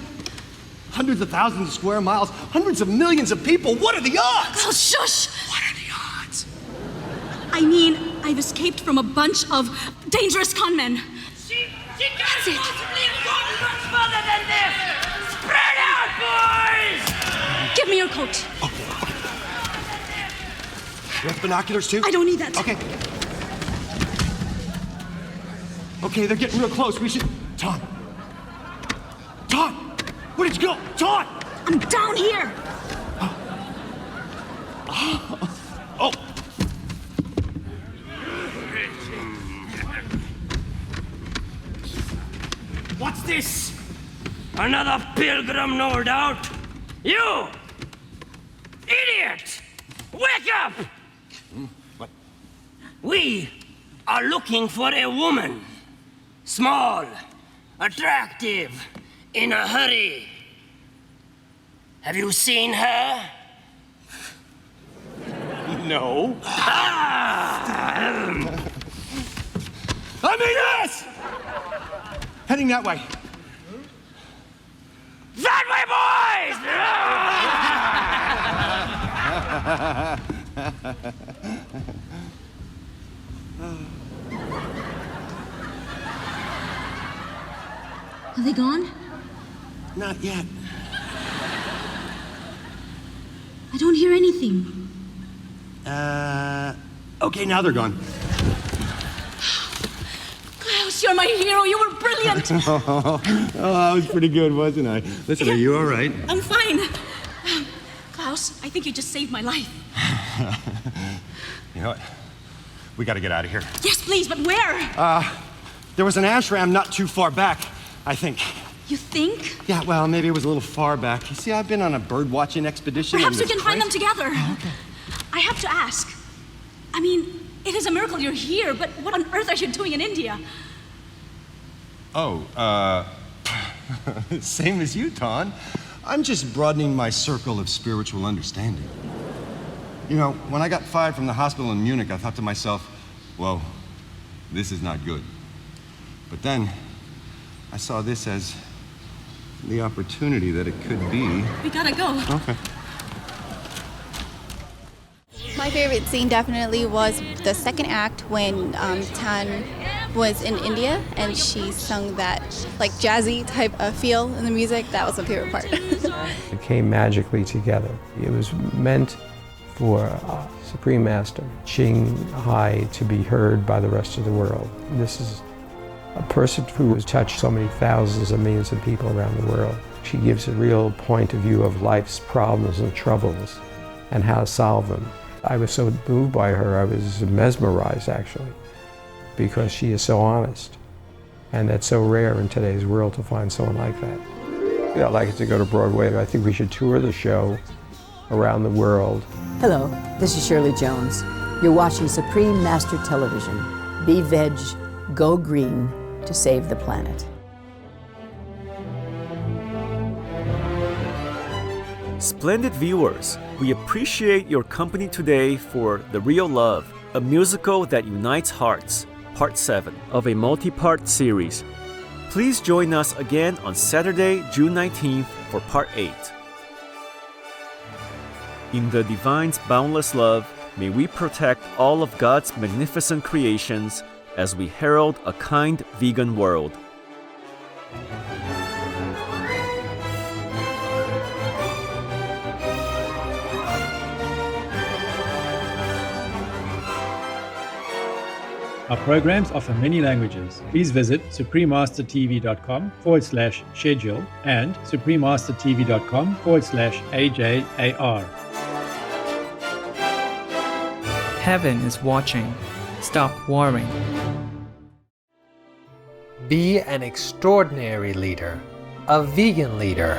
Hundreds of thousands of square miles, hundreds of millions of people. What are the odds? Klaus, shush! What are the odds? I mean, I've escaped from a bunch of dangerous conmen. She can't possibly have gone much further than this! Spread out, boys! Give me your coat. You have binoculars too? I don't need that. Okay. Okay, they're getting real close. We should... Tom! Where did you go? Tom! I'm down here. Oh! What's this? Another pilgrim, no doubt. You! Idiot! Wake up! What? We are looking for a woman. Small, attractive, in a hurry. Have you seen her? No. I mean this! Heading that way. That way, boys! Are they gone? Not yet. I don't hear anything. Okay, now they're gone. Klaus, you're my hero. You were brilliant. Oh, that was pretty good, wasn't I? Listen, are you all right? I'm fine. Klaus, I think you just saved my life. You know what? We gotta get out of here. Yes, please, but where? There was an ashram not too far back, I think. You think? Yeah, well, maybe it was a little far back. You see, I've been on a bird watching expedition. Perhaps we can find them together. Oh, okay. I have to ask. I mean, it is a miracle you're here, but what on earth are you doing in India? Oh, same as you, Ton. I'm just broadening my circle of spiritual understanding. You know, when I got fired from the hospital in Munich, I thought to myself, whoa, this is not good. But then, I saw this as the opportunity that it could be. We gotta go. Okay. My favorite scene definitely was the second act when Tan was in India and she sung that like jazzy type of feel in the music. That was my favorite part. It came magically together. It was meant for Supreme Master Ching Hai to be heard by the rest of the world. This is a person who has touched so many thousands of millions of people around the world. She gives a real point of view of life's problems and troubles and how to solve them. I was so moved by her, I was mesmerized actually, because she is so honest. And that's so rare in today's world to find someone like that. I'd like it to go to Broadway. I think we should tour the show around the world. Hello, this is Shirley Jones. You're watching Supreme Master Television. Be veg, go green to save the planet. Splendid viewers, we appreciate your company today for The Real Love, a musical that unites hearts, Part 7 of a multi-part series. Please join us again on Saturday, June 19th for Part 8. In the Divine's boundless love, may we protect all of God's magnificent creations as we herald a kind vegan world. Our programs offer many languages. Please visit suprememastertv.com/schedule and suprememastertv.com/AJAR. Heaven is watching. Stop worrying. Be an extraordinary leader, a vegan leader.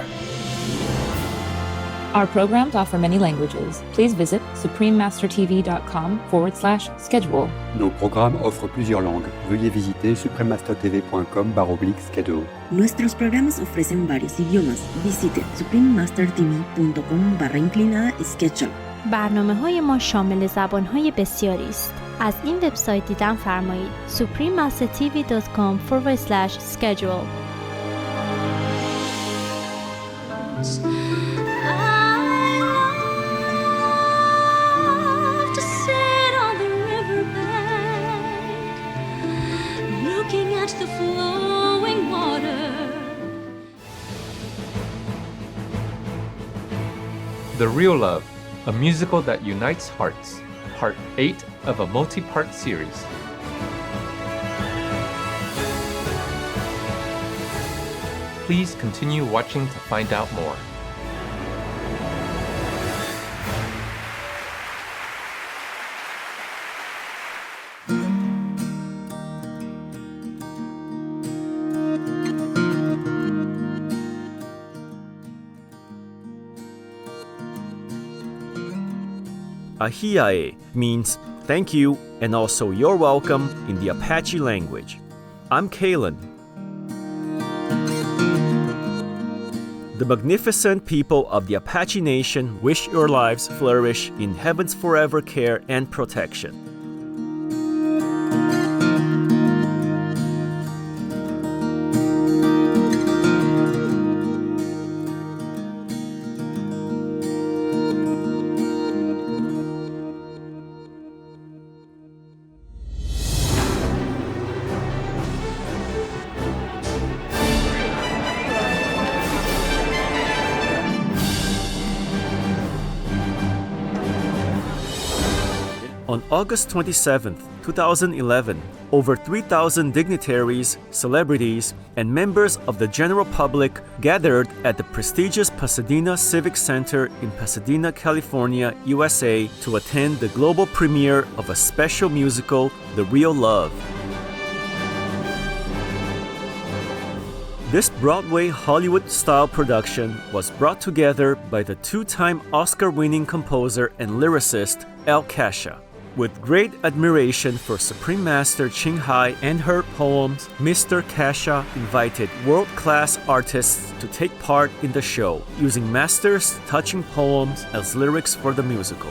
Our programs offer many languages. Please visit suprememastertv.com/schedule. Nos programmes offrent plusieurs langues. Veuillez visiter suprememastertv.com/schedule. Nuestros programas ofrecen varios idiomas. Visite suprememastertv.com/schedule. برنامه‌های ما شامل زبان‌های بسیاری است. از این وبسایت دیدن فرمایید suprememastertv.com/schedule. The flowing water. The Real Love, a musical that unites hearts, part 8 of a multi-part series. Please continue watching to find out more. Ahiae means thank you and also you're welcome in the Apache language. I'm Kalen. The magnificent people of the Apache Nation wish your lives flourish in heaven's forever care and protection. On August 27, 2011, over 3,000 dignitaries, celebrities, and members of the general public gathered at the prestigious Pasadena Civic Center in Pasadena, California, USA, to attend the global premiere of a special musical, The Real Love. This Broadway Hollywood-style production was brought together by the two-time Oscar-winning composer and lyricist El Kasha. With great admiration for Supreme Master Ching and her poems, Mr. Kasha invited world-class artists to take part in the show, using Master's touching poems as lyrics for the musical.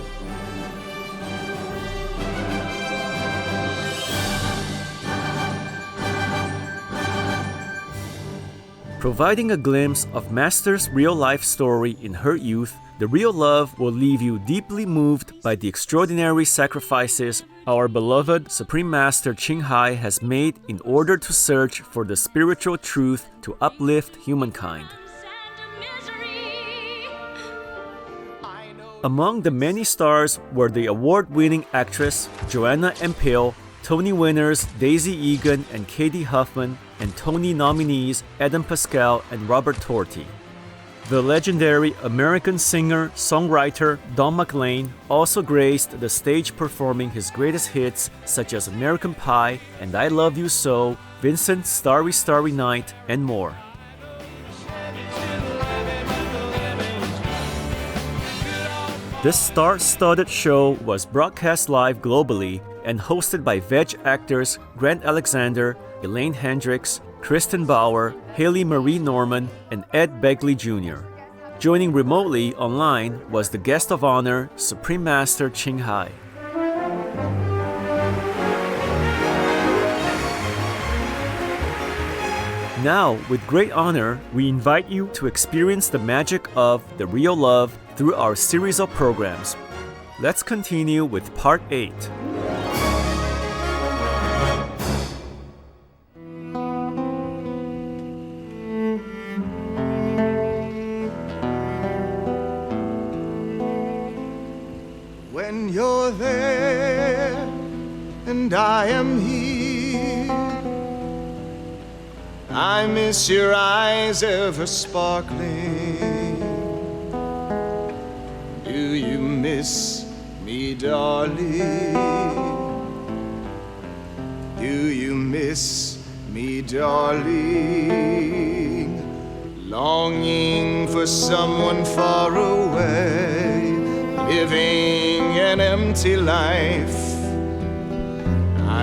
Providing a glimpse of Master's real-life story in her youth, The Real Love will leave you deeply moved by the extraordinary sacrifices our beloved Supreme Master Ching has made in order to search for the spiritual truth to uplift humankind. Among the many stars were the award-winning actress Joanna Empale, Tony winners Daisy Egan and Katie Huffman, and Tony nominees Adam Pascal and Robert Torti. The legendary American singer-songwriter Don McLean also graced the stage performing his greatest hits such as American Pie and I Love You So, Vincent's Starry Starry Night, and more. This star-studded show was broadcast live globally and hosted by veg actors Grant Alexander, Elaine Hendricks, Kristen Bauer, Haley Marie Norman, and Ed Begley Jr. Joining remotely online was the guest of honor, Supreme Master Ching. Now, with great honor, we invite you to experience the magic of The Real Love through our series of programs. Let's continue with Part 8. When you're there and I am here. I miss your eyes ever sparkling. Do you miss me, darling? Do you miss me, darling? Longing for someone far away, living an empty life.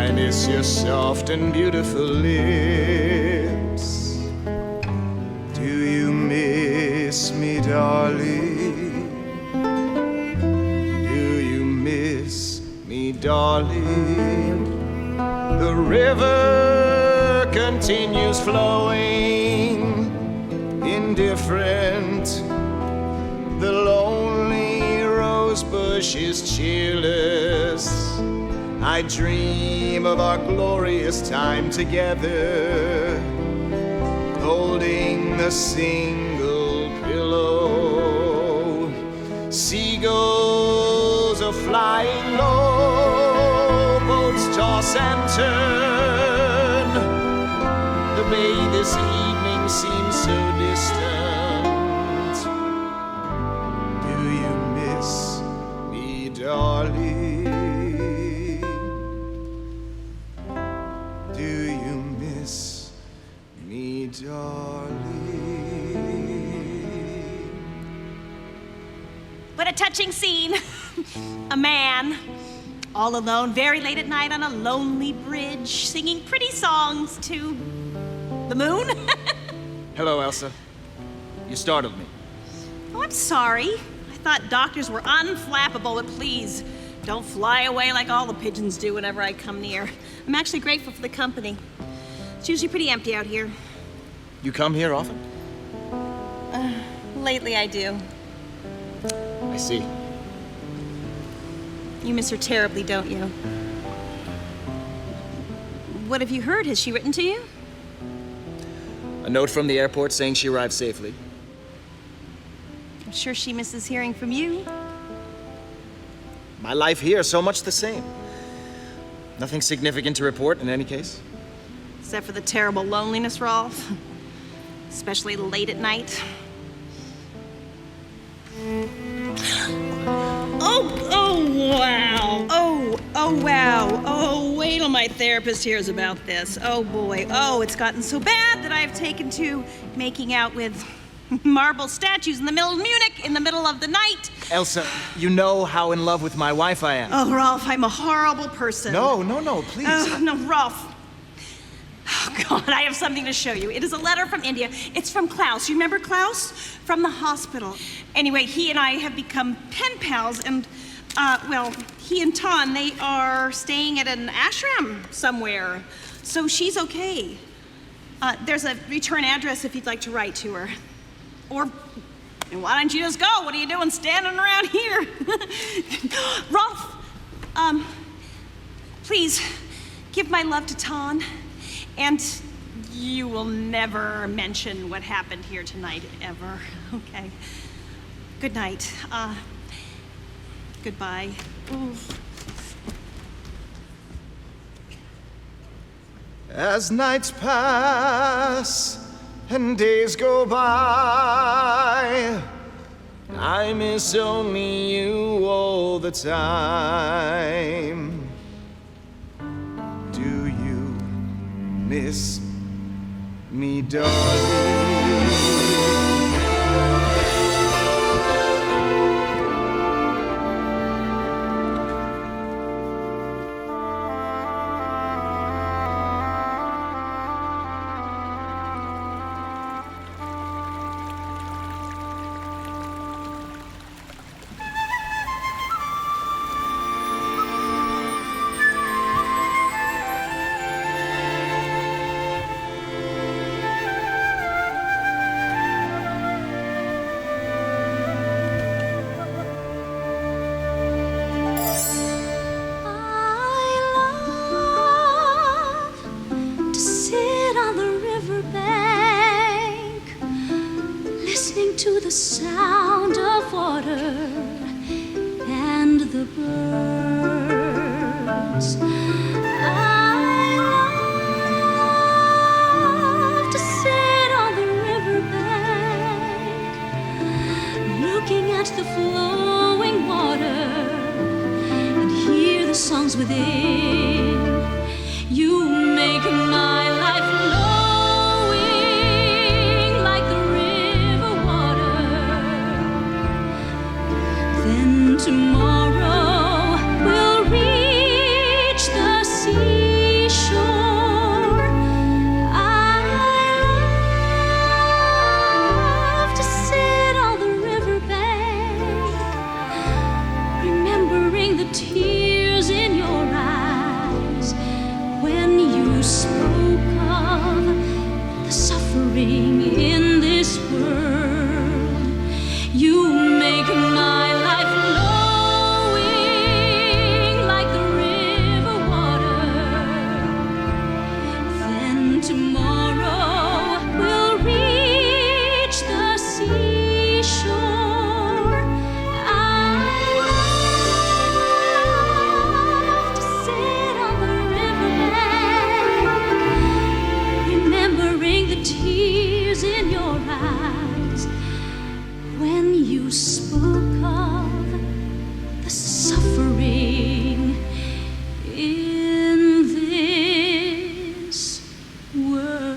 I miss your soft and beautiful lips. Do you miss me, darling? Do you miss me, darling? The river continues flowing, indifferent. The lonely rose bush is cheerless. I dream of our glorious time together, holding a single pillow. Seagulls are flying low, boats toss and turn. The bay this evening seems so distant. Do you miss me, darling? Do you miss me, darling? What a touching scene. A man, all alone, very late at night on a lonely bridge, singing pretty songs to the moon. Hello, Elsa. You startled me. Oh, I'm sorry. I thought doctors were unflappable, but please, don't fly away like all the pigeons do whenever I come near. I'm actually grateful for the company. It's usually pretty empty out here. You come here often? Lately I do. I see. You miss her terribly, don't you? What have you heard? Has she written to you? A note from the airport saying she arrived safely. I'm sure she misses hearing from you. My life here is so much the same. Nothing significant to report in any case. Except for the terrible loneliness, Rolf. Especially late at night. Oh, wow. Oh, wow. Oh, wait till my therapist hears about this. Oh, boy. Oh, it's gotten so bad that I've taken to making out with marble statues in the middle of Munich in the middle of the night. Elsa, you know how in love with my wife I am. Oh, Rolf, I'm a horrible person. No, please. No, Rolf. Oh, God, I have something to show you. It is a letter from India. It's from Klaus. You remember Klaus? From the hospital. Anyway, he and I have become pen pals, and, well, he and Tan, they are staying at an ashram somewhere. So she's okay. There's a return address if you'd like to write to her. Or why don't you just go? What are you doing standing around here? Rolf, please give my love to Tan. And you will never mention what happened here tonight, ever, okay? Good night. Goodbye. Oof. As nights pass and days go by, I miss only you all the time. Do you miss me, darling? To the sound of water and the birds. seashore. I love to sit on the riverbank, remembering the tears in your eyes when you spoke of the suffering in this world. You make my life flowing like the river water. Then tomorrow we'll reach the seashore. I love to sit on the riverbank, remembering the tears in your eyes when you spoke of the suffering in this world.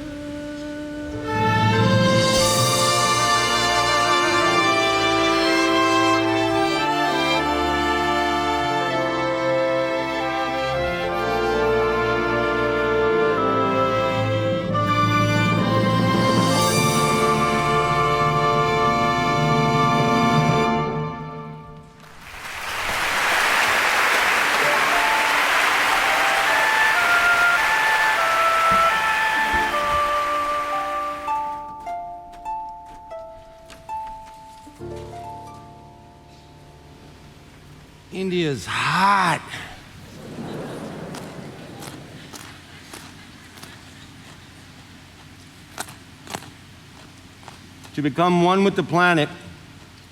India's hot. To become one with the planet,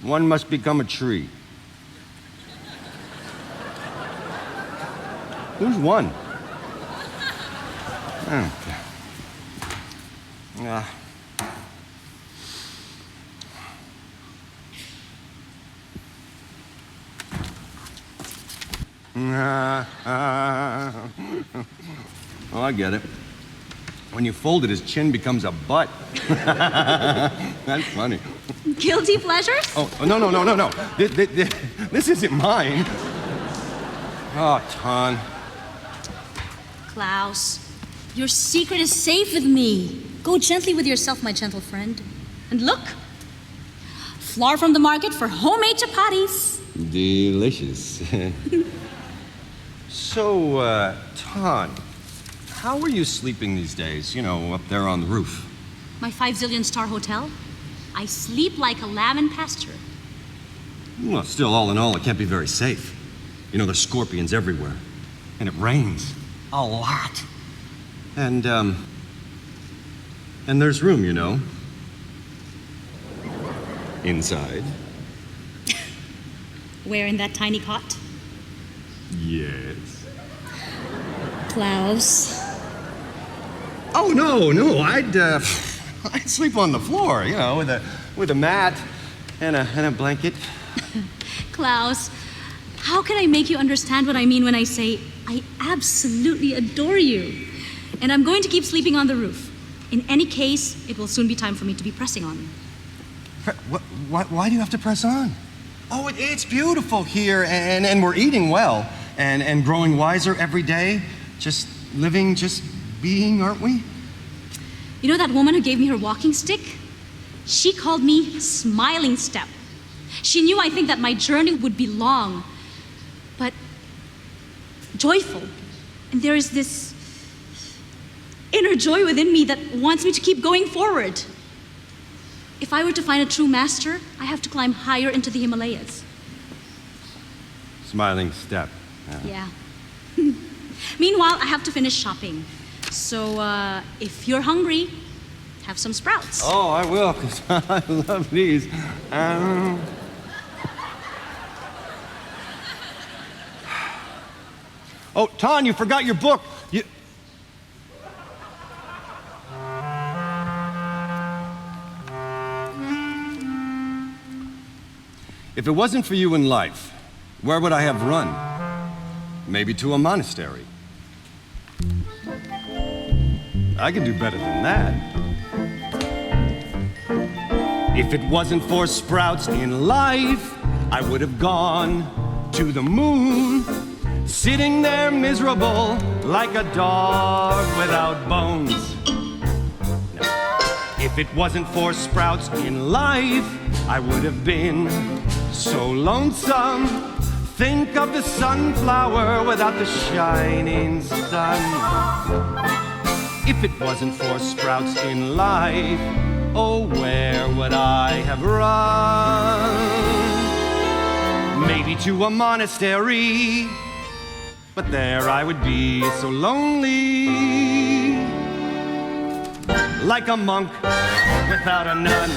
one must become a tree. Who's one? Okay. Oh, I get it. When you fold it, his chin becomes a butt. That's funny. Guilty pleasures? Oh, no. This isn't mine. Oh, Ton. Klaus, your secret is safe with me. Go gently with yourself, my gentle friend. And look, flour from the market for homemade chapatis. Delicious. So, Ton, how are you sleeping these days? You know, up there on the roof. My 5 zillion star hotel? I sleep like a lamb in pasture. Well, still, all in all, it can't be very safe. You know, there's scorpions everywhere. And it rains. A lot. And there's room, you know. Inside. Where in that tiny cot? Yes. Klaus. Oh, no, I'd sleep on the floor, you know, with a mat and a blanket. Klaus, how can I make you understand what I mean when I say I absolutely adore you? And I'm going to keep sleeping on the roof. In any case, it will soon be time for me to be pressing on. Why do you have to press on? Oh, it's beautiful here, and we're eating well, and growing wiser every day. Just living, just being, aren't we? You know that woman who gave me her walking stick? She called me Smiling Step. She knew, I think, that my journey would be long, but joyful. And there is this inner joy within me that wants me to keep going forward. If I were to find a true master, I have to climb higher into the Himalayas. Smiling Step. Yeah. Meanwhile, I have to finish shopping. So, if you're hungry, have some sprouts. Oh, I will, because I love these. Oh, Ton, you forgot your book. If it wasn't for you in life, where would I have run? Maybe to a monastery. I can do better than that. If it wasn't for sprouts in life, I would have gone to the moon, sitting there miserable like a dog without bones. Now, if it wasn't for sprouts in life, I would have been so lonesome. Think of the sunflower without the shining sun. If it wasn't for sprouts in life, oh, where would I have run? Maybe to a monastery, but there I would be so lonely, like a monk without a nun.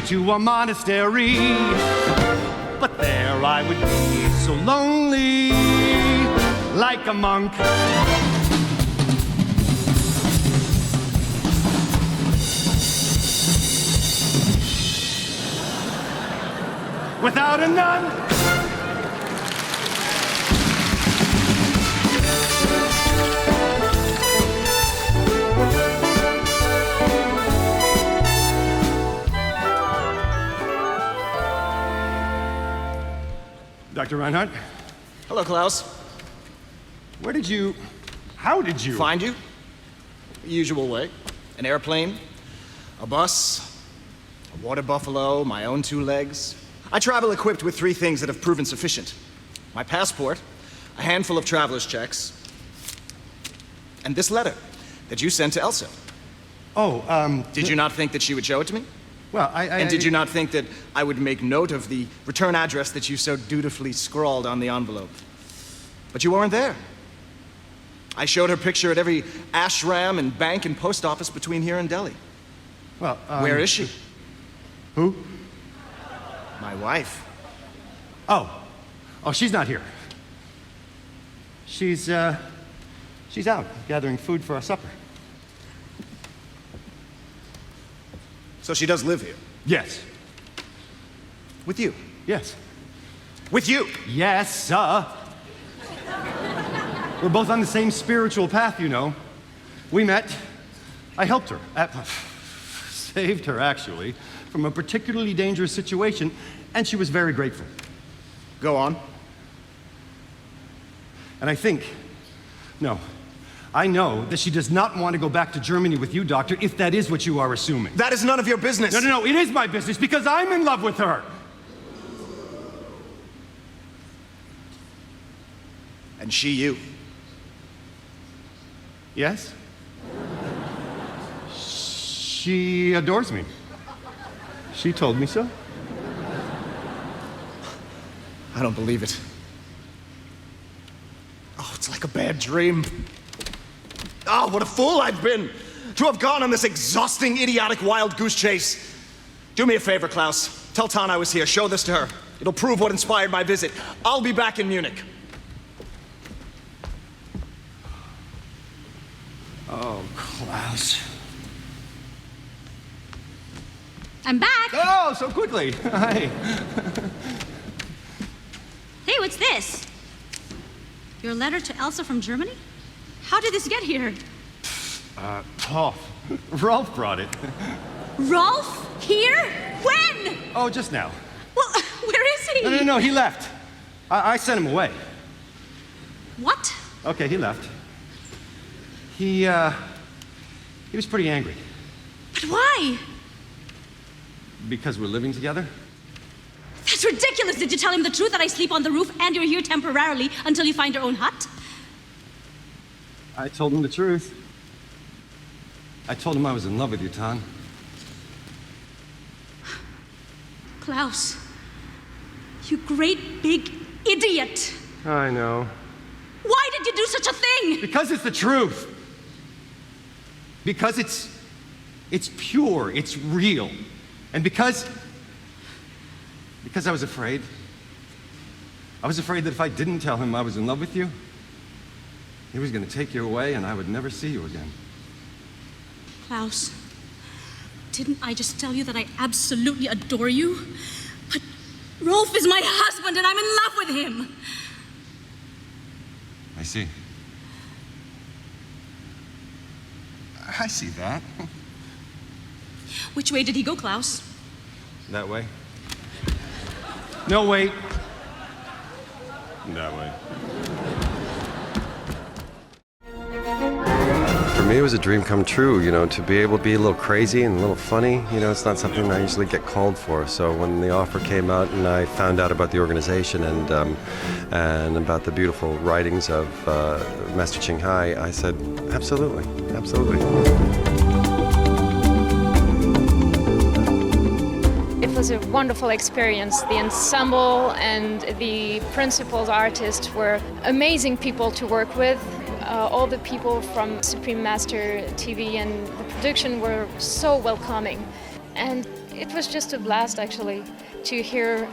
To a monastery, but there I would be so lonely, like a monk. Without a nun. Dr. Reinhardt? Hello, Klaus. How did you? Find you? The usual way. An airplane, a bus, a water buffalo, my own 2 legs. I travel equipped with 3 things that have proven sufficient. My passport, a handful of traveler's checks, and this letter that you sent to Elsa. Did you not think that she would show it to me? Well, And did you not think that I would make note of the return address that you so dutifully scrawled on the envelope? But you weren't there. I showed her picture at every ashram and bank and post office between here and Delhi. Well, Where is she? Who? My wife. Oh, she's not here. She's out gathering food for our supper. So she does live here? Yes. With you? Yes. With you? Yes, We're both on the same spiritual path, you know. We met. I helped her. Saved her, actually, from a particularly dangerous situation, and she was very grateful. Go on. And I know that she does not want to go back to Germany with you, Doctor, if that is what you are assuming. That is none of your business. No, it is my business because I'm in love with her. And she you. Yes? She adores me. She told me so. I don't believe it. Oh, it's like a bad dream. Oh, what a fool I've been to have gone on this exhausting, idiotic, wild goose chase. Do me a favor, Klaus. Tell Tan I was here. Show this to her. It'll prove what inspired my visit. I'll be back in Munich. Oh, Klaus. I'm back. Oh, so quickly. Hi. Hey, what's this? Your letter to Elsa from Germany? How did this get here? Rolf brought it. Rolf? Here? When? Oh, just now. Well, where is he? No, he left. I sent him away. What? Okay, he left. He was pretty angry. But why? Because we're living together? That's ridiculous. Did you tell him the truth, that I sleep on the roof and you're here temporarily until you find your own hut? I told him the truth. I told him I was in love with you, Tan. Klaus, you great big idiot. I know. Why did you do such a thing? Because it's the truth. Because it's pure, it's real. And because I was afraid. I was afraid that if I didn't tell him I was in love with you, he was going to take you away and I would never see you again. Klaus, didn't I just tell you that I absolutely adore you? But Rolf is my husband and I'm in love with him. I see. I see that. Which way did he go, Klaus? That way? No, wait. That way. For me, it was a dream come true, to be able to be a little crazy and a little funny. It's not something I usually get called for. So when the offer came out and I found out about the organization and about the beautiful writings of Master Ching, I said, absolutely, absolutely. It was a wonderful experience. The ensemble and the principal artists were amazing people to work with. All the people from Supreme Master TV and the production were so welcoming. And it was just a blast, actually, to hear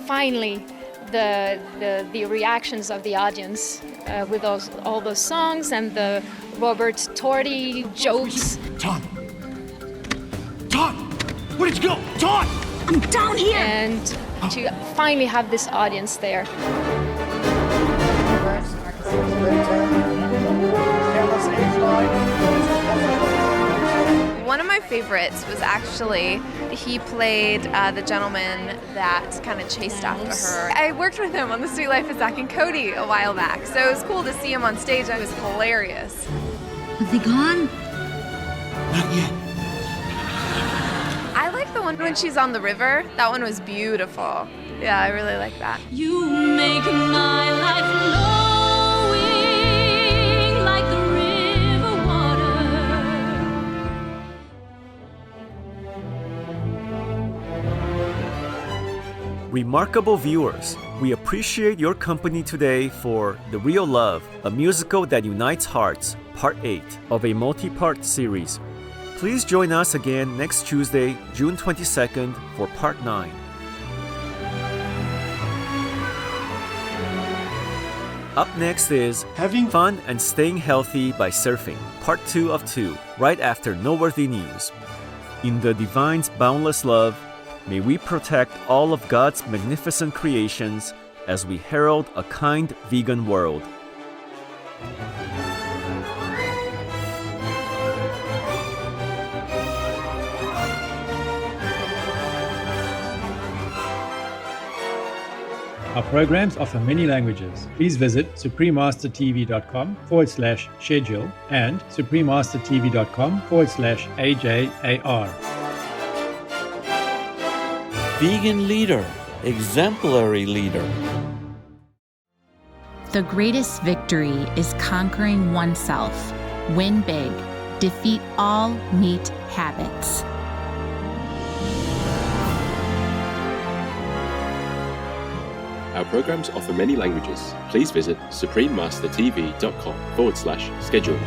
finally the reactions of the audience with all those songs and the Robert Torti jokes. Todd! Where did you go? Todd! I'm down here! And to finally have this audience there. One of my favorites was actually he played the gentleman that kind of chased after her. I worked with him on The Sweet Life of Zack and Cody a while back, so it was cool to see him on stage. It was hilarious. Is he gone? Not yet. I like the one when she's on the river. That one was beautiful. Yeah, I really like that. You make my life flowing like the river water. Remarkable viewers, we appreciate your company today for The Real Love, a musical that unites hearts, Part 8 of a multi-part series. Please join us again next Tuesday, June 22nd for Part 9. Up next is Having Fun and Staying Healthy by Surfing, Part 2 of 2, right after Noteworthy News. In the Divine's boundless love, may we protect all of God's magnificent creations as we herald a kind vegan world. Our programs offer many languages. Please visit suprememastertv.com/schedule and suprememastertv.com/AJAR. Vegan leader, exemplary leader. The greatest victory is conquering oneself. Win big. Defeat all meat habits. Our programs offer many languages. Please visit suprememastertv.com/schedule.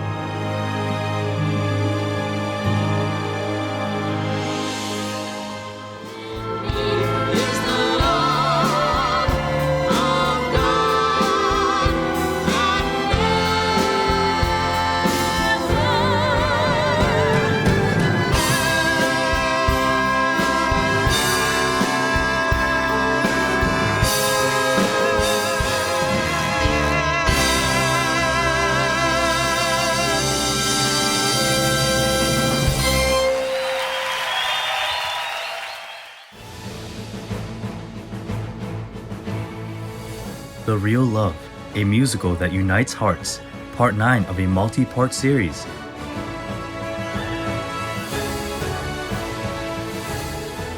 The Real Love, a musical that unites hearts, Part 9 of a multi-part series.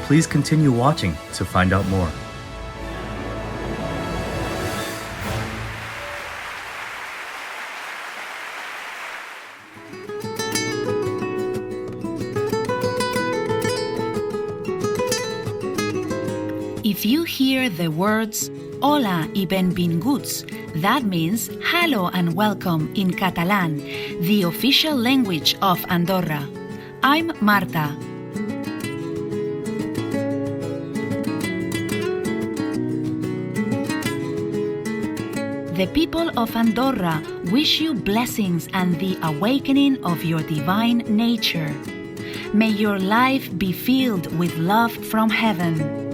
Please continue watching to find out more. If you hear the words Hola y benvinguts, that means hello and welcome in Catalan, the official language of Andorra. I'm Marta. The people of Andorra wish you blessings and the awakening of your divine nature. May your life be filled with love from heaven.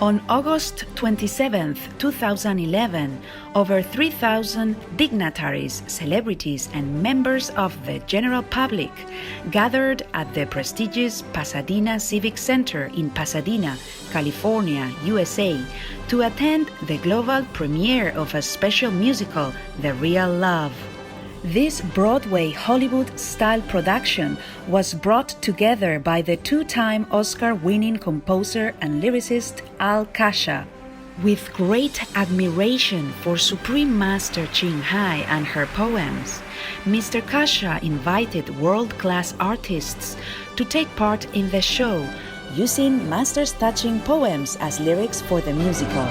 On August 27, 2011, over 3,000 dignitaries, celebrities, and members of the general public gathered at the prestigious Pasadena Civic Center in Pasadena, California, USA, to attend the global premiere of a special musical, The Real Love. This Broadway Hollywood-style production was brought together by the two-time Oscar-winning composer and lyricist Al Kasha. With great admiration for Supreme Master Ching and her poems, Mr. Kasha invited world-class artists to take part in the show, using Master's touching poems as lyrics for the musical.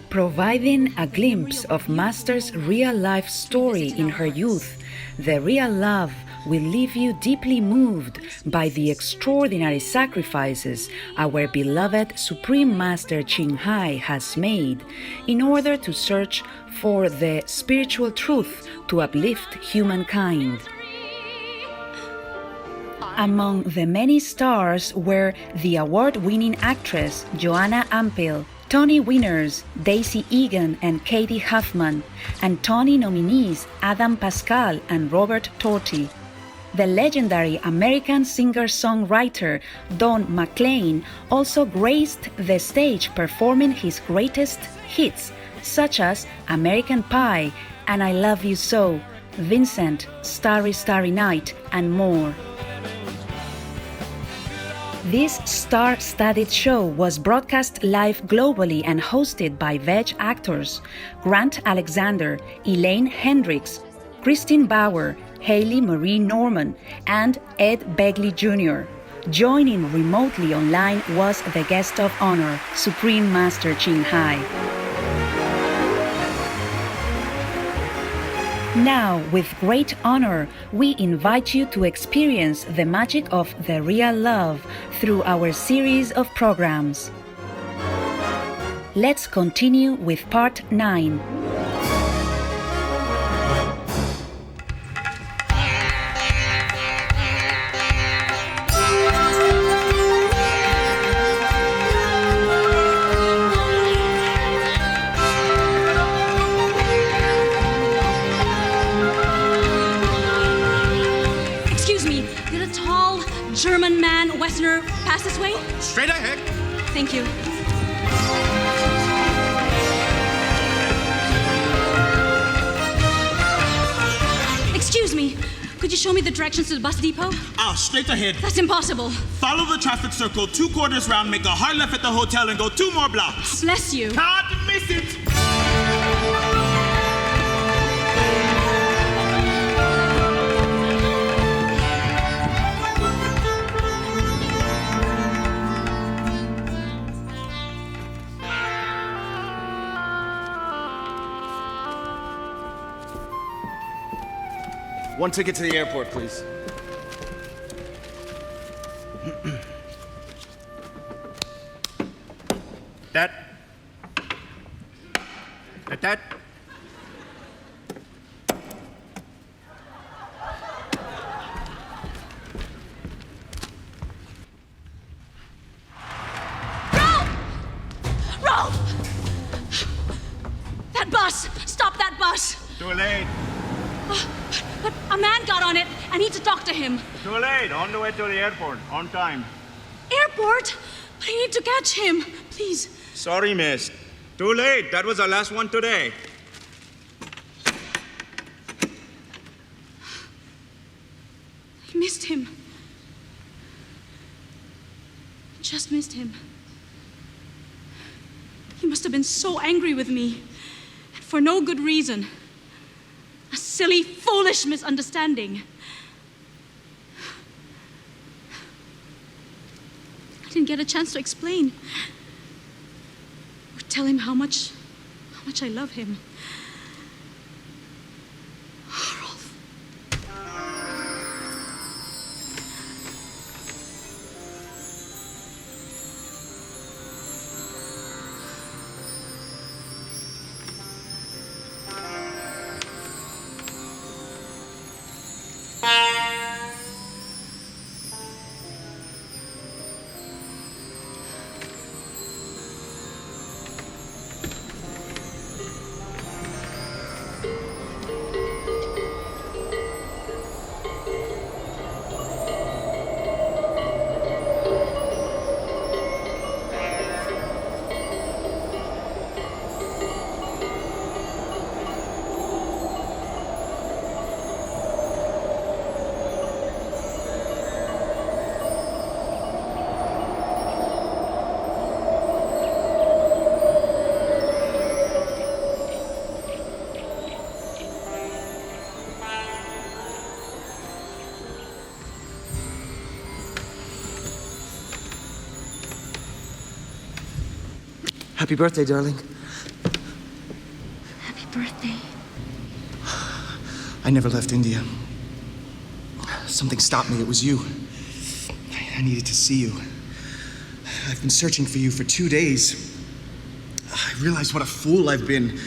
Providing a glimpse of Master's real-life story in her youth, The Real Love will leave you deeply moved by the extraordinary sacrifices our beloved Supreme Master Ching has made in order to search for the spiritual truth to uplift humankind. Among the many stars were the award-winning actress Joanna Ampil, Tony winners Daisy Egan and Katie Huffman, and Tony nominees Adam Pascal and Robert Torti. The legendary American singer-songwriter Don McLean also graced the stage performing his greatest hits, such as American Pie and I Love You So, Vincent, Starry Starry Night, and more. This star-studded show was broadcast live globally and hosted by VEG actors Grant Alexander, Elaine Hendricks, Christine Bauer, Haley Marie Norman, and Ed Begley Jr. Joining remotely online was the guest of honor, Supreme Master Ching. Now, with great honor, we invite you to experience the magic of The Real Love through our series of programs. Let's continue with Part 9. German man, Westerner, pass this way? Straight ahead. Thank you. Excuse me, could you show me the directions to the bus depot? Straight ahead. That's impossible. Follow the traffic circle, 2 quarters round, make a hard left at the hotel, and go 2 more blocks. Bless you. Can't miss it. One ticket to the airport, please. That. Ralph! That bus! Stop that bus! Too late. But a man got on it. I need to talk to him. Too late. On the way to the airport. On time. Airport? But I need to catch him. Please. Sorry, miss. Too late. That was our last one today. dismissed him. He must have been so angry with me, and for no good reason. A silly, foolish misunderstanding. I didn't get a chance to explain or tell him how much I love him. Happy birthday, darling. Happy birthday. I never left India. Something stopped me. It was you. I needed to see you. I've been searching for you for 2 days. I realized what a fool I've been.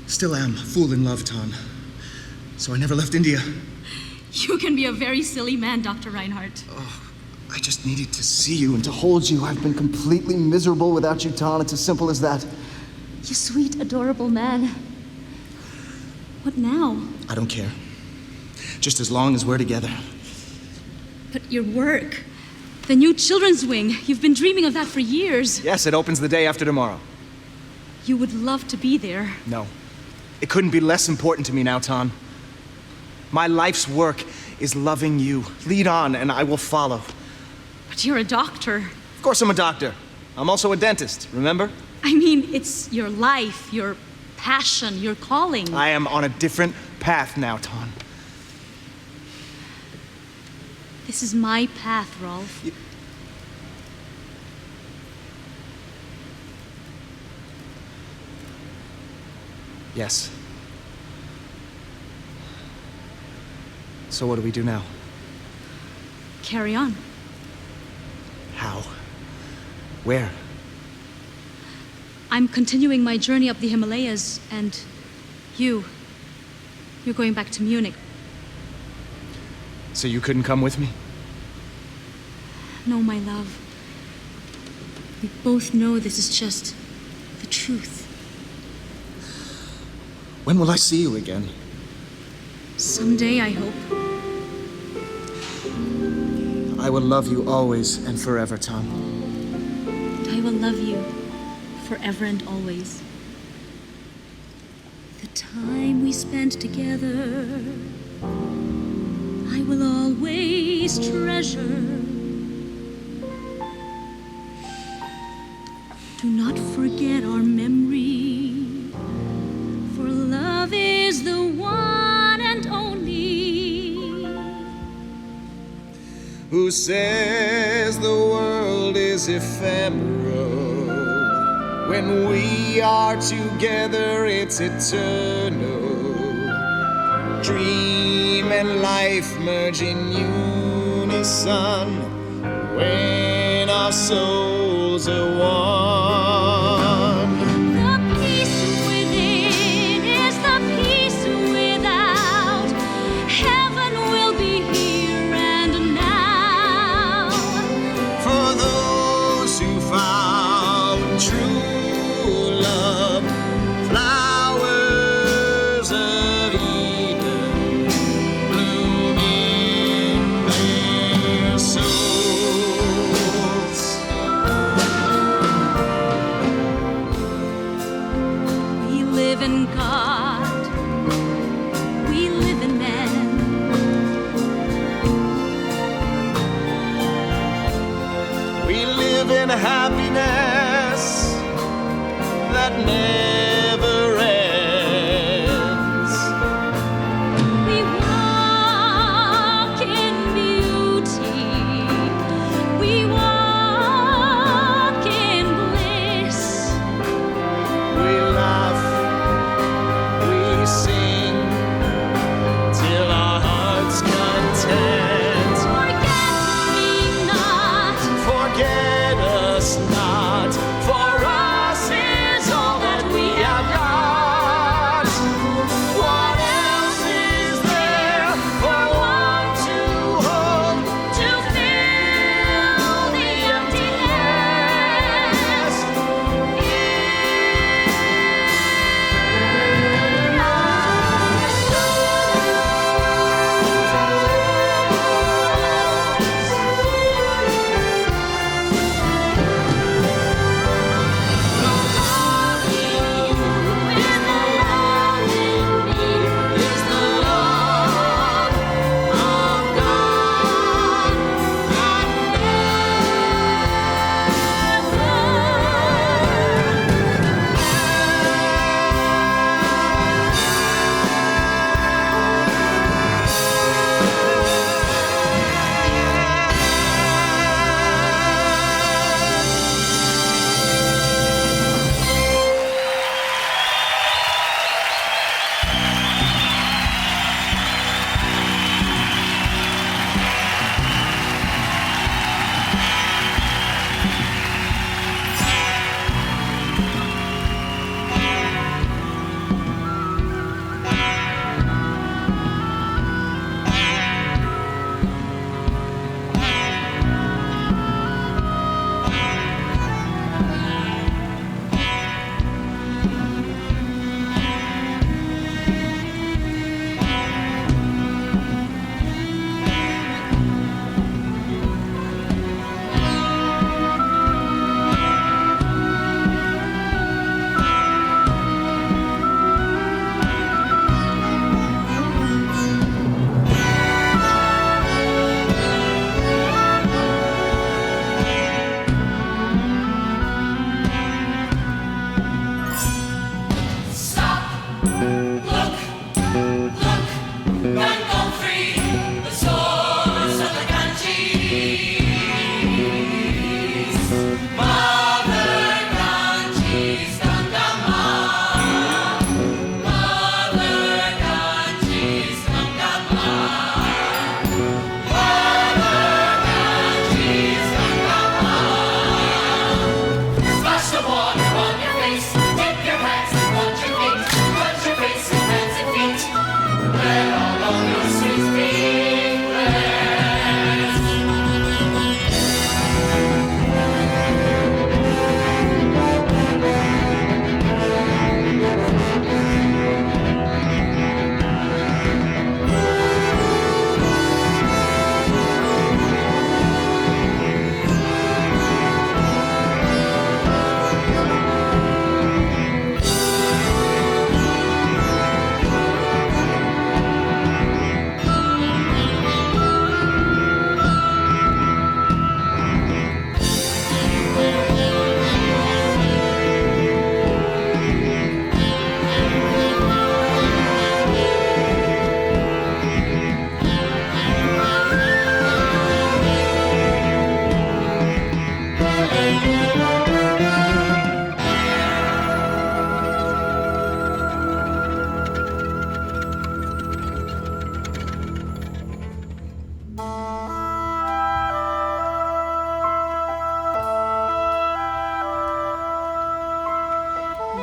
Still am. A fool in love, Ton. So I never left India. You can be a very silly man, Dr. Reinhardt. I just needed to see you and to hold you. I've been completely miserable without you, Ton. It's as simple as that. You sweet, adorable man. What now? I don't care. Just as long as we're together. But your work, the new children's wing, you've been dreaming of that for years. Yes, it opens the day after tomorrow. You would love to be there. No. It couldn't be less important to me now, Ton. My life's work is loving you. Lead on, and I will follow. But you're a doctor. Of course I'm a doctor. I'm also a dentist, remember? I mean, it's your life, your passion, your calling. I am on a different path now, Ton. This is my path, Rolf. Yes. So what do we do now? Carry on. How? Where? I'm continuing my journey up the Himalayas, and you're going back to Munich. So you couldn't come with me? No, my love. We both know this is just the truth. When will I see you again? Someday, I hope. I will love you always and forever, Tom. And I will love you forever and always. The time we spent together, I will always treasure. Do not forget our memory, for love is the one and only. Who says the world is ephemeral? When we are together, it's eternal. Dream and life merge in unison when our souls are one. The peace within is the peace without. Heaven will be here and now. For those who found true love, flowers of Eden bloom in their souls. We live in God. We live in men. We live in never ends. We walk in beauty. We walk in bliss. We laugh, we sing, till our hearts content. Forget us not, for us is all that we have got. What else is there for one to hold, to fill the emptiness?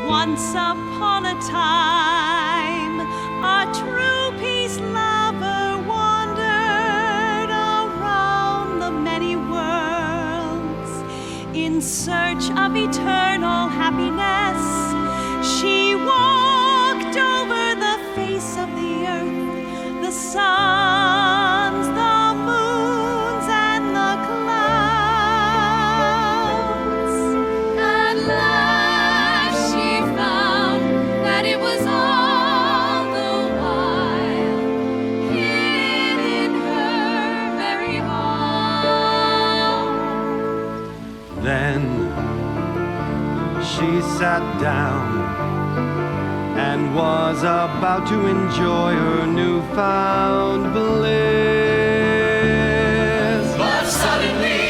Once upon a time, a true peace lover wandered around the many worlds in search of eternal happiness. She walked over the face of the earth, the suns, the moons, and the clouds. At last she found that it was all the while hid in her very heart. Then she sat down was about to enjoy her newfound bliss. But suddenly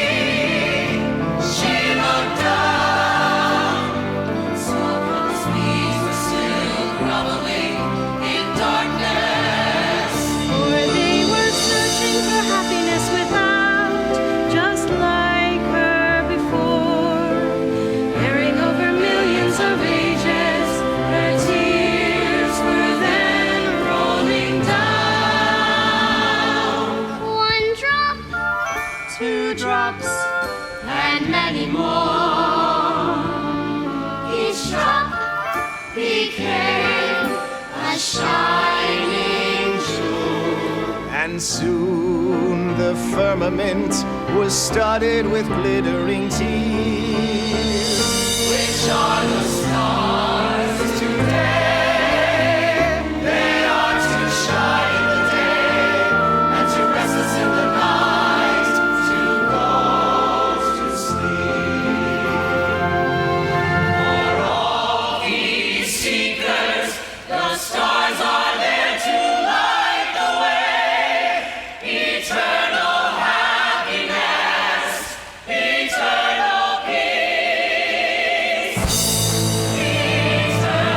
she looked down, saw God's knees were still groveling in darkness. For they were searching for happiness without, just like her before, bearing over millions of ages. Her tears were then rolling down. One drop, 2 drops, and many more. Each drop became a shining jewel. And soon the firmament was studded with glittering tears, Which are the stars today? They are to shine in the day and to rest us in the night, to go to sleep. For all these seekers, the stars are there to light the way. Eternal happiness, eternal peace, eternal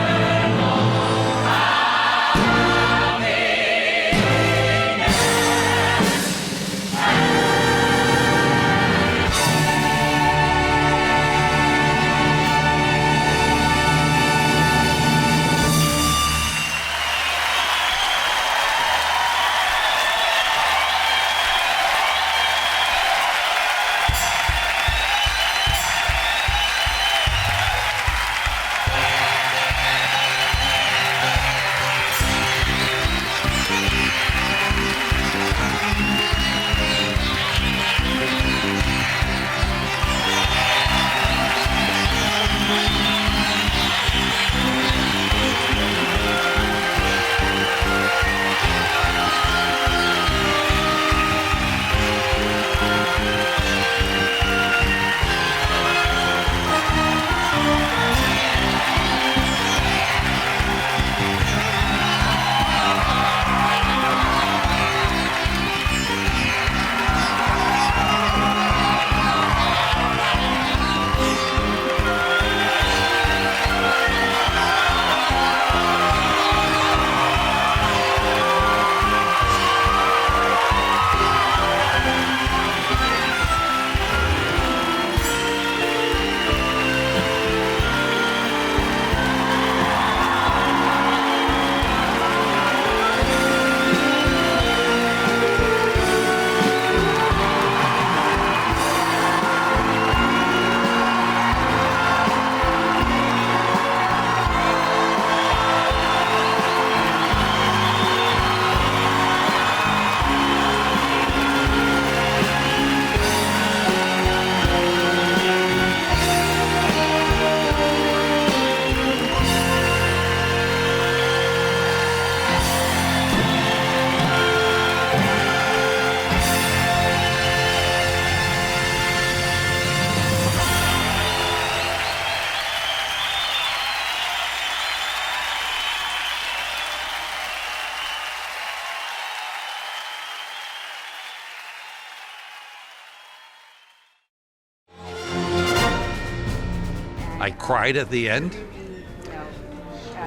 I cried at the end,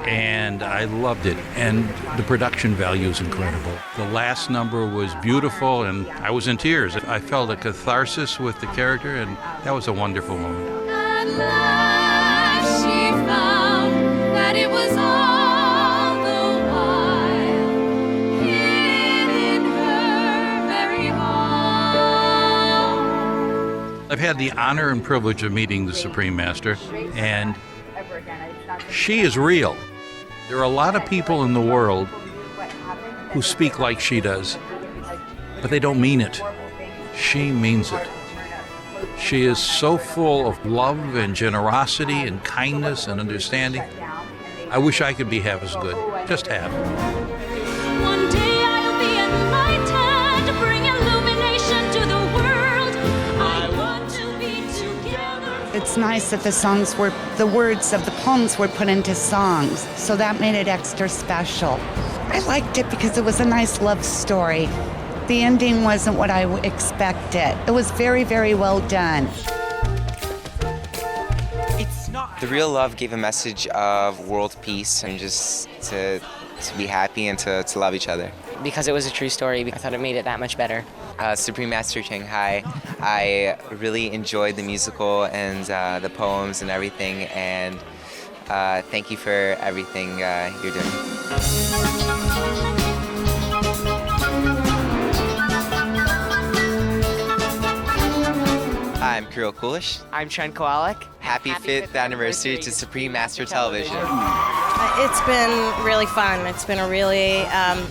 and I loved it. And the production value is incredible. The last number was beautiful, and I was in tears. I felt a catharsis with the character, and that was a wonderful moment. At last she found that it was all the while hid in her very heart. I've had the honor and privilege of meeting the Supreme Master, and she is real. There are a lot of people in the world who speak like she does, but they don't mean it. She means it. She is so full of love and generosity and kindness and understanding. I wish I could be half as good, just half. One day I'll be enlightened, bring illumination to the world. I want to be together. It's nice that the words of the poems were put into songs, so that made it extra special. I liked it because it was a nice love story. The ending wasn't what I expected. It was very, very well done. The Real Love gave a message of world peace and just to be happy and to love each other. Because it was a true story, I thought it made it that much better. Supreme Master Ching, hi. I really enjoyed the musical and the poems and everything, and thank you for everything you're doing. Hi, I'm Kirill Kulish. I'm Trent Kowalik. Happy 5th anniversary to Supreme Master Television. It's been really fun. It's been a really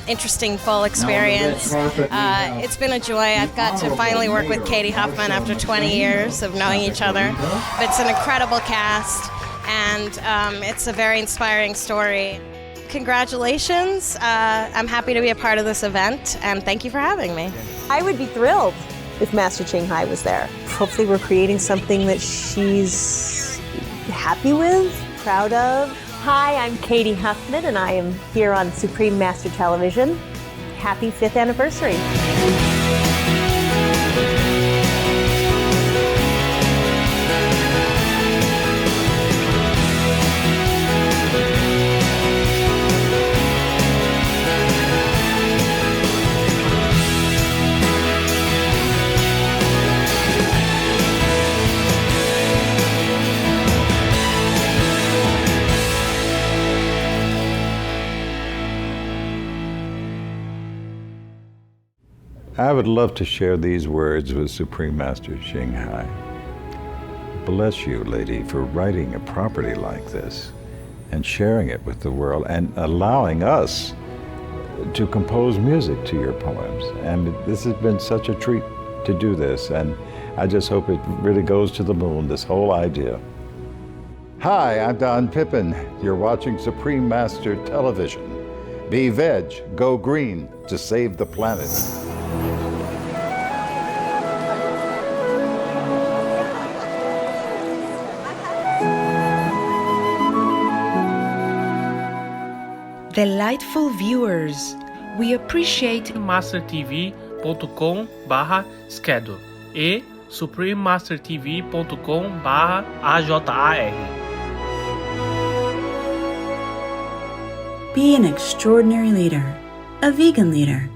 interesting, full experience. It's been a joy. I've got to finally work with Katie Huffman after 20 years of knowing each other. It's an incredible cast, and it's a very inspiring story. Congratulations. I'm happy to be a part of this event, and thank you for having me. I would be thrilled if Master Ching Hai was there. Hopefully we're creating something that she's happy with, proud of. Hi, I'm Katie Huffman, and I am here on Supreme Master Television. Happy 5th anniversary. I would love to share these words with Supreme Master Ching Hai. Bless you, lady, for writing a property like this and sharing it with the world and allowing us to compose music to your poems. And this has been such a treat to do this, and I just hope it really goes to the moon, this whole idea. Hi, I'm Don Pippin. You're watching Supreme Master Television. Be veg, go green to save the planet. Delightful viewers, we appreciate mastertv.com/schedule e suprememastertv.com/AJAR. Be an extraordinary leader, a vegan leader.